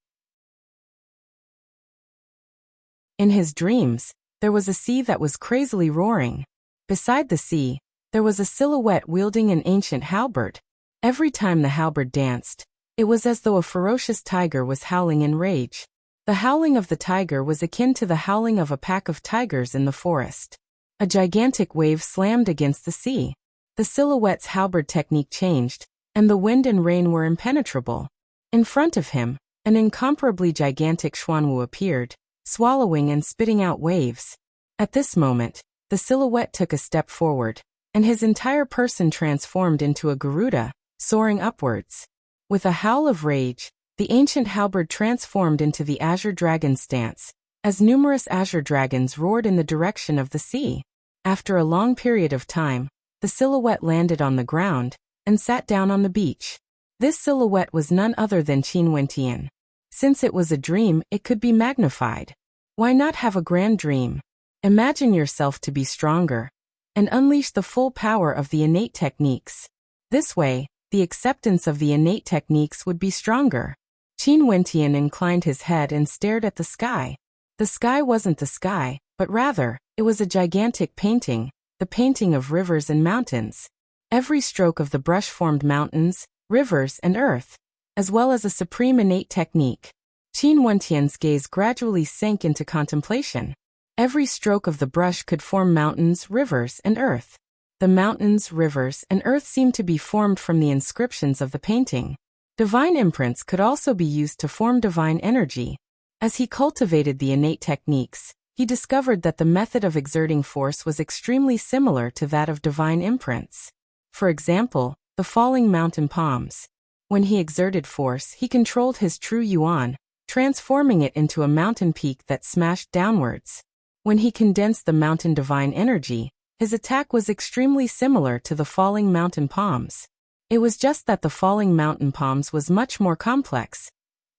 In his dreams, there was a sea that was crazily roaring. Beside the sea, there was a silhouette wielding an ancient halberd. Every time the halberd danced, it was as though a ferocious tiger was howling in rage. The howling of the tiger was akin to the howling of a pack of tigers in the forest. A gigantic wave slammed against the sea. The silhouette's halberd technique changed, and the wind and rain were impenetrable. In front of him, an incomparably gigantic Xuanwu appeared, swallowing and spitting out waves. At this moment, the silhouette took a step forward, and his entire person transformed into a Garuda, soaring upwards. With a howl of rage, the ancient halberd transformed into the Azure Dragon stance, as numerous Azure Dragons roared in the direction of the sea. After a long period of time, the silhouette landed on the ground, and sat down on the beach. This silhouette was none other than Qin Wentian. Since it was a dream, it could be magnified. Why not have a grand dream? Imagine yourself to be stronger, and unleash the full power of the innate techniques. This way, the acceptance of the innate techniques would be stronger. Qin Wentian inclined his head and stared at the sky. The sky wasn't the sky, but rather, it was a gigantic painting, the painting of rivers and mountains. Every stroke of the brush formed mountains, rivers, and earth, as well as a supreme innate technique. Qin Wentian's gaze gradually sank into contemplation. Every stroke of the brush could form mountains, rivers, and earth. The mountains, rivers, and earth seemed to be formed from the inscriptions of the painting. Divine imprints could also be used to form divine energy. As he cultivated the innate techniques, he discovered that the method of exerting force was extremely similar to that of divine imprints. For example, the falling mountain palms. When he exerted force, he controlled his true yuan, transforming it into a mountain peak that smashed downwards. When he condensed the mountain divine energy, his attack was extremely similar to the falling mountain palms. It was just that the falling mountain palms was much more complex.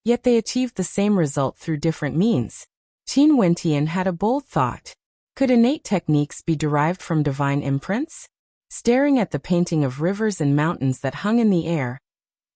Yet they achieved the same result through different means. Qin Wentian had a bold thought. Could innate techniques be derived from divine imprints? Staring at the painting of rivers and mountains that hung in the air,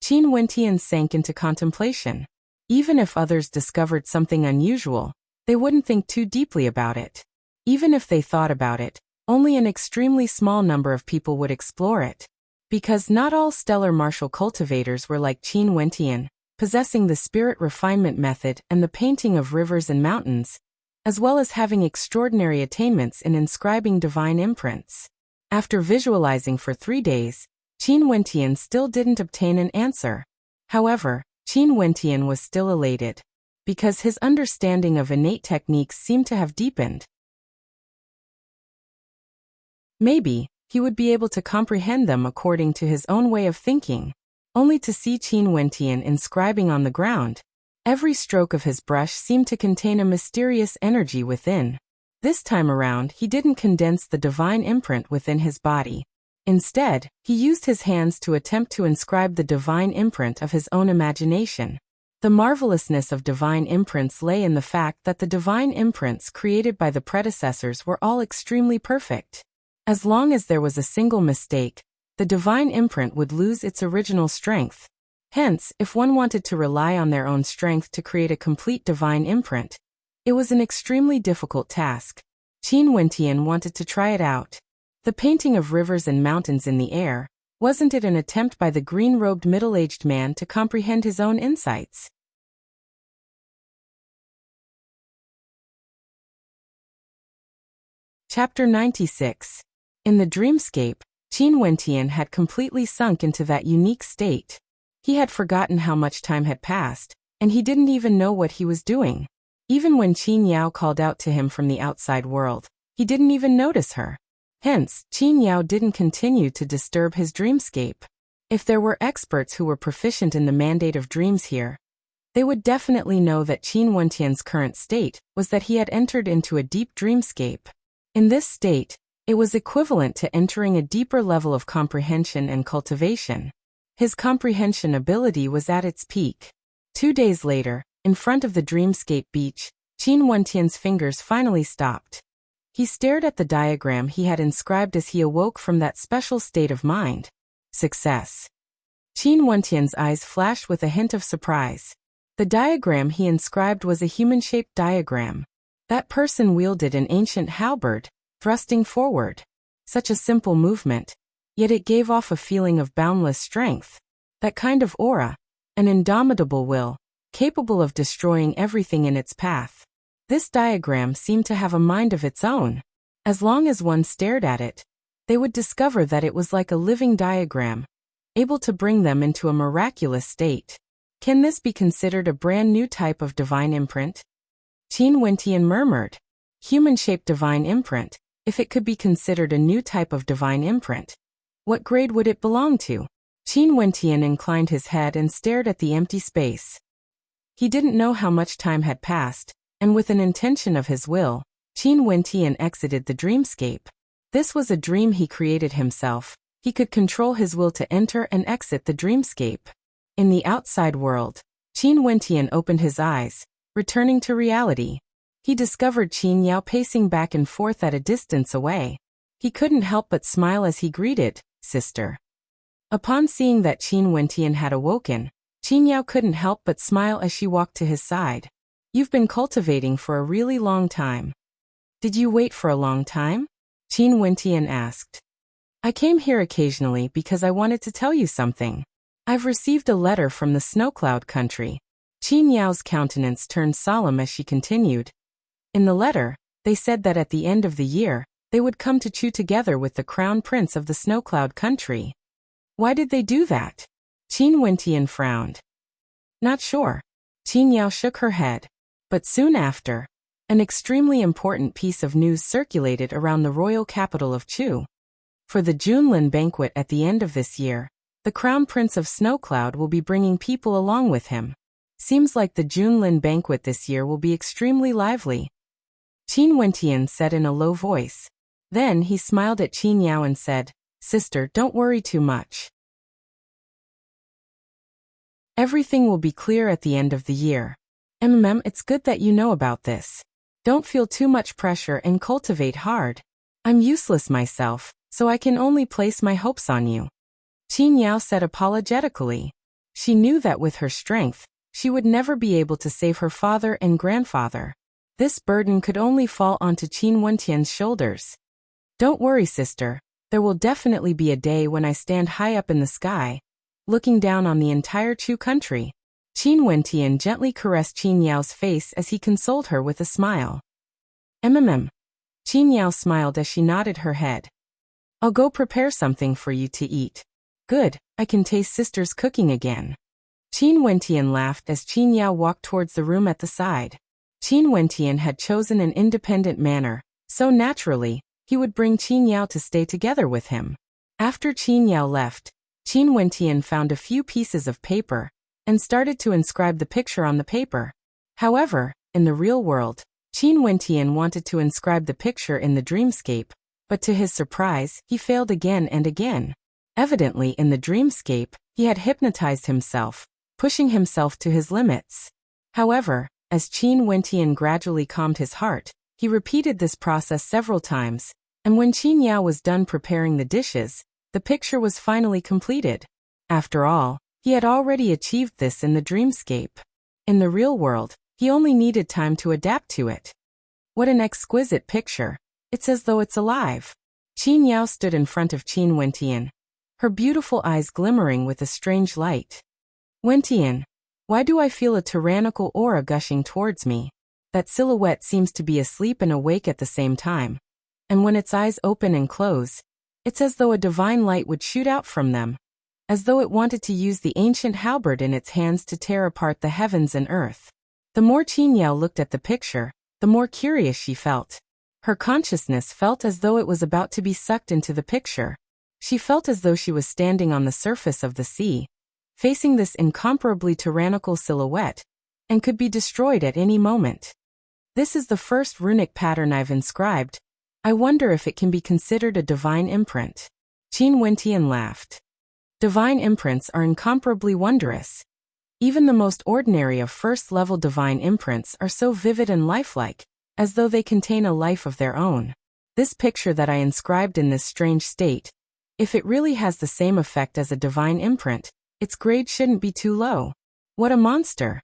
Qin Wentian sank into contemplation. Even if others discovered something unusual, they wouldn't think too deeply about it. Even if they thought about it, only an extremely small number of people would explore it. Because not all stellar martial cultivators were like Qin Wentian, possessing the spirit refinement method and the painting of rivers and mountains, as well as having extraordinary attainments in inscribing divine imprints. After visualizing for 3 days, Qin Wentian still didn't obtain an answer. However, Qin Wentian was still elated, because his understanding of innate techniques seemed to have deepened. Maybe, he would be able to comprehend them according to his own way of thinking, only to see Qin Wentian inscribing on the ground. Every stroke of his brush seemed to contain a mysterious energy within. This time around, he didn't condense the divine imprint within his body. Instead, he used his hands to attempt to inscribe the divine imprint of his own imagination. The marvelousness of divine imprints lay in the fact that the divine imprints created by the predecessors were all extremely perfect. As long as there was a single mistake, the divine imprint would lose its original strength. Hence, if one wanted to rely on their own strength to create a complete divine imprint, it was an extremely difficult task. Qin Wentian wanted to try it out. The painting of rivers and mountains in the air, wasn't it an attempt by the green-robed middle-aged man to comprehend his own insights? Chapter 96. In the dreamscape, Qin Wentian had completely sunk into that unique state. He had forgotten how much time had passed, and he didn't even know what he was doing. Even when Qin Yao called out to him from the outside world, he didn't even notice her. Hence, Qin Yao didn't continue to disturb his dreamscape. If there were experts who were proficient in the mandate of dreams here, they would definitely know that Qin Wentian's current state was that he had entered into a deep dreamscape. In this state, it was equivalent to entering a deeper level of comprehension and cultivation. His comprehension ability was at its peak. 2 days later, in front of the dreamscape beach, Qin Wentian's fingers finally stopped. He stared at the diagram he had inscribed as he awoke from that special state of mind. Success. Qin Wentian's eyes flashed with a hint of surprise. The diagram he inscribed was a human-shaped diagram. That person wielded an ancient halberd, thrusting forward. Such a simple movement, yet it gave off a feeling of boundless strength. That kind of aura, an indomitable will, capable of destroying everything in its path. This diagram seemed to have a mind of its own. As long as one stared at it, they would discover that it was like a living diagram, able to bring them into a miraculous state. Can this be considered a brand new type of divine imprint? Qin Wentian murmured. Human-shaped divine imprint, if it could be considered a new type of divine imprint, what grade would it belong to? Qin Wentian inclined his head and stared at the empty space. He didn't know how much time had passed, and with an intention of his will, Qin Wentian exited the dreamscape. This was a dream he created himself. He could control his will to enter and exit the dreamscape. In the outside world, Qin Wentian opened his eyes, returning to reality. He discovered Qin Yao pacing back and forth at a distance away. He couldn't help but smile as he greeted, "Sister." Upon seeing that Qin Wentian had awoken, Qin Yao couldn't help but smile as she walked to his side. "You've been cultivating for a really long time." "Did you wait for a long time?" Qin Wentian asked. "I came here occasionally because I wanted to tell you something. I've received a letter from the Snowcloud country." Qin Yao's countenance turned solemn as she continued. In the letter, they said that at the end of the year, they would come to Chu together with the crown prince of the Snowcloud country. "Why did they do that?" Qin Wentian frowned. "Not sure." Qin Yao shook her head. But soon after, an extremely important piece of news circulated around the royal capital of Chu. For the Junlin banquet at the end of this year, the crown prince of Snowcloud will be bringing people along with him. Seems like the Junlin banquet this year will be extremely lively. Qin Wentian said in a low voice. Then he smiled at Qin Yao and said, "Sister, don't worry too much. Everything will be clear at the end of the year. It's good that you know about this. Don't feel too much pressure and cultivate hard. I'm useless myself, so I can only place my hopes on you." Qin Yao said apologetically. She knew that with her strength, she would never be able to save her father and grandfather. This burden could only fall onto Qin Wentian's shoulders. "Don't worry, sister. There will definitely be a day when I stand high up in the sky, looking down on the entire Chu country." Qin Wentian gently caressed Qin Yao's face as he consoled her with a smile. Qin Yao smiled as she nodded her head. "I'll go prepare something for you to eat." "Good, I can taste sister's cooking again." Qin Wentian laughed as Qin Yao walked towards the room at the side. Qin Wentian had chosen an independent manner, so naturally, he would bring Qin Yao to stay together with him. After Qin Yao left, Qin Wentian found a few pieces of paper and started to inscribe the picture on the paper. However, in the real world, Qin Wentian wanted to inscribe the picture in the dreamscape, But to his surprise, he failed again and again. Evidently in the dreamscape, he had hypnotized himself, pushing himself to his limits. However, as Qin Wentian gradually calmed his heart, he repeated this process several times, and when Qin Yao was done preparing the dishes, the picture was finally completed. After all, he had already achieved this in the dreamscape. In the real world, he only needed time to adapt to it. What an exquisite picture. It's as though it's alive. Qin Yao stood in front of Qin Wentian, her beautiful eyes glimmering with a strange light. Wentian, why do I feel a tyrannical aura gushing towards me? That silhouette seems to be asleep and awake at the same time. And when its eyes open and close, it's as though a divine light would shoot out from them, as though it wanted to use the ancient halberd in its hands to tear apart the heavens and earth. The more Qin Yao looked at the picture, the more curious she felt. Her consciousness felt as though it was about to be sucked into the picture. She felt as though she was standing on the surface of the sea, facing this incomparably tyrannical silhouette, and could be destroyed at any moment. This is the first runic pattern I've inscribed. I wonder if it can be considered a divine imprint. Qin Wentian laughed. Divine imprints are incomparably wondrous. Even the most ordinary of first-level divine imprints are so vivid and lifelike, as though they contain a life of their own. This picture that I inscribed in this strange state, if it really has the same effect as a divine imprint, its grade shouldn't be too low. What a monster!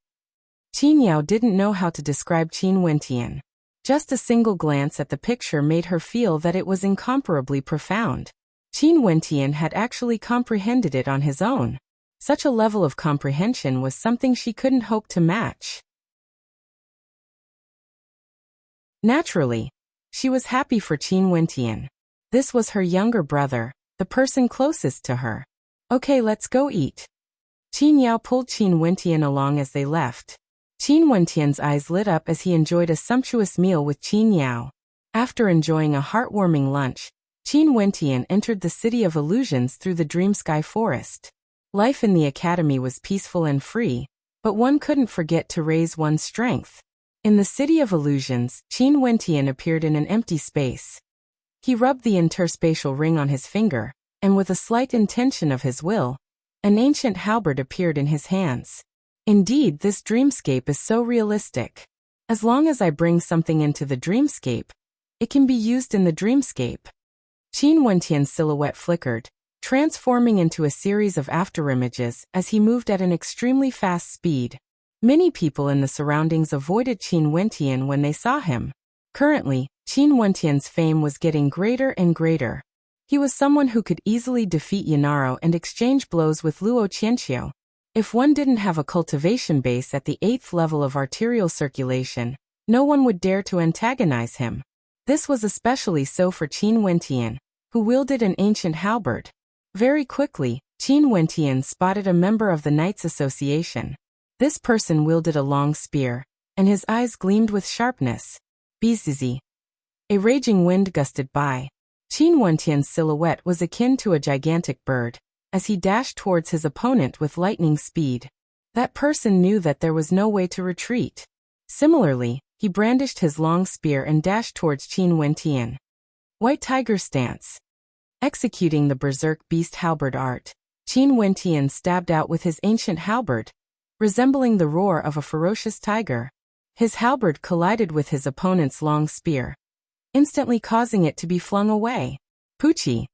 Qin Yao didn't know how to describe Qin Wentian. Just a single glance at the picture made her feel that it was incomparably profound. Qin Wentian had actually comprehended it on his own. Such a level of comprehension was something she couldn't hope to match. Naturally, she was happy for Qin Wentian. This was her younger brother, the person closest to her. Okay, let's go eat. Qin Yao pulled Qin Wentian along as they left. Qin Wentian's eyes lit up as he enjoyed a sumptuous meal with Qin Yao. After enjoying a heartwarming lunch, Qin Wentian entered the City of Illusions through the Dream Sky Forest. Life in the academy was peaceful and free, but one couldn't forget to raise one's strength. In the City of Illusions, Qin Wentian appeared in an empty space. He rubbed the interspatial ring on his finger, and with a slight intention of his will, an ancient halberd appeared in his hands. Indeed, this dreamscape is so realistic. As long as I bring something into the dreamscape, it can be used in the dreamscape. Qin Wentian's silhouette flickered, transforming into a series of afterimages as he moved at an extremely fast speed. Many people in the surroundings avoided Qin Wentian when they saw him. Currently, Qin Wentian's fame was getting greater and greater. He was someone who could easily defeat Yanaro and exchange blows with Luo Qianqiu. If one didn't have a cultivation base at the 8th level of arterial circulation, no one would dare to antagonize him. This was especially so for Qin Wentian, who wielded an ancient halberd. Very quickly, Qin Wentian spotted a member of the Knights Association. This person wielded a long spear, and his eyes gleamed with sharpness. Bzzz. A raging wind gusted by. Qin Wentian's silhouette was akin to a gigantic bird, as he dashed towards his opponent with lightning speed. That person knew that there was no way to retreat. Similarly, he brandished his long spear and dashed towards Qin Wentian. White Tiger Stance. Executing the berserk beast halberd art, Qin Wentian stabbed out with his ancient halberd, resembling the roar of a ferocious tiger. His halberd collided with his opponent's long spear, instantly causing it to be flung away. Poochie.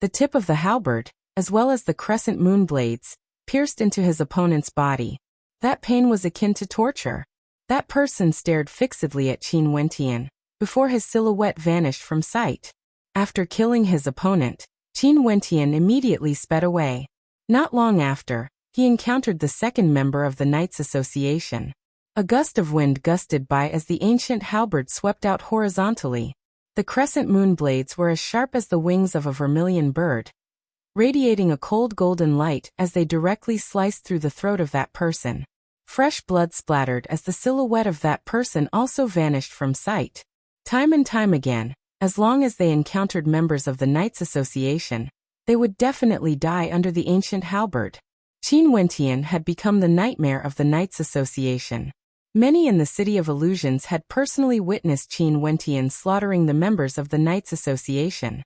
The tip of the halberd, as well as the crescent moon blades, pierced into his opponent's body. That pain was akin to torture. That person stared fixedly at Qin Wentian, before his silhouette vanished from sight. After killing his opponent, Qin Wentian immediately sped away. Not long after, he encountered the second member of the Knights Association. A gust of wind gusted by as the ancient halberd swept out horizontally. The crescent moon blades were as sharp as the wings of a vermilion bird, radiating a cold golden light as they directly sliced through the throat of that person. Fresh blood splattered as the silhouette of that person also vanished from sight. Time and time again, as long as they encountered members of the Knights Association, they would definitely die under the ancient halberd. Qin Wentian had become the nightmare of the Knights Association. Many in the City of Illusions had personally witnessed Qin Wentian slaughtering the members of the Knights Association.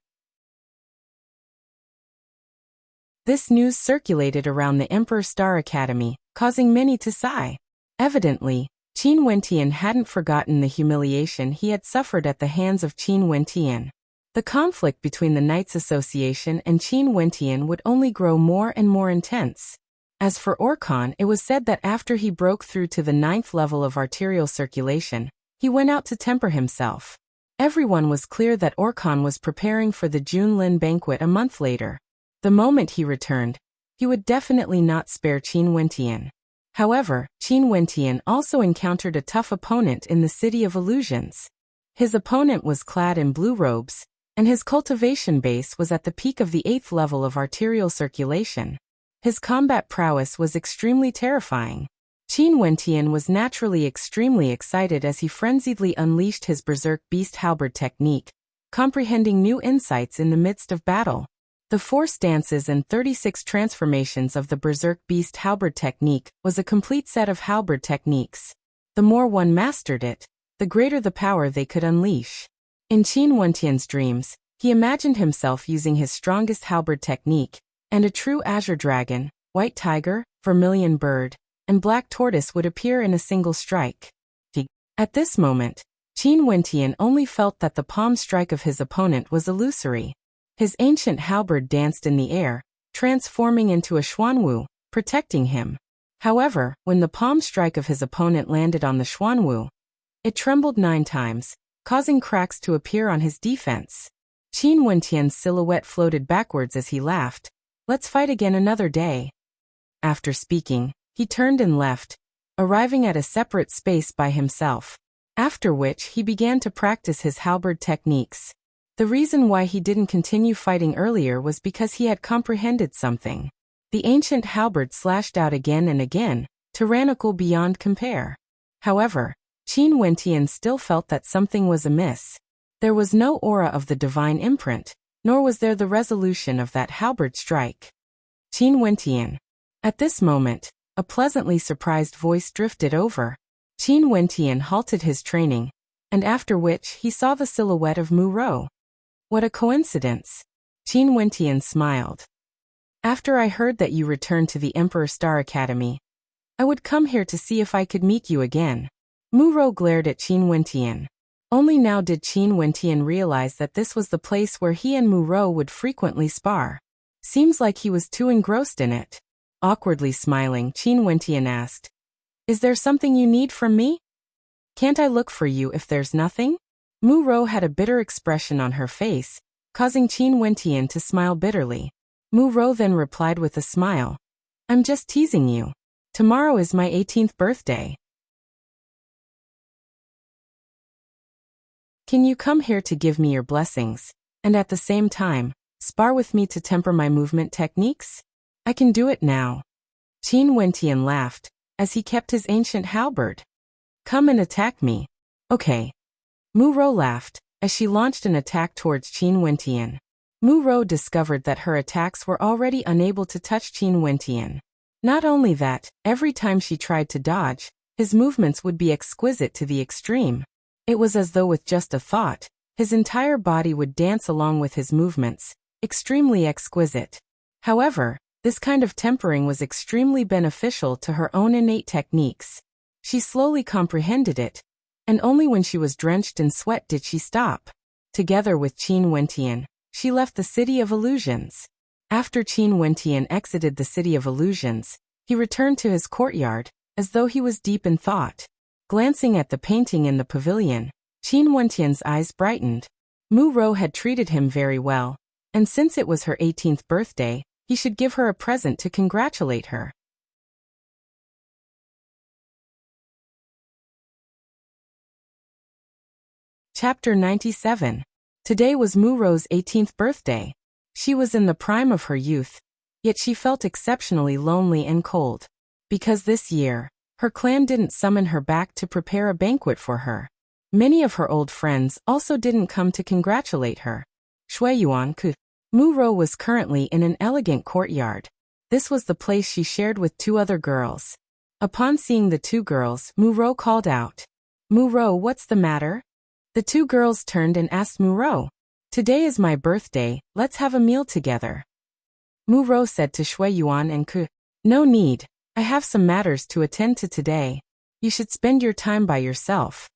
This news circulated around the Emperor Star Academy, causing many to sigh. Evidently, Qin Wentian hadn't forgotten the humiliation he had suffered at the hands of Qin Wentian. The conflict between the Knights Association and Qin Wentian would only grow more and more intense. As for Orkhan, it was said that after he broke through to the 9th level of arterial circulation, he went out to temper himself. Everyone was clear that Orkhan was preparing for the Junlin banquet a month later. The moment he returned, he would definitely not spare Qin Wentian. However, Qin Wentian also encountered a tough opponent in the City of Illusions. His opponent was clad in blue robes, and his cultivation base was at the peak of the 8th level of arterial circulation. His combat prowess was extremely terrifying. Qin Wentian was naturally extremely excited as he frenziedly unleashed his Berserk Beast Halberd technique, comprehending new insights in the midst of battle. The 4 stances and 36 transformations of the Berserk Beast Halberd technique was a complete set of halberd techniques. The more one mastered it, the greater the power they could unleash. In Qin Wentian's dreams, he imagined himself using his strongest halberd technique, and a true azure dragon, white tiger, vermilion bird, and black tortoise would appear in a single strike. At this moment, Qin Wentian only felt that the palm strike of his opponent was illusory. His ancient halberd danced in the air, transforming into a xuanwu, protecting him. However, when the palm strike of his opponent landed on the xuanwu, it trembled 9 times, causing cracks to appear on his defense. Qin Wentian's silhouette floated backwards as he laughed. "Let's fight again another day." After speaking, he turned and left, arriving at a separate space by himself, after which he began to practice his halberd techniques. The reason why he didn't continue fighting earlier was because he had comprehended something. The ancient halberd slashed out again and again, tyrannical beyond compare. However, Qin Wentian still felt that something was amiss. There was no aura of the divine imprint, nor was there the resolution of that halberd strike. Qin Wentian. At this moment, a pleasantly surprised voice drifted over. Qin Wentian halted his training, and after which he saw the silhouette of Mu Rou. What a coincidence. Qin Wentian smiled. "After I heard that you returned to the Emperor Star Academy, I would come here to see if I could meet you again." Mu Rou glared at Qin Wentian. Only now did Qin Wentian realize that this was the place where he and Mu Rou would frequently spar. Seems like he was too engrossed in it. Awkwardly smiling, Qin Wentian asked, "Is there something you need from me? Can't I look for you if there's nothing?" Mu Rou had a bitter expression on her face, causing Qin Wentian to smile bitterly. Mu Rou then replied with a smile, "I'm just teasing you. Tomorrow is my 18th birthday. Can you come here to give me your blessings, and at the same time, spar with me to temper my movement techniques? I can do it now." Qin Wentian laughed, as he kept his ancient halberd. "Come and attack me." "Okay." Mu Rou laughed, as she launched an attack towards Qin Wentian. Mu Rou discovered that her attacks were already unable to touch Qin Wentian. Not only that, every time she tried to dodge, his movements would be exquisite to the extreme. It was as though with just a thought, his entire body would dance along with his movements, extremely exquisite. However, this kind of tempering was extremely beneficial to her own innate techniques. She slowly comprehended it, and only when she was drenched in sweat did she stop. Together with Qin Wentian, she left the City of Illusions. After Qin Wentian exited the City of Illusions, he returned to his courtyard, as though he was deep in thought. Glancing at the painting in the pavilion, Qin Wentian's eyes brightened. Mu Rou had treated him very well, and since it was her 18th birthday, he should give her a present to congratulate her. Chapter 97. Today was Mu Rou's 18th birthday. She was in the prime of her youth, yet she felt exceptionally lonely and cold. Because this year, her clan didn't summon her back to prepare a banquet for her. Many of her old friends also didn't come to congratulate her. Shuiyuan Ku. Mu Rou was currently in an elegant courtyard. This was the place she shared with 2 other girls. Upon seeing the two girls, Muro called out. Muro, what's the matter? The two girls turned and asked Muro. Today is my birthday, let's have a meal together. Muro said to Shui Yuan and Ku. No need. I have some matters to attend to today. You should spend your time by yourself.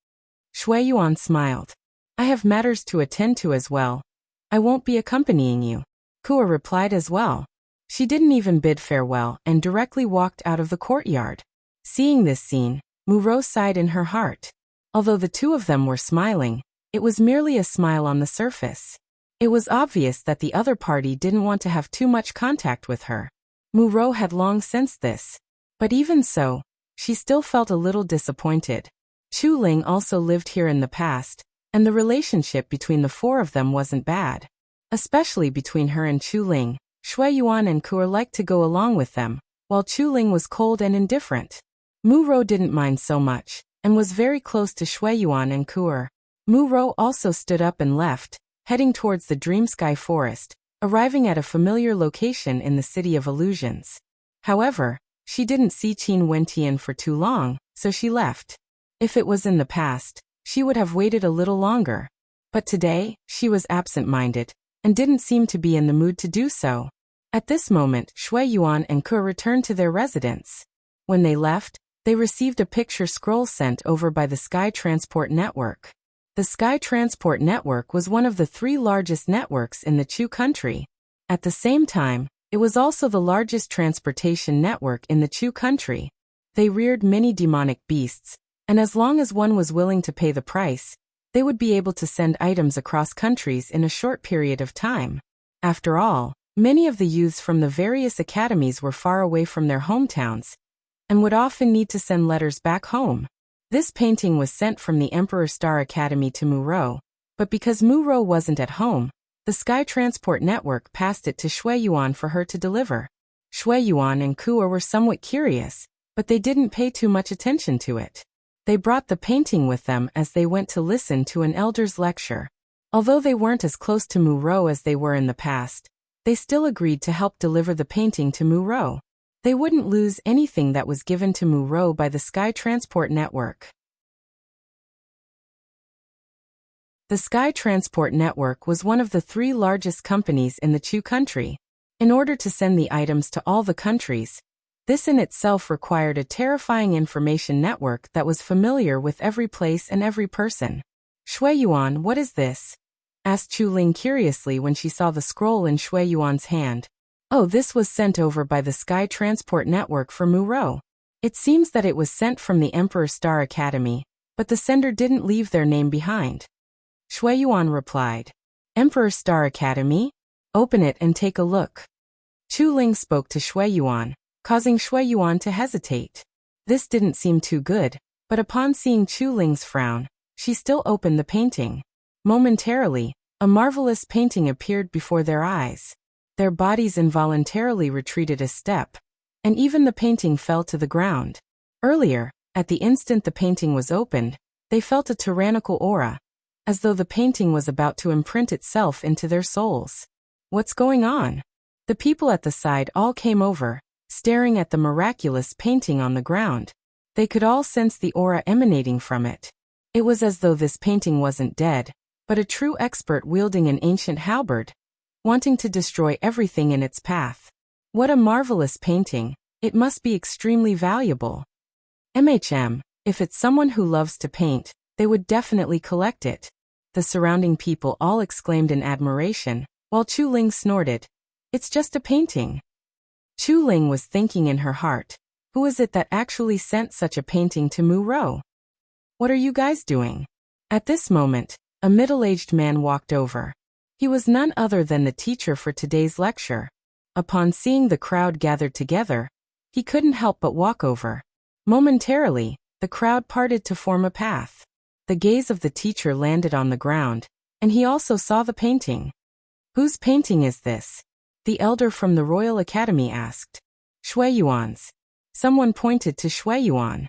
Shui Yuan smiled. I have matters to attend to as well. I won't be accompanying you. Kua replied as well. She didn't even bid farewell and directly walked out of the courtyard. Seeing this scene, Muro sighed in her heart. Although the two of them were smiling, it was merely a smile on the surface. It was obvious that the other party didn't want to have too much contact with her. Muro had long sensed this. But even so, she still felt a little disappointed. Chu Ling also lived here in the past, and the relationship between the four of them wasn't bad. Especially between her and Chu Ling, Shui Yuan and Kuer liked to go along with them, while Chu Ling was cold and indifferent. Muro didn't mind so much, and was very close to Shui Yuan and Kuer. Muro also stood up and left, heading towards the Dream Sky Forest, arriving at a familiar location in the City of Illusions. However, she didn't see Qin Wentian for too long, so she left. If it was in the past, she would have waited a little longer. But today, she was absent-minded, and didn't seem to be in the mood to do so. At this moment, Shui Yuan and Ke returned to their residence. When they left, they received a picture scroll sent over by the Sky Transport Network. The Sky Transport Network was one of the 3 largest networks in the Chu country. At the same time, it was also the largest transportation network in the Chu country. They reared many demonic beasts, and as long as one was willing to pay the price, they would be able to send items across countries in a short period of time. After all, many of the youths from the various academies were far away from their hometowns, and would often need to send letters back home. This painting was sent from the Emperor Star Academy to Muro, but because Muro wasn't at home, the Sky Transport Network passed it to Shui Yuan for her to deliver. Shui Yuan and Kua were somewhat curious, but they didn't pay too much attention to it. They brought the painting with them as they went to listen to an elder's lecture. Although they weren't as close to Muro as they were in the past, they still agreed to help deliver the painting to Muro. They wouldn't lose anything that was given to Muro by the Sky Transport Network. The Sky Transport Network was one of the 3 largest companies in the Chu country. In order to send the items to all the countries, this in itself required a terrifying information network that was familiar with every place and every person. Shui Yuan, what is this? Asked Chu Ling curiously when she saw the scroll in Shui Yuan's hand. Oh, this was sent over by the Sky Transport Network for Muro. It seems that it was sent from the Emperor Star Academy, but the sender didn't leave their name behind. Shui Yuan replied. Emperor Star Academy? Open it and take a look. Chu Ling spoke to Shui Yuan, causing Shui Yuan to hesitate. This didn't seem too good, but upon seeing Chu Ling's frown, she still opened the painting. Momentarily, a marvelous painting appeared before their eyes. Their bodies involuntarily retreated a step, and even the painting fell to the ground. Earlier, at the instant the painting was opened, they felt a tyrannical aura, as though the painting was about to imprint itself into their souls. What's going on? The people at the side all came over, staring at the miraculous painting on the ground. They could all sense the aura emanating from it. It was as though this painting wasn't dead, but a true expert wielding an ancient halberd, wanting to destroy everything in its path. What a marvelous painting, it must be extremely valuable. If it's someone who loves to paint, they would definitely collect it. The surrounding people all exclaimed in admiration, while Chu Ling snorted. It's just a painting. Chu Ling was thinking in her heart, who is it that actually sent such a painting to Muro? What are you guys doing? At this moment, a middle-aged man walked over. He was none other than the teacher for today's lecture. Upon seeing the crowd gathered together, he couldn't help but walk over. Momentarily, the crowd parted to form a path. The gaze of the teacher landed on the ground, and he also saw the painting. Whose painting is this? The elder from the Royal Academy asked. Shui Yuan's. Someone pointed to Shui Yuan.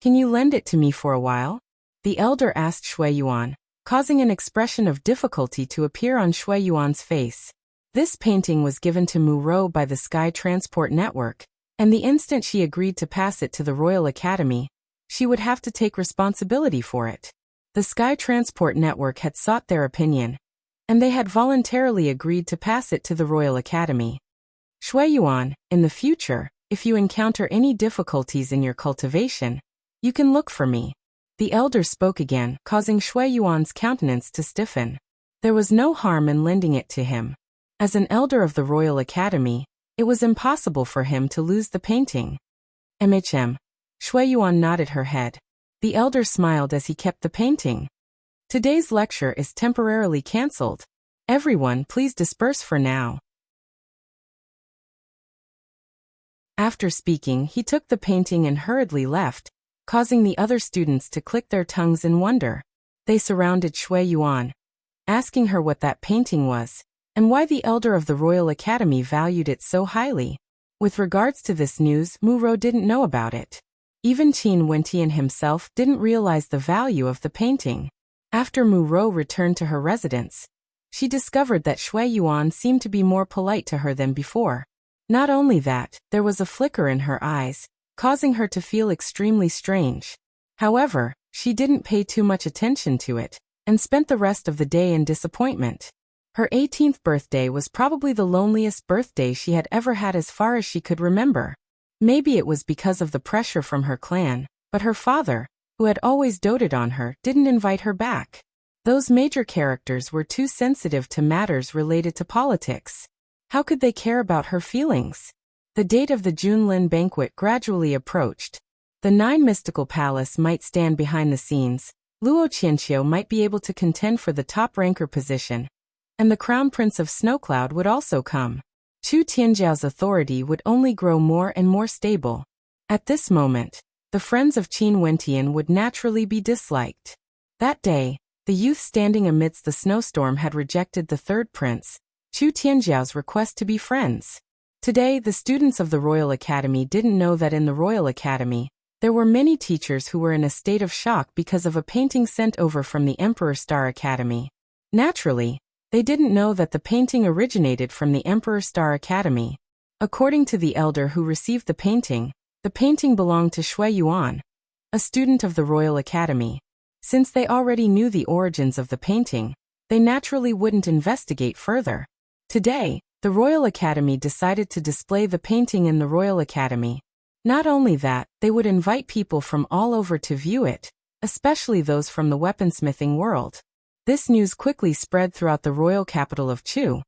Can you lend it to me for a while? The elder asked Shui Yuan, causing an expression of difficulty to appear on Shui Yuan's face. This painting was given to Muro by the Sky Transport Network, And the instant she agreed to pass it to the Royal Academy, she would have to take responsibility for it. The Sky Transport Network had sought their opinion, and they had voluntarily agreed to pass it to the Royal Academy. Shui Yuan, in the future, if you encounter any difficulties in your cultivation, you can look for me. The elder spoke again, causing Shui Yuan's countenance to stiffen. There was no harm in lending it to him. As an elder of the Royal Academy, it was impossible for him to lose the painting. Shui Yuan nodded her head. The elder smiled as he kept the painting. Today's lecture is temporarily cancelled. Everyone, please disperse for now. After speaking, he took the painting and hurriedly left, causing the other students to click their tongues in wonder. They surrounded Shui Yuan, asking her what that painting was, and why the elder of the Royal Academy valued it so highly. With regards to this news, Mu Rou didn't know about it. Even Qin Wentian himself didn't realize the value of the painting. After Mu Rou returned to her residence, she discovered that Shui Yuan seemed to be more polite to her than before. Not only that, there was a flicker in her eyes, causing her to feel extremely strange. However, she didn't pay too much attention to it, and spent the rest of the day in disappointment. Her 18th birthday was probably the loneliest birthday she had ever had as far as she could remember. Maybe it was because of the pressure from her clan, but her father, who had always doted on her, didn't invite her back. Those major characters were too sensitive to matters related to politics. How could they care about her feelings? The date of the Junlin banquet gradually approached. The 9 mystical palace might stand behind the scenes, Luo Qianqiu might be able to contend for the top ranker position, and the crown prince of Snowcloud would also come. Chu Tianjiao's authority would only grow more and more stable. At this moment, the friends of Qin Wentian would naturally be disliked. That day, the youth standing amidst the snowstorm had rejected the third prince, Chu Tianjiao's request to be friends. Today, the students of the Royal Academy didn't know that in the Royal Academy, there were many teachers who were in a state of shock because of a painting sent over from the Emperor Star Academy. Naturally, they didn't know that the painting originated from the Emperor Star Academy. According to the elder who received the painting belonged to Shui Yuan, a student of the Royal Academy. Since they already knew the origins of the painting, they naturally wouldn't investigate further. Today, the Royal Academy decided to display the painting in the Royal Academy. Not only that, they would invite people from all over to view it, especially those from the weaponsmithing world. This news quickly spread throughout the royal capital of Chu,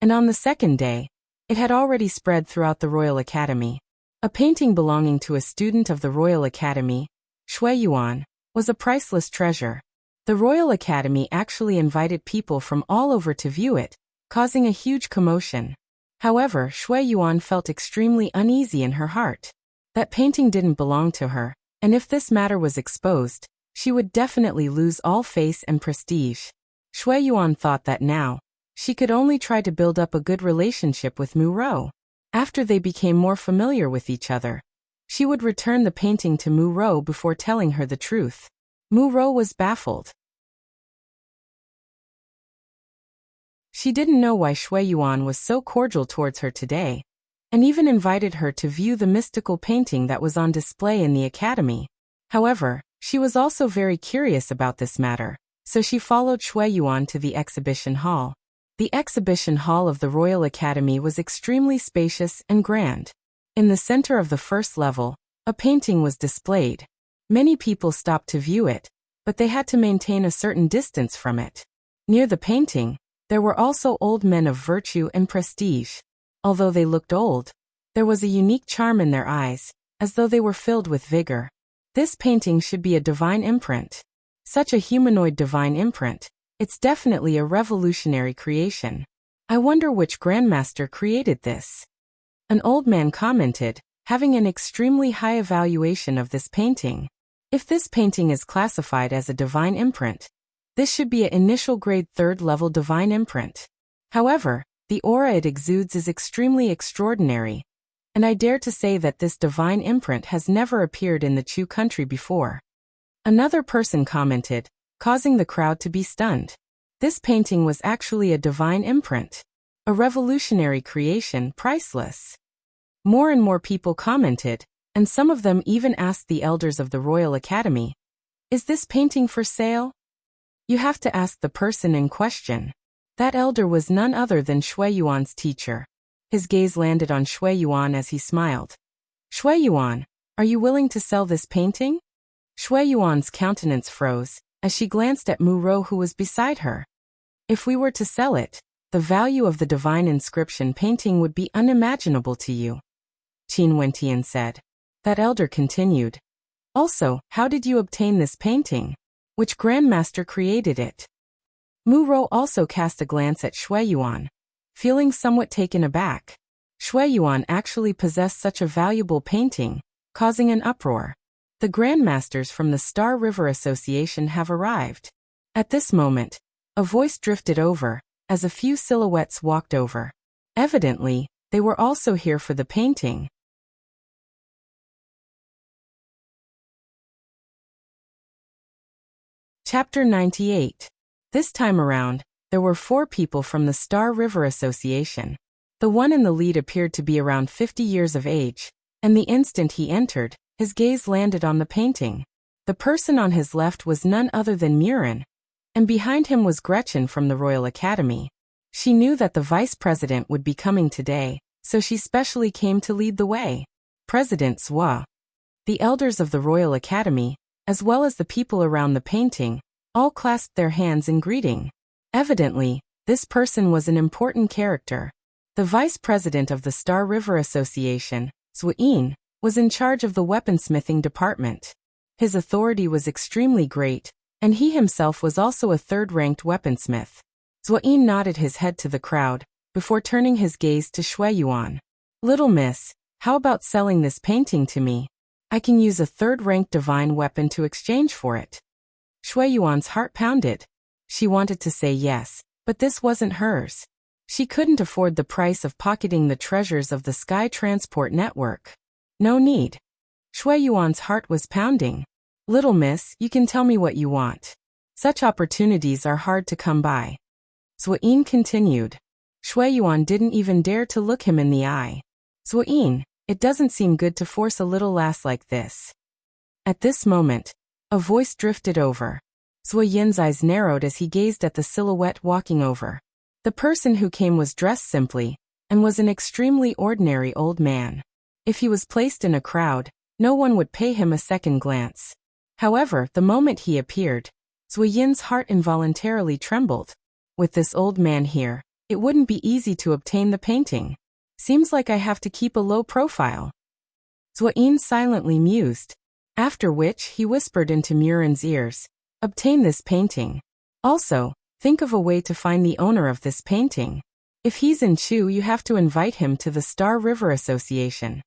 and on the second day, it had already spread throughout the Royal Academy. A painting belonging to a student of the Royal Academy, Shui Yuan, was a priceless treasure. The Royal Academy actually invited people from all over to view it, causing a huge commotion. However, Shui Yuan felt extremely uneasy in her heart. That painting didn't belong to her, and if this matter was exposed, she would definitely lose all face and prestige. Shui Yuan thought that now, she could only try to build up a good relationship with Mu Rou. After they became more familiar with each other, she would return the painting to Mu Rou before telling her the truth. Mu Rou was baffled. She didn't know why Shui Yuan was so cordial towards her today, and even invited her to view the mystical painting that was on display in the academy. However, she was also very curious about this matter, so she followed Shui Yuan to the exhibition hall. The exhibition hall of the Royal Academy was extremely spacious and grand. In the center of the first level, a painting was displayed. Many people stopped to view it, but they had to maintain a certain distance from it. Near the painting, there were also old men of virtue and prestige. Although they looked old, there was a unique charm in their eyes, as though they were filled with vigor. This painting should be a divine imprint. Such a humanoid divine imprint. It's definitely a revolutionary creation. I wonder which grandmaster created this. An old man commented, having an extremely high evaluation of this painting. If this painting is classified as a divine imprint, this should be an initial grade 3rd level divine imprint. However, the aura it exudes is extremely extraordinary, and I dare to say that this divine imprint has never appeared in the Chu country before. Another person commented, causing the crowd to be stunned. This painting was actually a divine imprint. A revolutionary creation, priceless. More and more people commented, and some of them even asked the elders of the Royal Academy, "Is this painting for sale?" You have to ask the person in question. That elder was none other than Shui Yuan's teacher. His gaze landed on Shui Yuan as he smiled. "Shui Yuan, are you willing to sell this painting?" Shui Yuan's countenance froze as she glanced at Mu Rou, who was beside her. "If we were to sell it, the value of the divine inscription painting would be unimaginable to you," Qin Wentian said. That elder continued. "Also, how did you obtain this painting? Which grandmaster created it?" Mu Rou also cast a glance at Shui Yuan, feeling somewhat taken aback. Shui Yuan actually possessed such a valuable painting, causing an uproar. The grandmasters from the Star River Association have arrived. At this moment, a voice drifted over, as a few silhouettes walked over. Evidently, they were also here for the painting. Chapter 98. This time around, there were 4 people from the Star River Association. The one in the lead appeared to be around 50 years of age, and the instant he entered, his gaze landed on the painting. The person on his left was none other than Murin, and behind him was Gretchen from the Royal Academy. She knew that the vice president would be coming today, so she specially came to lead the way. President Zhua. The elders of the Royal Academy, as well as the people around the painting, all clasped their hands in greeting. Evidently, this person was an important character. The vice president of the Star River Association, Zhuyin, was in charge of the weaponsmithing department. His authority was extremely great, and he himself was also a third-ranked weaponsmith. Zhuyin nodded his head to the crowd, before turning his gaze to Shui Yuan. "Little miss, how about selling this painting to me? I can use a third-ranked divine weapon to exchange for it." Shui Yuan's heart pounded. She wanted to say yes, but this wasn't hers. She couldn't afford the price of pocketing the treasures of the Sky Transport Network. No need. Shui Yuan's heart was pounding. "Little miss, you can tell me what you want. Such opportunities are hard to come by." Zhuyin continued. Shui Yuan didn't even dare to look him in the eye. "Zhuyin, it doesn't seem good to force a little lass like this." At this moment, a voice drifted over. Zhuiyin's eyes narrowed as he gazed at the silhouette walking over. The person who came was dressed simply, and was an extremely ordinary old man. If he was placed in a crowd, no one would pay him a second glance. However, the moment he appeared, Zhuiyin's heart involuntarily trembled. With this old man here, it wouldn't be easy to obtain the painting. Seems like I have to keep a low profile. Zhuyin silently mused, after which he whispered into Murin's ears, "Obtain this painting. Also, think of a way to find the owner of this painting. If he's in Chu, you have to invite him to the Star River Association."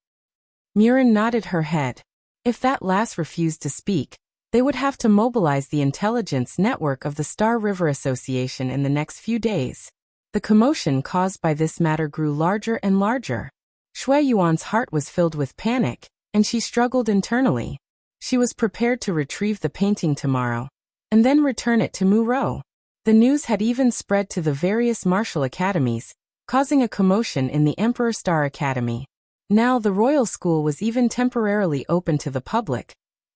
Murin nodded her head. If that lass refused to speak, they would have to mobilize the intelligence network of the Star River Association in the next few days. The commotion caused by this matter grew larger and larger. Shui Yuan's heart was filled with panic, and she struggled internally. She was prepared to retrieve the painting tomorrow, and then return it to Mu Rou. The news had even spread to the various martial academies, causing a commotion in the Emperor Star Academy. Now the royal school was even temporarily open to the public,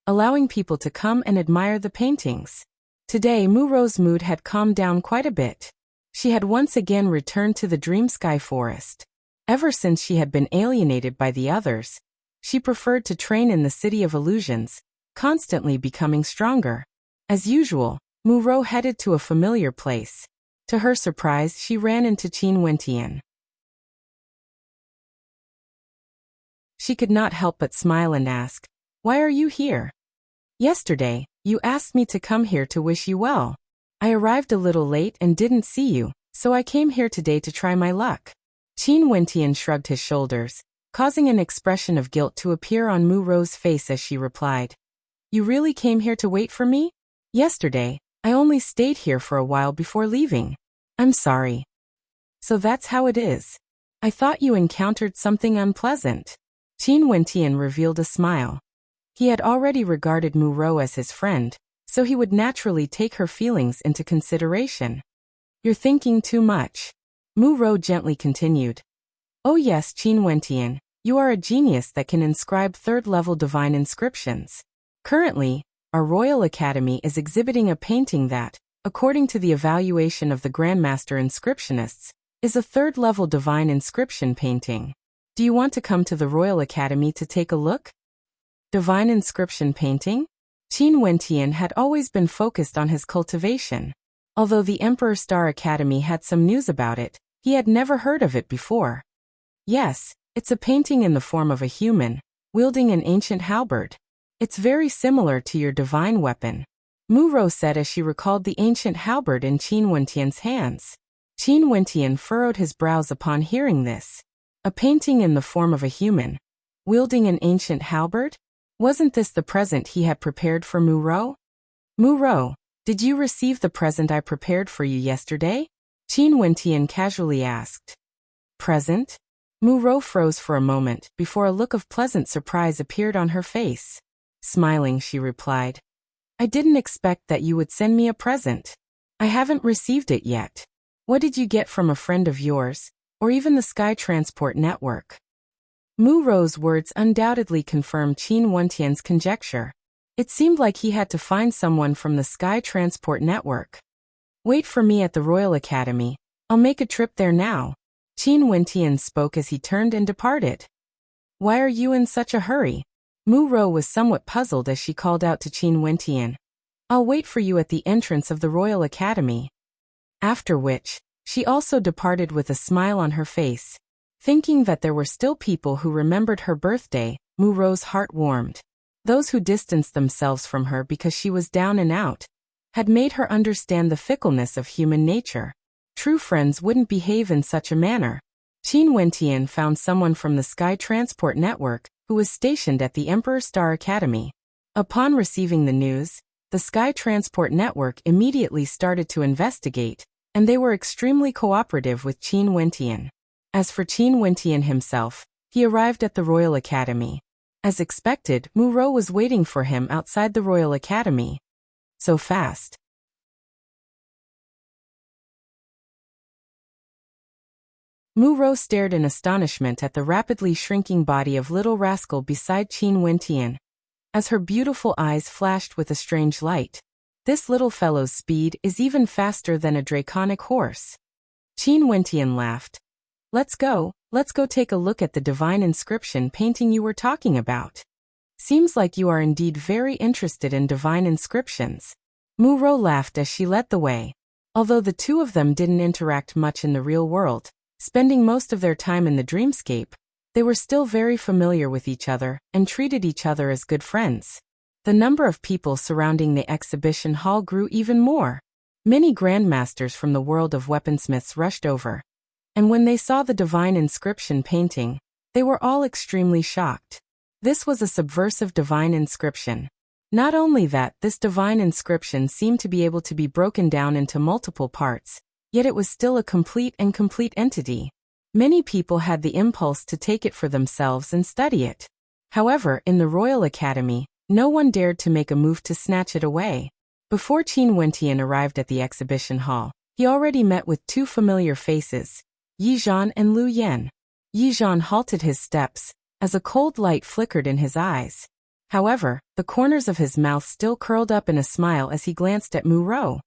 allowing people to come and admire the paintings. Today Mu Rou's mood had calmed down quite a bit. She had once again returned to the Dream Sky Forest. Ever since she had been alienated by the others, she preferred to train in the City of Illusions, constantly becoming stronger. As usual, Mu Rou headed to a familiar place. To her surprise, she ran into Qin Wentian. She could not help but smile and ask, "Why are you here?" "Yesterday, you asked me to come here to wish you well. I arrived a little late and didn't see you, so I came here today to try my luck." Qin Wentian shrugged his shoulders, causing an expression of guilt to appear on Mu Rou's face as she replied, "You really came here to wait for me? Yesterday, I only stayed here for a while before leaving. I'm sorry." "So that's how it is. I thought you encountered something unpleasant." Qin Wentian revealed a smile. He had already regarded Mu Rou as his friend, so he would naturally take her feelings into consideration. "You're thinking too much," Mu Rou gently continued. "Oh yes, Qin Wentian, You are a genius that can inscribe third-level divine inscriptions. Currently, our Royal Academy is exhibiting a painting that, according to the evaluation of the Grandmaster Inscriptionists, is a third-level divine inscription painting. Do you want to come to the Royal Academy to take a look? Divine inscription painting? Qin Wentian had always been focused on his cultivation. Although the Emperor Star Academy had some news about it, he had never heard of it before. Yes, it's a painting in the form of a human, wielding an ancient halberd. It's very similar to your divine weapon, Mu Rou said as she recalled the ancient halberd in Qin Wentian's hands. Qin Wentian furrowed his brows upon hearing this. A painting in the form of a human, wielding an ancient halberd? Wasn't this the present he had prepared for Mu Rou? Mu Rou, did you receive the present I prepared for you yesterday? Qin Wentian casually asked. Present? Mu Rou froze for a moment before a look of pleasant surprise appeared on her face. Smiling, she replied, I didn't expect that you would send me a present. I haven't received it yet. What did you get from a friend of yours, or even the Sky Transport Network? Mu Rou's words undoubtedly confirmed Qin Wentian's conjecture. It seemed like he had to find someone from the Sky Transport Network. Wait for me at the Royal Academy. I'll make a trip there now. Qin Wentian spoke as he turned and departed. Why are you in such a hurry? Mu Rou was somewhat puzzled as she called out to Qin Wentian. I'll wait for you at the entrance of the Royal Academy. After which, she also departed with a smile on her face. Thinking that there were still people who remembered her birthday, Mu Rou's heart warmed. Those who distanced themselves from her because she was down and out had made her understand the fickleness of human nature. True friends wouldn't behave in such a manner. Qin Wentian found someone from the Sky Transport Network who was stationed at the Emperor Star Academy. Upon receiving the news, the Sky Transport Network immediately started to investigate, and they were extremely cooperative with Qin Wentian. As for Qin Wentian himself, he arrived at the Royal Academy. As expected, Mu Rou was waiting for him outside the Royal Academy. So fast. Mu Rou stared in astonishment at the rapidly shrinking body of little rascal beside Qin Wentian, as her beautiful eyes flashed with a strange light. This little fellow's speed is even faster than a draconic horse. Qin Wentian laughed. Let's go take a look at the divine inscription painting you were talking about. Seems like you are indeed very interested in divine inscriptions. Mu Rou laughed as she led the way. Although the two of them didn't interact much in the real world, spending most of their time in the dreamscape, they were still very familiar with each other and treated each other as good friends. The number of people surrounding the exhibition hall grew even more. Many grandmasters from the world of weaponsmiths rushed over, and when they saw the divine inscription painting, they were all extremely shocked. This was a subversive divine inscription. Not only that, this divine inscription seemed to be able to be broken down into multiple parts, yet it was still a complete entity. Many people had the impulse to take it for themselves and study it. However, in the Royal Academy, no one dared to make a move to snatch it away. Before Qin Wentian arrived at the exhibition hall, he already met with two familiar faces, Yi Zhan and Lu Yan. Yi Zhan halted his steps, as a cold light flickered in his eyes. However, the corners of his mouth still curled up in a smile as he glanced at Mu Rou.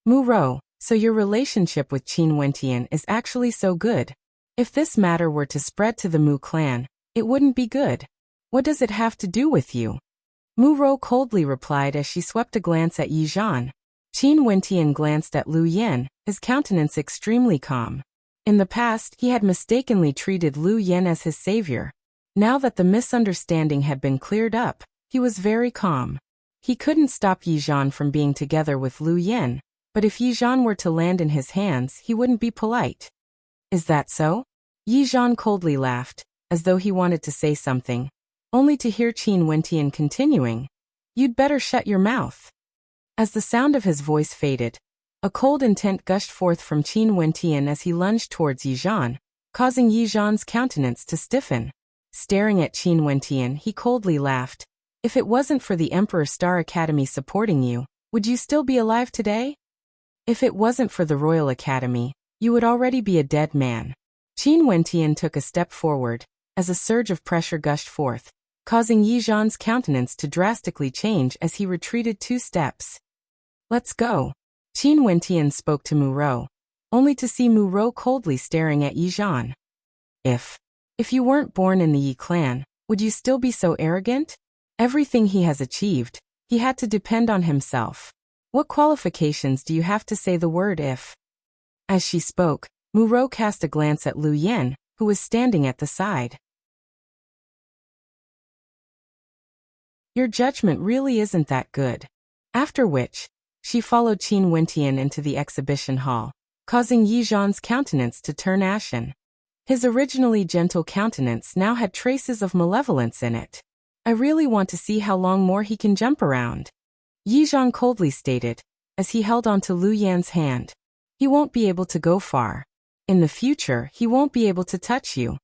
Mu Rou, so your relationship with Qin Wentian is actually so good. If this matter were to spread to the Mu clan, it wouldn't be good. What does it have to do with you? Mu Rou coldly replied as she swept a glance at Yi Zhan. Qin Wentian glanced at Lu Yan, his countenance extremely calm. In the past, he had mistakenly treated Lu Yan as his savior. Now that the misunderstanding had been cleared up, he was very calm. He couldn't stop Yi Zhan from being together with Lu Yan, but if Yi Zhan were to land in his hands, he wouldn't be polite. Is that so? Yi Zhan coldly laughed, as though he wanted to say something, only to hear Qin Wentian continuing. You'd better shut your mouth. As the sound of his voice faded, a cold intent gushed forth from Qin Wentian as he lunged towards Yi Zhan, causing Yi Zhan's countenance to stiffen. Staring at Qin Wentian, he coldly laughed. If it wasn't for the Emperor Star Academy supporting you, would you still be alive today? If it wasn't for the Royal Academy, you would already be a dead man. Qin Wentian took a step forward, as a surge of pressure gushed forth, causing Yi Zhan's countenance to drastically change as he retreated 2 steps. "Let's go." Qin Wentian spoke to Mu Rou, only to see Mu Rou coldly staring at Yi Zhan. If you weren't born in the Yi clan, would you still be so arrogant? Everything he has achieved, he had to depend on himself. What qualifications do you have to say the word if? As she spoke, Mu Rou cast a glance at Lu Yen, who was standing at the side. Your judgment really isn't that good. After which, she followed Qin Wentian into the exhibition hall, causing Yi Zhan's countenance to turn ashen. His originally gentle countenance now had traces of malevolence in it. I really want to see how long more he can jump around. Yi Zhan coldly stated, as he held onto Lu Yan's hand. He won't be able to go far. In the future, he won't be able to touch you.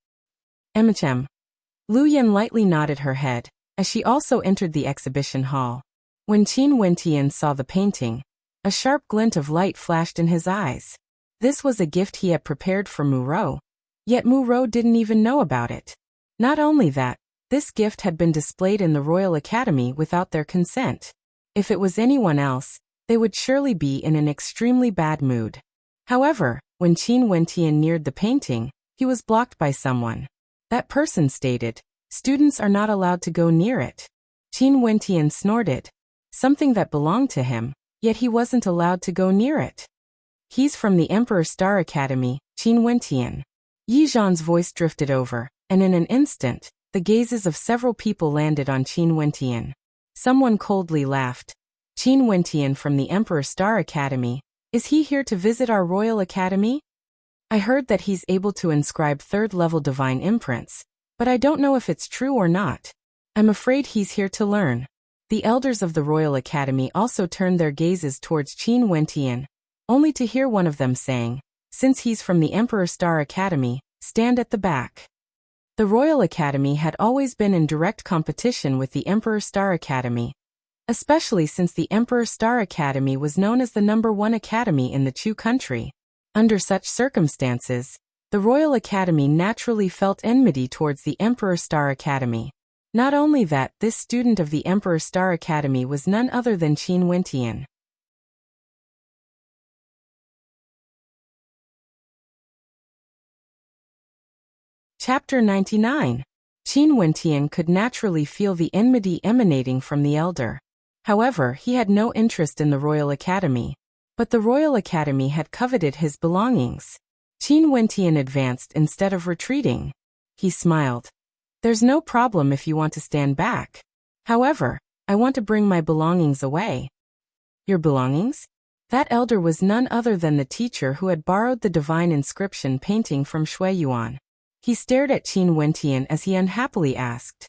Lu Yan lightly nodded her head, as she also entered the exhibition hall. When Qin Wentian saw the painting, a sharp glint of light flashed in his eyes. This was a gift he had prepared for Mu Rou, yet Mu Rou didn't even know about it. Not only that, this gift had been displayed in the Royal Academy without their consent. If it was anyone else, they would surely be in an extremely bad mood. However, when Qin Wentian neared the painting, he was blocked by someone. That person stated, "Students are not allowed to go near it." Qin Wentian snorted. Something that belonged to him, yet he wasn't allowed to go near it. "He's from the Emperor Star Academy, Qin Wentian." Yi Zhan's voice drifted over, and in an instant, the gazes of several people landed on Qin Wentian. Someone coldly laughed. "Qin Wentian from the Emperor Star Academy, is he here to visit our Royal Academy? I heard that he's able to inscribe 3rd-level divine imprints, but I don't know if it's true or not. I'm afraid he's here to learn." The elders of the Royal Academy also turned their gazes towards Qin Wentian, only to hear one of them saying, "Since he's from the Emperor Star Academy, stand at the back." The Royal Academy had always been in direct competition with the Emperor Star Academy, especially since the Emperor Star Academy was known as the #1 academy in the Chu country. Under such circumstances, the Royal Academy naturally felt enmity towards the Emperor Star Academy. Not only that, this student of the Emperor Star Academy was none other than Qin Wentian. Chapter 99. Qin Wentian could naturally feel the enmity emanating from the elder. However, he had no interest in the Royal Academy. But the Royal Academy had coveted his belongings. Qin Wentian advanced instead of retreating. He smiled. "There's no problem if you want to stand back. However, I want to bring my belongings away." "Your belongings?" That elder was none other than the teacher who had borrowed the divine inscription painting from Shui Yuan. He stared at Qin Wentian as he unhappily asked.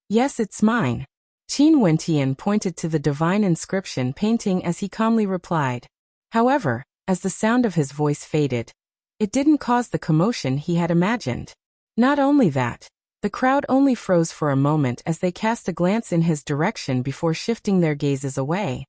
"Yes, it's mine." Qin Wentian pointed to the divine inscription painting as he calmly replied. However, as the sound of his voice faded, it didn't cause the commotion he had imagined. Not only that, the crowd only froze for a moment as they cast a glance in his direction before shifting their gazes away.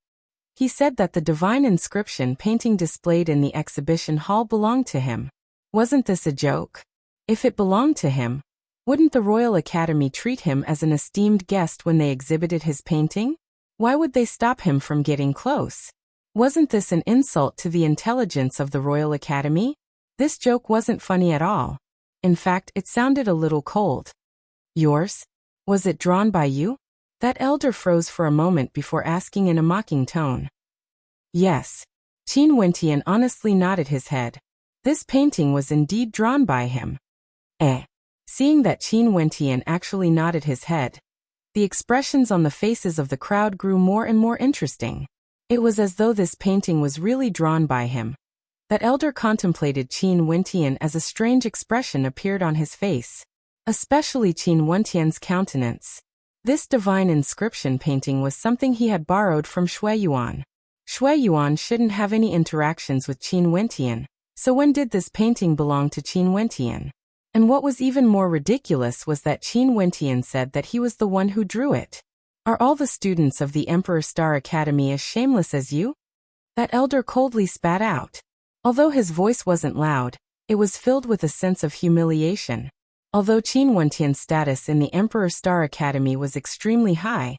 He said that the divine inscription painting displayed in the exhibition hall belonged to him. Wasn't this a joke? If it belonged to him, wouldn't the Royal Academy treat him as an esteemed guest when they exhibited his painting? Why would they stop him from getting close? Wasn't this an insult to the intelligence of the Royal Academy? This joke wasn't funny at all. In fact, it sounded a little cold. "Yours? Was it drawn by you?" That elder froze for a moment before asking in a mocking tone. "Yes." Qin Wentian honestly nodded his head. This painting was indeed drawn by him. Seeing that Qin Wentian actually nodded his head, the expressions on the faces of the crowd grew more and more interesting. It was as though this painting was really drawn by him. That elder contemplated Qin Wentian as a strange expression appeared on his face, especially Qin Wentian's countenance. This divine inscription painting was something he had borrowed from Shui Yuan. Shui Yuan shouldn't have any interactions with Qin Wentian, so when did this painting belong to Qin Wentian? And what was even more ridiculous was that Qin Wentian said that he was the one who drew it. "Are all the students of the Emperor Star Academy as shameless as you?" That elder coldly spat out. Although his voice wasn't loud, it was filled with a sense of humiliation. Although Qin Wentian's status in the Emperor Star Academy was extremely high,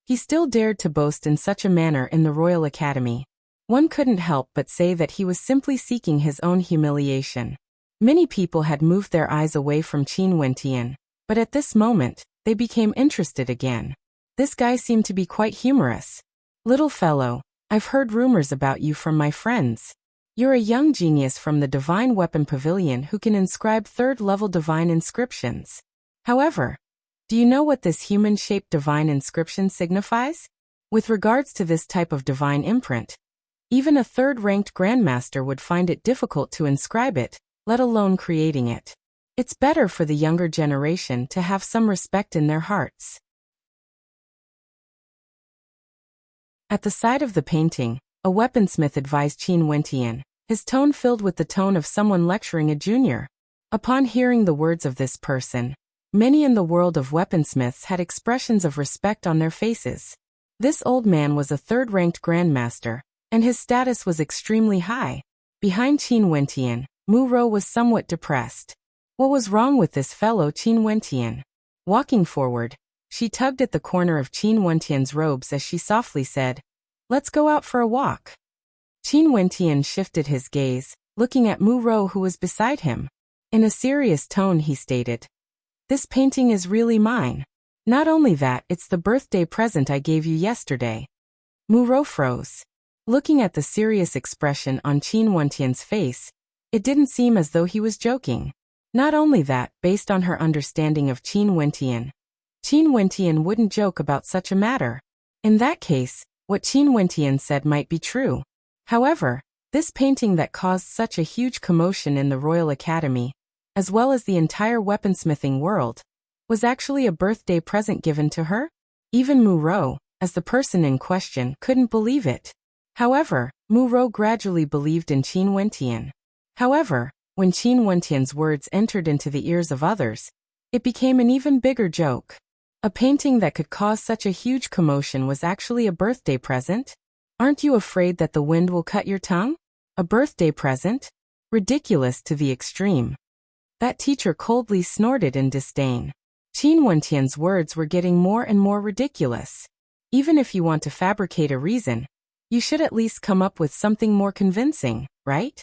he still dared to boast in such a manner in the Royal Academy. One couldn't help but say that he was simply seeking his own humiliation. Many people had moved their eyes away from Qin Wentian, but at this moment, they became interested again. This guy seemed to be quite humorous. "Little fellow, I've heard rumors about you from my friends. You're a young genius from the Divine Weapon Pavilion who can inscribe third-level divine inscriptions. However, do you know what this human-shaped divine inscription signifies? With regards to this type of divine imprint, even a third-ranked grandmaster would find it difficult to inscribe it, let alone creating it. It's better for the younger generation to have some respect in their hearts." At the side of the painting, a weaponsmith advised Qin Wentian, his tone filled with the tone of someone lecturing a junior. Upon hearing the words of this person, many in the world of weaponsmiths had expressions of respect on their faces. This old man was a third-ranked grandmaster, and his status was extremely high. Behind Qin Wentian, Mu Rou was somewhat depressed. What was wrong with this fellow Qin Wentian? Walking forward, she tugged at the corner of Qin Wentian's robes as she softly said, "Let's go out for a walk." Qin Wentian shifted his gaze, looking at Mu Rou who was beside him. In a serious tone he stated, "This painting is really mine. Not only that, it's the birthday present I gave you yesterday." Mu Rou froze. Looking at the serious expression on Qin Wentian's face, it didn't seem as though he was joking. Not only that, based on her understanding of Qin Wentian wouldn't joke about such a matter. In that case, what Qin Wentian said might be true. However, this painting that caused such a huge commotion in the Royal Academy, as well as the entire weaponsmithing world, was actually a birthday present given to her? Even Mu Rou, as the person in question, couldn't believe it. However, Mu Rou gradually believed in Qin Wentian. However, when Qin Wentian's words entered into the ears of others, it became an even bigger joke. A painting that could cause such a huge commotion was actually a birthday present? Aren't you afraid that the wind will cut your tongue? A birthday present? Ridiculous to the extreme. That teacher coldly snorted in disdain. Qin Wentian's words were getting more and more ridiculous. Even if you want to fabricate a reason, you should at least come up with something more convincing, right?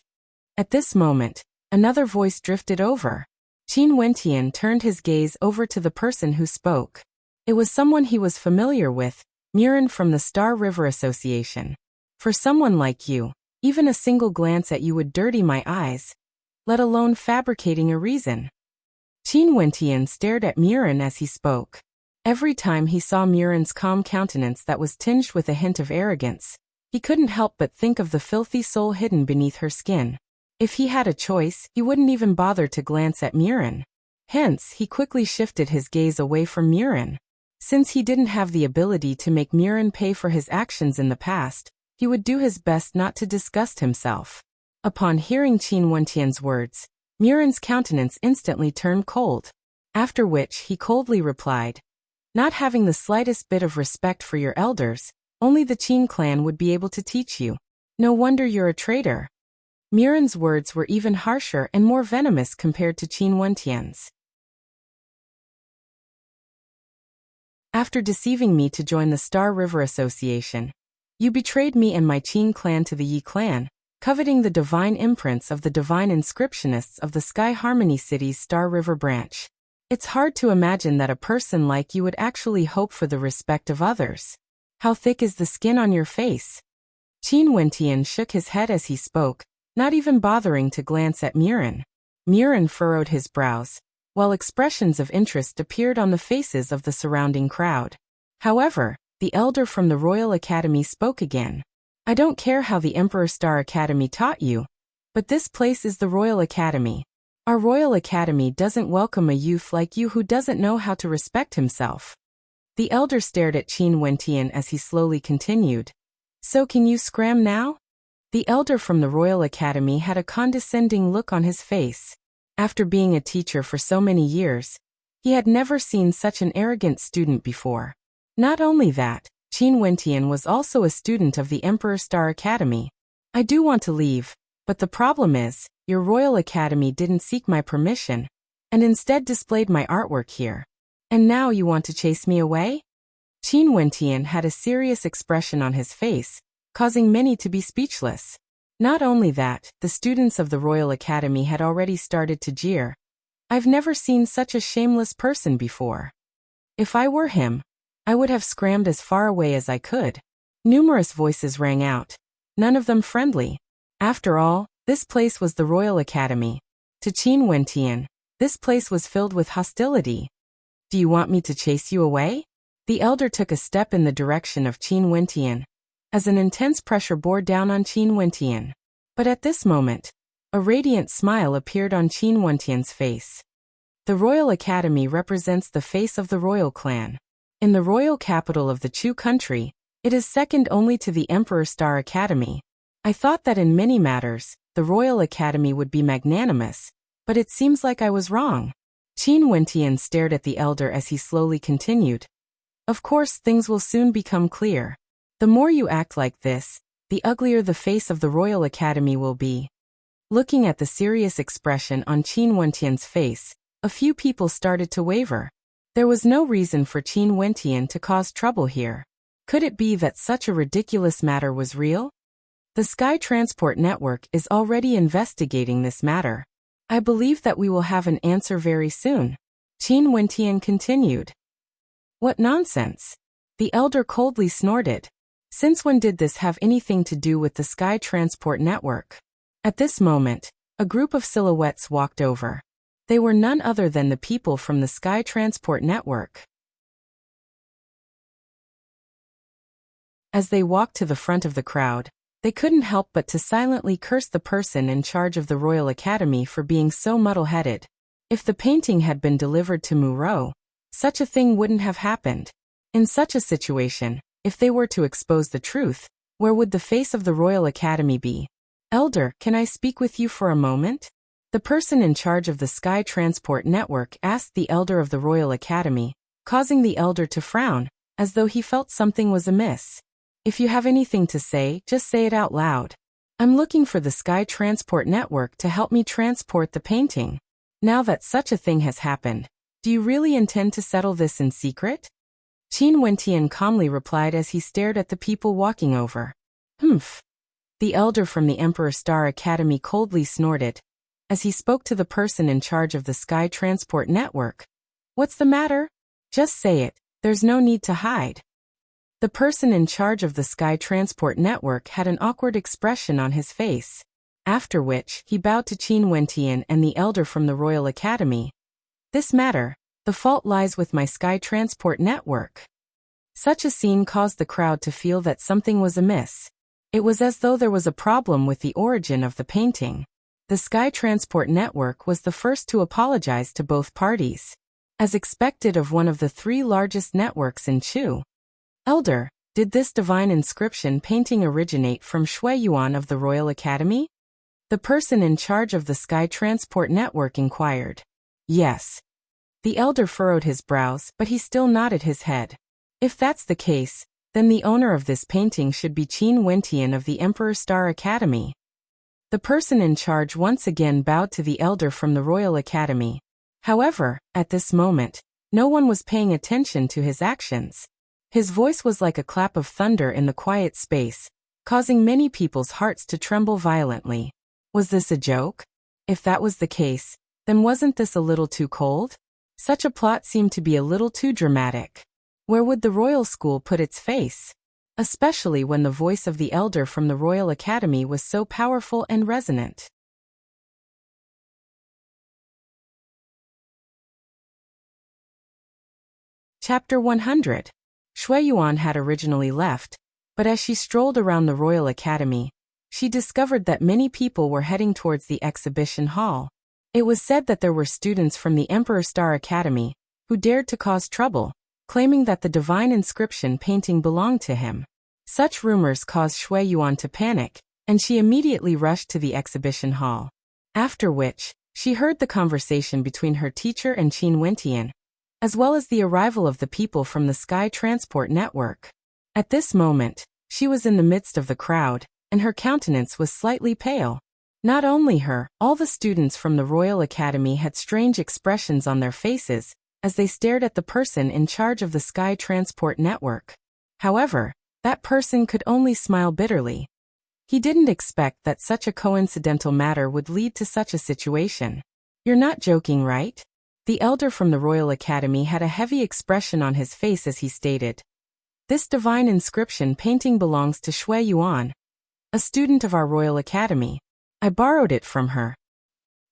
At this moment, another voice drifted over. Qin Wentian turned his gaze over to the person who spoke. It was someone he was familiar with, Murin from the Star River Association. "For someone like you, even a single glance at you would dirty my eyes, let alone fabricating a reason." Qin Wentian stared at Murin as he spoke. Every time he saw Murin's calm countenance that was tinged with a hint of arrogance, he couldn't help but think of the filthy soul hidden beneath her skin. If he had a choice, he wouldn't even bother to glance at Murin. Hence, he quickly shifted his gaze away from Murin. Since he didn't have the ability to make Murin pay for his actions in the past, he would do his best not to disgust himself. Upon hearing Qin Wentian's words, Murin's countenance instantly turned cold. After which he coldly replied, "Not having the slightest bit of respect for your elders, only the Qin clan would be able to teach you. No wonder you're a traitor." Murin's words were even harsher and more venomous compared to Qin Wentian's. "After deceiving me to join the Star River Association, you betrayed me and my Qin clan to the Yi clan, coveting the divine imprints of the divine inscriptionists of the Sky Harmony City's Star River branch. It's hard to imagine that a person like you would actually hope for the respect of others. How thick is the skin on your face?" Qin Wentian shook his head as he spoke, not even bothering to glance at Murin. Murin furrowed his brows, while expressions of interest appeared on the faces of the surrounding crowd. However, the elder from the Royal Academy spoke again. "I don't care how the Emperor Star Academy taught you, but this place is the Royal Academy. Our Royal Academy doesn't welcome a youth like you who doesn't know how to respect himself." The elder stared at Qin Wentian as he slowly continued. "So can you scram now?" The elder from the Royal Academy had a condescending look on his face. After being a teacher for so many years, he had never seen such an arrogant student before. Not only that, Qin Wentian was also a student of the Emperor Star Academy. "I do want to leave, but the problem is, your Royal Academy didn't seek my permission, and instead displayed my artwork here. And now you want to chase me away? Qin Wentian had a serious expression on his face, causing many to be speechless. Not only that, the students of the Royal Academy had already started to jeer. I've never seen such a shameless person before. If I were him, I would have scrammed as far away as I could. Numerous voices rang out, none of them friendly. After all, this place was the Royal Academy. To Qin Wentian, this place was filled with hostility. Do you want me to chase you away? The elder took a step in the direction of Qin Wentian, as an intense pressure bore down on Qin Wentian. But at this moment, a radiant smile appeared on Qin Wentian's face. The Royal Academy represents the face of the royal clan. In the royal capital of the Chu country, it is second only to the Emperor Star Academy. I thought that in many matters, the Royal Academy would be magnanimous, but it seems like I was wrong. Qin Wentian stared at the elder as he slowly continued. Of course, things will soon become clear. The more you act like this, the uglier the face of the Royal Academy will be. Looking at the serious expression on Qin Wentian's face, a few people started to waver. There was no reason for Qin Wentian to cause trouble here. Could it be that such a ridiculous matter was real? The Sky Transport Network is already investigating this matter. I believe that we will have an answer very soon. Qin Wentian continued. What nonsense! The elder coldly snorted. Since when did this have anything to do with the Sky Transport Network? At this moment, a group of silhouettes walked over. They were none other than the people from the Sky Transport Network. As they walked to the front of the crowd, they couldn't help but to silently curse the person in charge of the Royal Academy for being so muddle-headed. If the painting had been delivered to Muro, such a thing wouldn't have happened. In such a situation, if they were to expose the truth, where would the face of the Royal Academy be? Elder, can I speak with you for a moment? The person in charge of the Sky Transport Network asked the elder of the Royal Academy, causing the elder to frown, as though he felt something was amiss. If you have anything to say, just say it out loud. I'm looking for the Sky Transport Network to help me transport the painting. Now that such a thing has happened, do you really intend to settle this in secret? Qin Wentian calmly replied as he stared at the people walking over. Humph. The elder from the Emperor Star Academy coldly snorted, as he spoke to the person in charge of the Sky Transport Network. What's the matter? Just say it, there's no need to hide. The person in charge of the Sky Transport Network had an awkward expression on his face, after which he bowed to Qin Wentian and the elder from the Royal Academy. This matter, the fault lies with my Sky Transport Network. Such a scene caused the crowd to feel that something was amiss. It was as though there was a problem with the origin of the painting. The Sky Transport Network was the first to apologize to both parties, as expected of one of the three largest networks in Chu. Elder, did this divine inscription painting originate from Shui Yuan of the Royal Academy? The person in charge of the Sky Transport Network inquired. Yes. The elder furrowed his brows, but he still nodded his head. If that's the case, then the owner of this painting should be Qin Wentian of the Emperor Star Academy. The person in charge once again bowed to the elder from the Royal Academy. However, at this moment, no one was paying attention to his actions. His voice was like a clap of thunder in the quiet space, causing many people's hearts to tremble violently. Was this a joke? If that was the case, then wasn't this a little too cold? Such a plot seemed to be a little too dramatic. Where would the royal school put its face? Especially when the voice of the elder from the Royal Academy was so powerful and resonant. Chapter 100. Shui Yuan had originally left, but as she strolled around the Royal Academy, she discovered that many people were heading towards the exhibition hall. It was said that there were students from the Emperor Star Academy who dared to cause trouble, claiming that the divine inscription painting belonged to him. Such rumors caused Shui Yuan to panic, and she immediately rushed to the exhibition hall. After which, she heard the conversation between her teacher and Qin Wentian, as well as the arrival of the people from the Sky Transport Network. At this moment, she was in the midst of the crowd, and her countenance was slightly pale. Not only her, all the students from the Royal Academy had strange expressions on their faces as they stared at the person in charge of the Sky Transport Network. However, that person could only smile bitterly. He didn't expect that such a coincidental matter would lead to such a situation. You're not joking, right? The elder from the Royal Academy had a heavy expression on his face as he stated. This divine inscription painting belongs to Shui Yuan, a student of our Royal Academy. I borrowed it from her.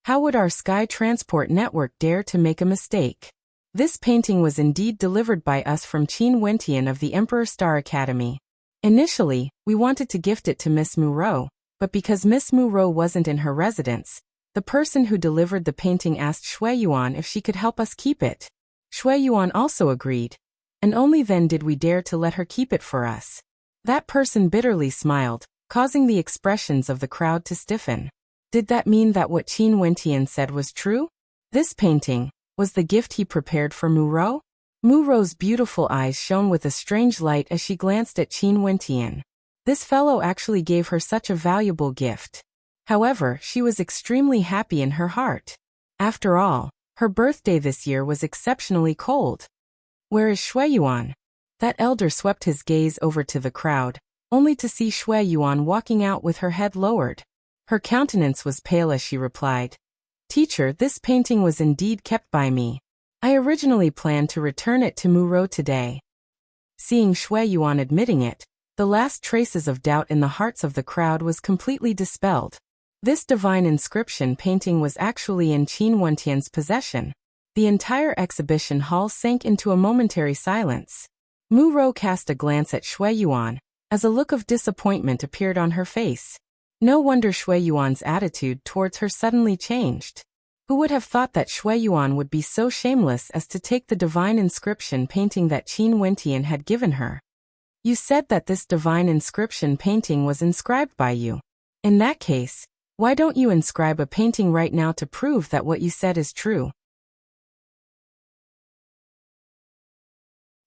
How would our Sky Transport Network dare to make a mistake? This painting was indeed delivered by us from Qin Wentian of the Emperor Star Academy. Initially, we wanted to gift it to Miss Muro, but because Miss Muro wasn't in her residence, the person who delivered the painting asked Shui Yuan if she could help us keep it. Shui Yuan also agreed, and only then did we dare to let her keep it for us. That person bitterly smiled, causing the expressions of the crowd to stiffen. Did that mean that what Qin Wentian said was true? This painting was the gift he prepared for Muro? Muro's beautiful eyes shone with a strange light as she glanced at Qin Wentian. This fellow actually gave her such a valuable gift. However, she was extremely happy in her heart. After all, her birthday this year was exceptionally cold. Where is Shui Yuan? That elder swept his gaze over to the crowd, only to see Shui Yuan walking out with her head lowered. Her countenance was pale as she replied, "Teacher, this painting was indeed kept by me. I originally planned to return it to Muro today." Seeing Shui Yuan admitting it, the last traces of doubt in the hearts of the crowd was completely dispelled. This divine inscription painting was actually in Qin Wentian's possession. The entire exhibition hall sank into a momentary silence. Muro cast a glance at Shui Yuan, as a look of disappointment appeared on her face. No wonder Shui Yuan's attitude towards her suddenly changed. Who would have thought that Shui Yuan would be so shameless as to take the divine inscription painting that Qin Wentian had given her? You said that this divine inscription painting was inscribed by you. In that case, why don't you inscribe a painting right now to prove that what you said is true?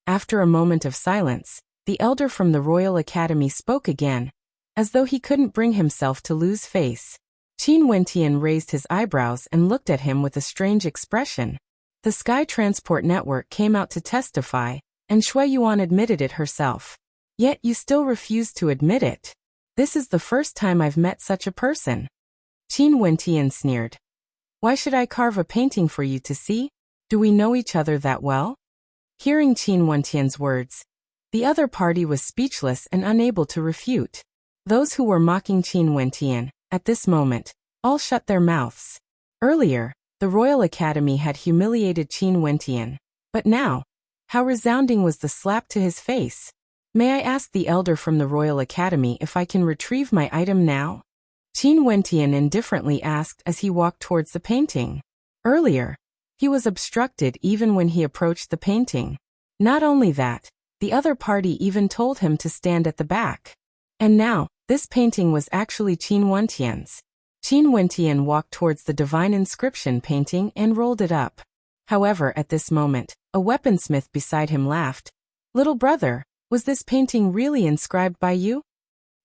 After a moment of silence, the elder from the Royal Academy spoke again, as though he couldn't bring himself to lose face. Qin Wentian raised his eyebrows and looked at him with a strange expression. The Sky Transport Network came out to testify, and Shui Yuan admitted it herself. Yet you still refuse to admit it. This is the first time I've met such a person. Qin Wentian sneered. Why should I carve a painting for you to see? Do we know each other that well? Hearing Qin Wentian's words, the other party was speechless and unable to refute. Those who were mocking Qin Wentian, at this moment, all shut their mouths. Earlier, the Royal Academy had humiliated Qin Wentian, but now, how resounding was the slap to his face. May I ask the elder from the Royal Academy if I can retrieve my item now? Qin Wentian indifferently asked as he walked towards the painting. Earlier, he was obstructed even when he approached the painting. Not only that, the other party even told him to stand at the back. And now, this painting was actually Qin Wentian's. Qin Wentian walked towards the divine inscription painting and rolled it up. However, at this moment, a weaponsmith beside him laughed. Little brother, was this painting really inscribed by you?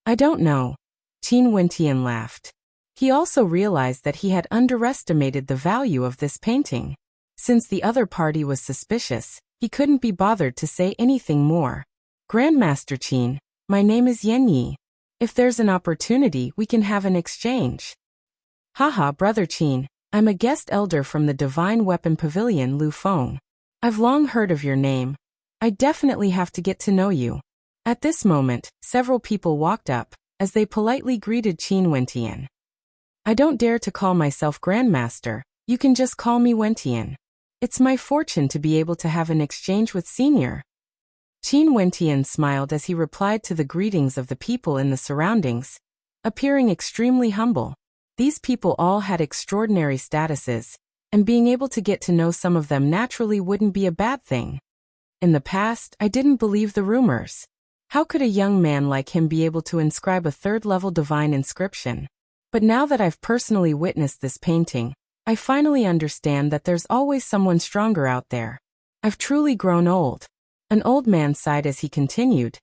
I don't know. Qin Wentian laughed. He also realized that he had underestimated the value of this painting. Since the other party was suspicious, he couldn't be bothered to say anything more. Grandmaster Qin, my name is Yan Yi. If there's an opportunity, we can have an exchange. Haha, brother Qin, I'm a guest elder from the Divine Weapon Pavilion Lu Feng. I've long heard of your name. I definitely have to get to know you. At this moment, several people walked up, as they politely greeted Qin Wentian. I don't dare to call myself Grandmaster, you can just call me Wentian. It's my fortune to be able to have an exchange with Senior. Qin Wentian smiled as he replied to the greetings of the people in the surroundings, appearing extremely humble. These people all had extraordinary statuses, and being able to get to know some of them naturally wouldn't be a bad thing. In the past, I didn't believe the rumors. How could a young man like him be able to inscribe a third-level divine inscription? But now that I've personally witnessed this painting, I finally understand that there's always someone stronger out there. I've truly grown old. An old man sighed as he continued.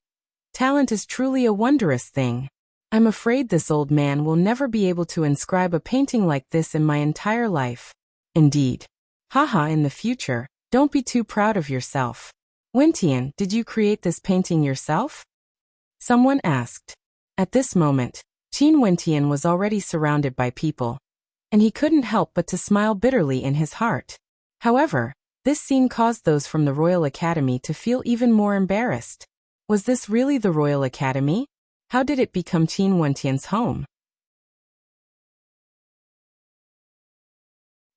Talent is truly a wondrous thing. I'm afraid this old man will never be able to inscribe a painting like this in my entire life. Indeed. Haha, in the future, don't be too proud of yourself. Wentian, did you create this painting yourself? Someone asked. At this moment, Qin Wentian was already surrounded by people, and he couldn't help but to smile bitterly in his heart. However, this scene caused those from the Royal Academy to feel even more embarrassed. Was this really the Royal Academy? How did it become Qin Wentian's home?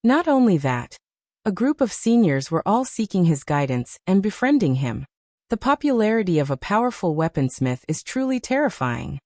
Not only that, a group of seniors were all seeking his guidance and befriending him. The popularity of a powerful weaponsmith is truly terrifying.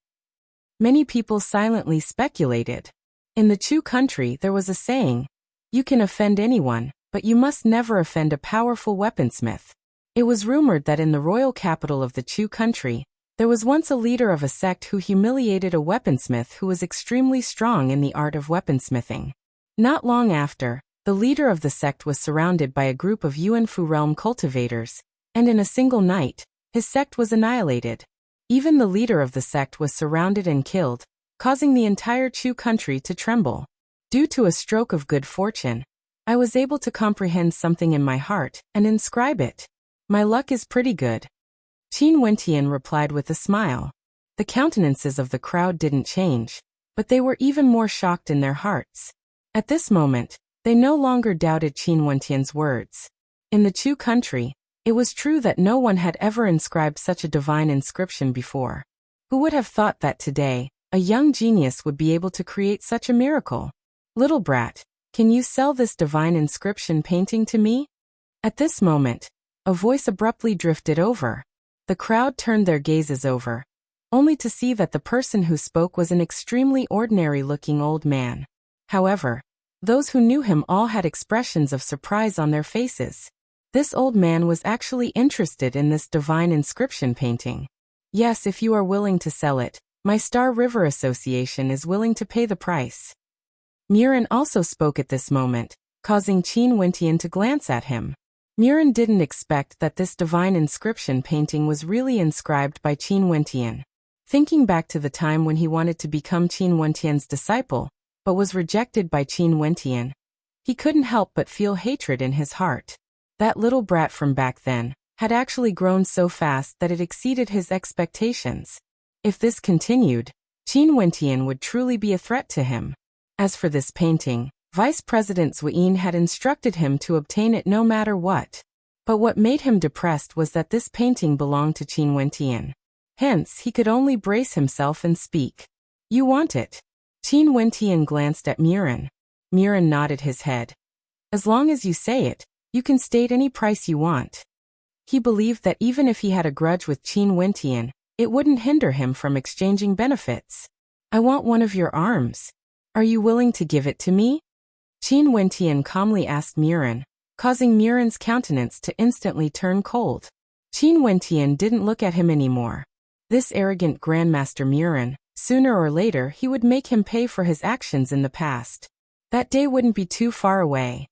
Many people silently speculated. In the Chu country there was a saying, "You can offend anyone, but you must never offend a powerful weaponsmith." It was rumored that in the royal capital of the Chu country, there was once a leader of a sect who humiliated a weaponsmith who was extremely strong in the art of weaponsmithing. Not long after, the leader of the sect was surrounded by a group of Yuanfu realm cultivators, and in a single night, his sect was annihilated. Even the leader of the sect was surrounded and killed, causing the entire Chu country to tremble. Due to a stroke of good fortune, I was able to comprehend something in my heart and inscribe it. My luck is pretty good. Qin Wentian replied with a smile. The countenances of the crowd didn't change, but they were even more shocked in their hearts. At this moment, they no longer doubted Qin Wentian's words. In the Chu country, it was true that no one had ever inscribed such a divine inscription before. Who would have thought that today, a young genius would be able to create such a miracle? Little brat, can you sell this divine inscription painting to me? At this moment, a voice abruptly drifted over. The crowd turned their gazes over, only to see that the person who spoke was an extremely ordinary-looking old man. However, those who knew him all had expressions of surprise on their faces. This old man was actually interested in this divine inscription painting. Yes, if you are willing to sell it, my Star River Association is willing to pay the price. Murin also spoke at this moment, causing Qin Wentian to glance at him. Murin didn't expect that this divine inscription painting was really inscribed by Qin Wentian. Thinking back to the time when he wanted to become Qin Wentian's disciple, but was rejected by Qin Wentian, he couldn't help but feel hatred in his heart. That little brat from back then had actually grown so fast that it exceeded his expectations. If this continued, Qin Wentian would truly be a threat to him. As for this painting, Vice President Zhuyin had instructed him to obtain it no matter what. But what made him depressed was that this painting belonged to Qin Wentian. Hence, he could only brace himself and speak. You want it? Qin Wentian glanced at Murin. Murin nodded his head. As long as you say it, you can state any price you want. He believed that even if he had a grudge with Qin Wentian, it wouldn't hinder him from exchanging benefits. I want one of your arms. Are you willing to give it to me? Qin Wentian calmly asked Murin, causing Murin's countenance to instantly turn cold. Qin Wentian didn't look at him anymore. This arrogant Grandmaster Murin, sooner or later he would make him pay for his actions in the past. That day wouldn't be too far away.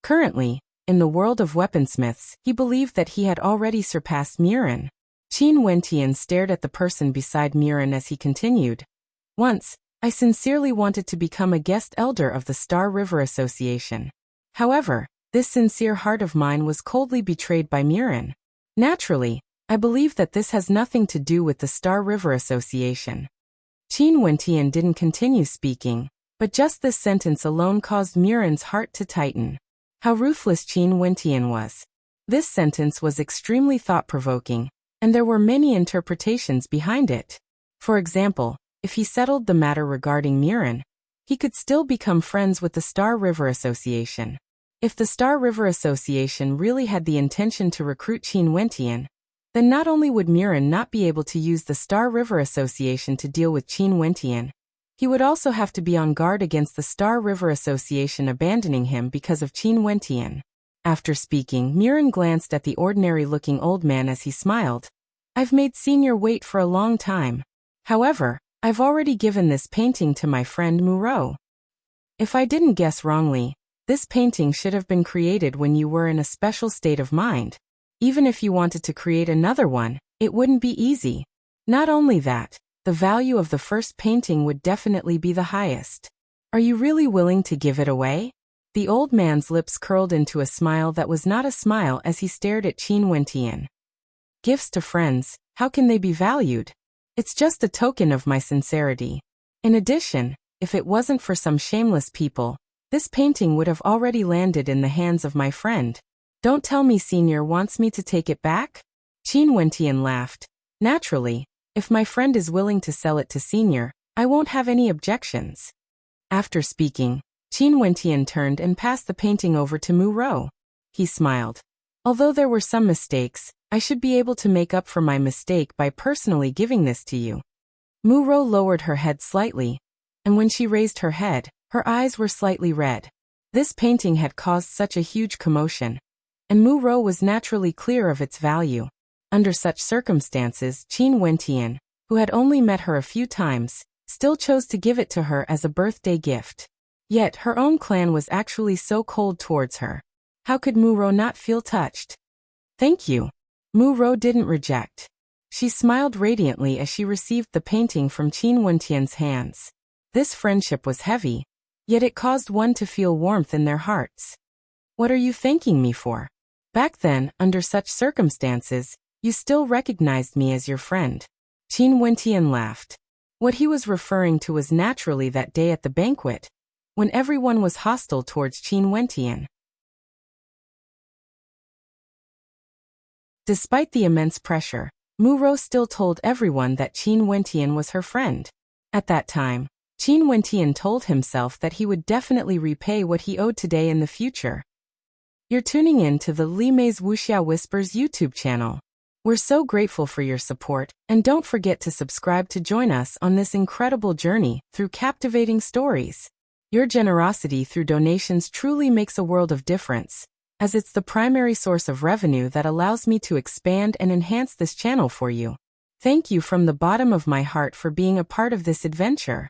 Currently, in the world of weaponsmiths, he believed that he had already surpassed Murin. Qin Wentian stared at the person beside Murin as he continued. Once, I sincerely wanted to become a guest elder of the Star River Association. However, this sincere heart of mine was coldly betrayed by Murin. Naturally, I believe that this has nothing to do with the Star River Association. Qin Wentian didn't continue speaking, but just this sentence alone caused Murin's heart to tighten. How ruthless Qin Wentian was. This sentence was extremely thought-provoking, and there were many interpretations behind it. For example, if he settled the matter regarding Murin, he could still become friends with the Star River Association. If the Star River Association really had the intention to recruit Qin Wentian, then not only would Murin not be able to use the Star River Association to deal with Qin Wentian, he would also have to be on guard against the Star River Association abandoning him because of Qin Wentian. After speaking, Murin glanced at the ordinary-looking old man as he smiled. I've made Senior wait for a long time. However, I've already given this painting to my friend Muro. If I didn't guess wrongly, this painting should have been created when you were in a special state of mind. Even if you wanted to create another one, It wouldn't be easy. Not only that, the value of the first painting would definitely be the highest. Are you really willing to give it away? The old man's lips curled into a smile that was not a smile as he stared at Qin Wentian. Gifts to friends, how can they be valued? It's just a token of my sincerity. In addition, if it wasn't for some shameless people, this painting would have already landed in the hands of my friend. Don't tell me Senior wants me to take it back? Qin Wentian laughed. Naturally, if my friend is willing to sell it to Senior, I won't have any objections. After speaking, Qin Wentian turned and passed the painting over to Mu Rou. He smiled. Although there were some mistakes, I should be able to make up for my mistake by personally giving this to you. Mu Rou lowered her head slightly, and when she raised her head, her eyes were slightly red. This painting had caused such a huge commotion, and Mu Rou was naturally clear of its value. Under such circumstances, Qin Wentian, who had only met her a few times, still chose to give it to her as a birthday gift. Yet her own clan was actually so cold towards her. How could Mu Rou not feel touched? Thank you. Mu Rou didn't reject. She smiled radiantly as she received the painting from Qin Wentian's hands. This friendship was heavy, yet it caused one to feel warmth in their hearts. What are you thanking me for? Back then, under such circumstances, you still recognized me as your friend. Qin Wentian laughed. What he was referring to was naturally that day at the banquet, when everyone was hostile towards Qin Wentian. Despite the immense pressure, Mu Rou still told everyone that Qin Wentian was her friend. At that time, Qin Wentian told himself that he would definitely repay what he owed today in the future. You're tuning in to the Li Mei's Wuxia Whispers YouTube channel. We're so grateful for your support, and don't forget to subscribe to join us on this incredible journey through captivating stories. Your generosity through donations truly makes a world of difference, as it's the primary source of revenue that allows me to expand and enhance this channel for you. Thank you from the bottom of my heart for being a part of this adventure.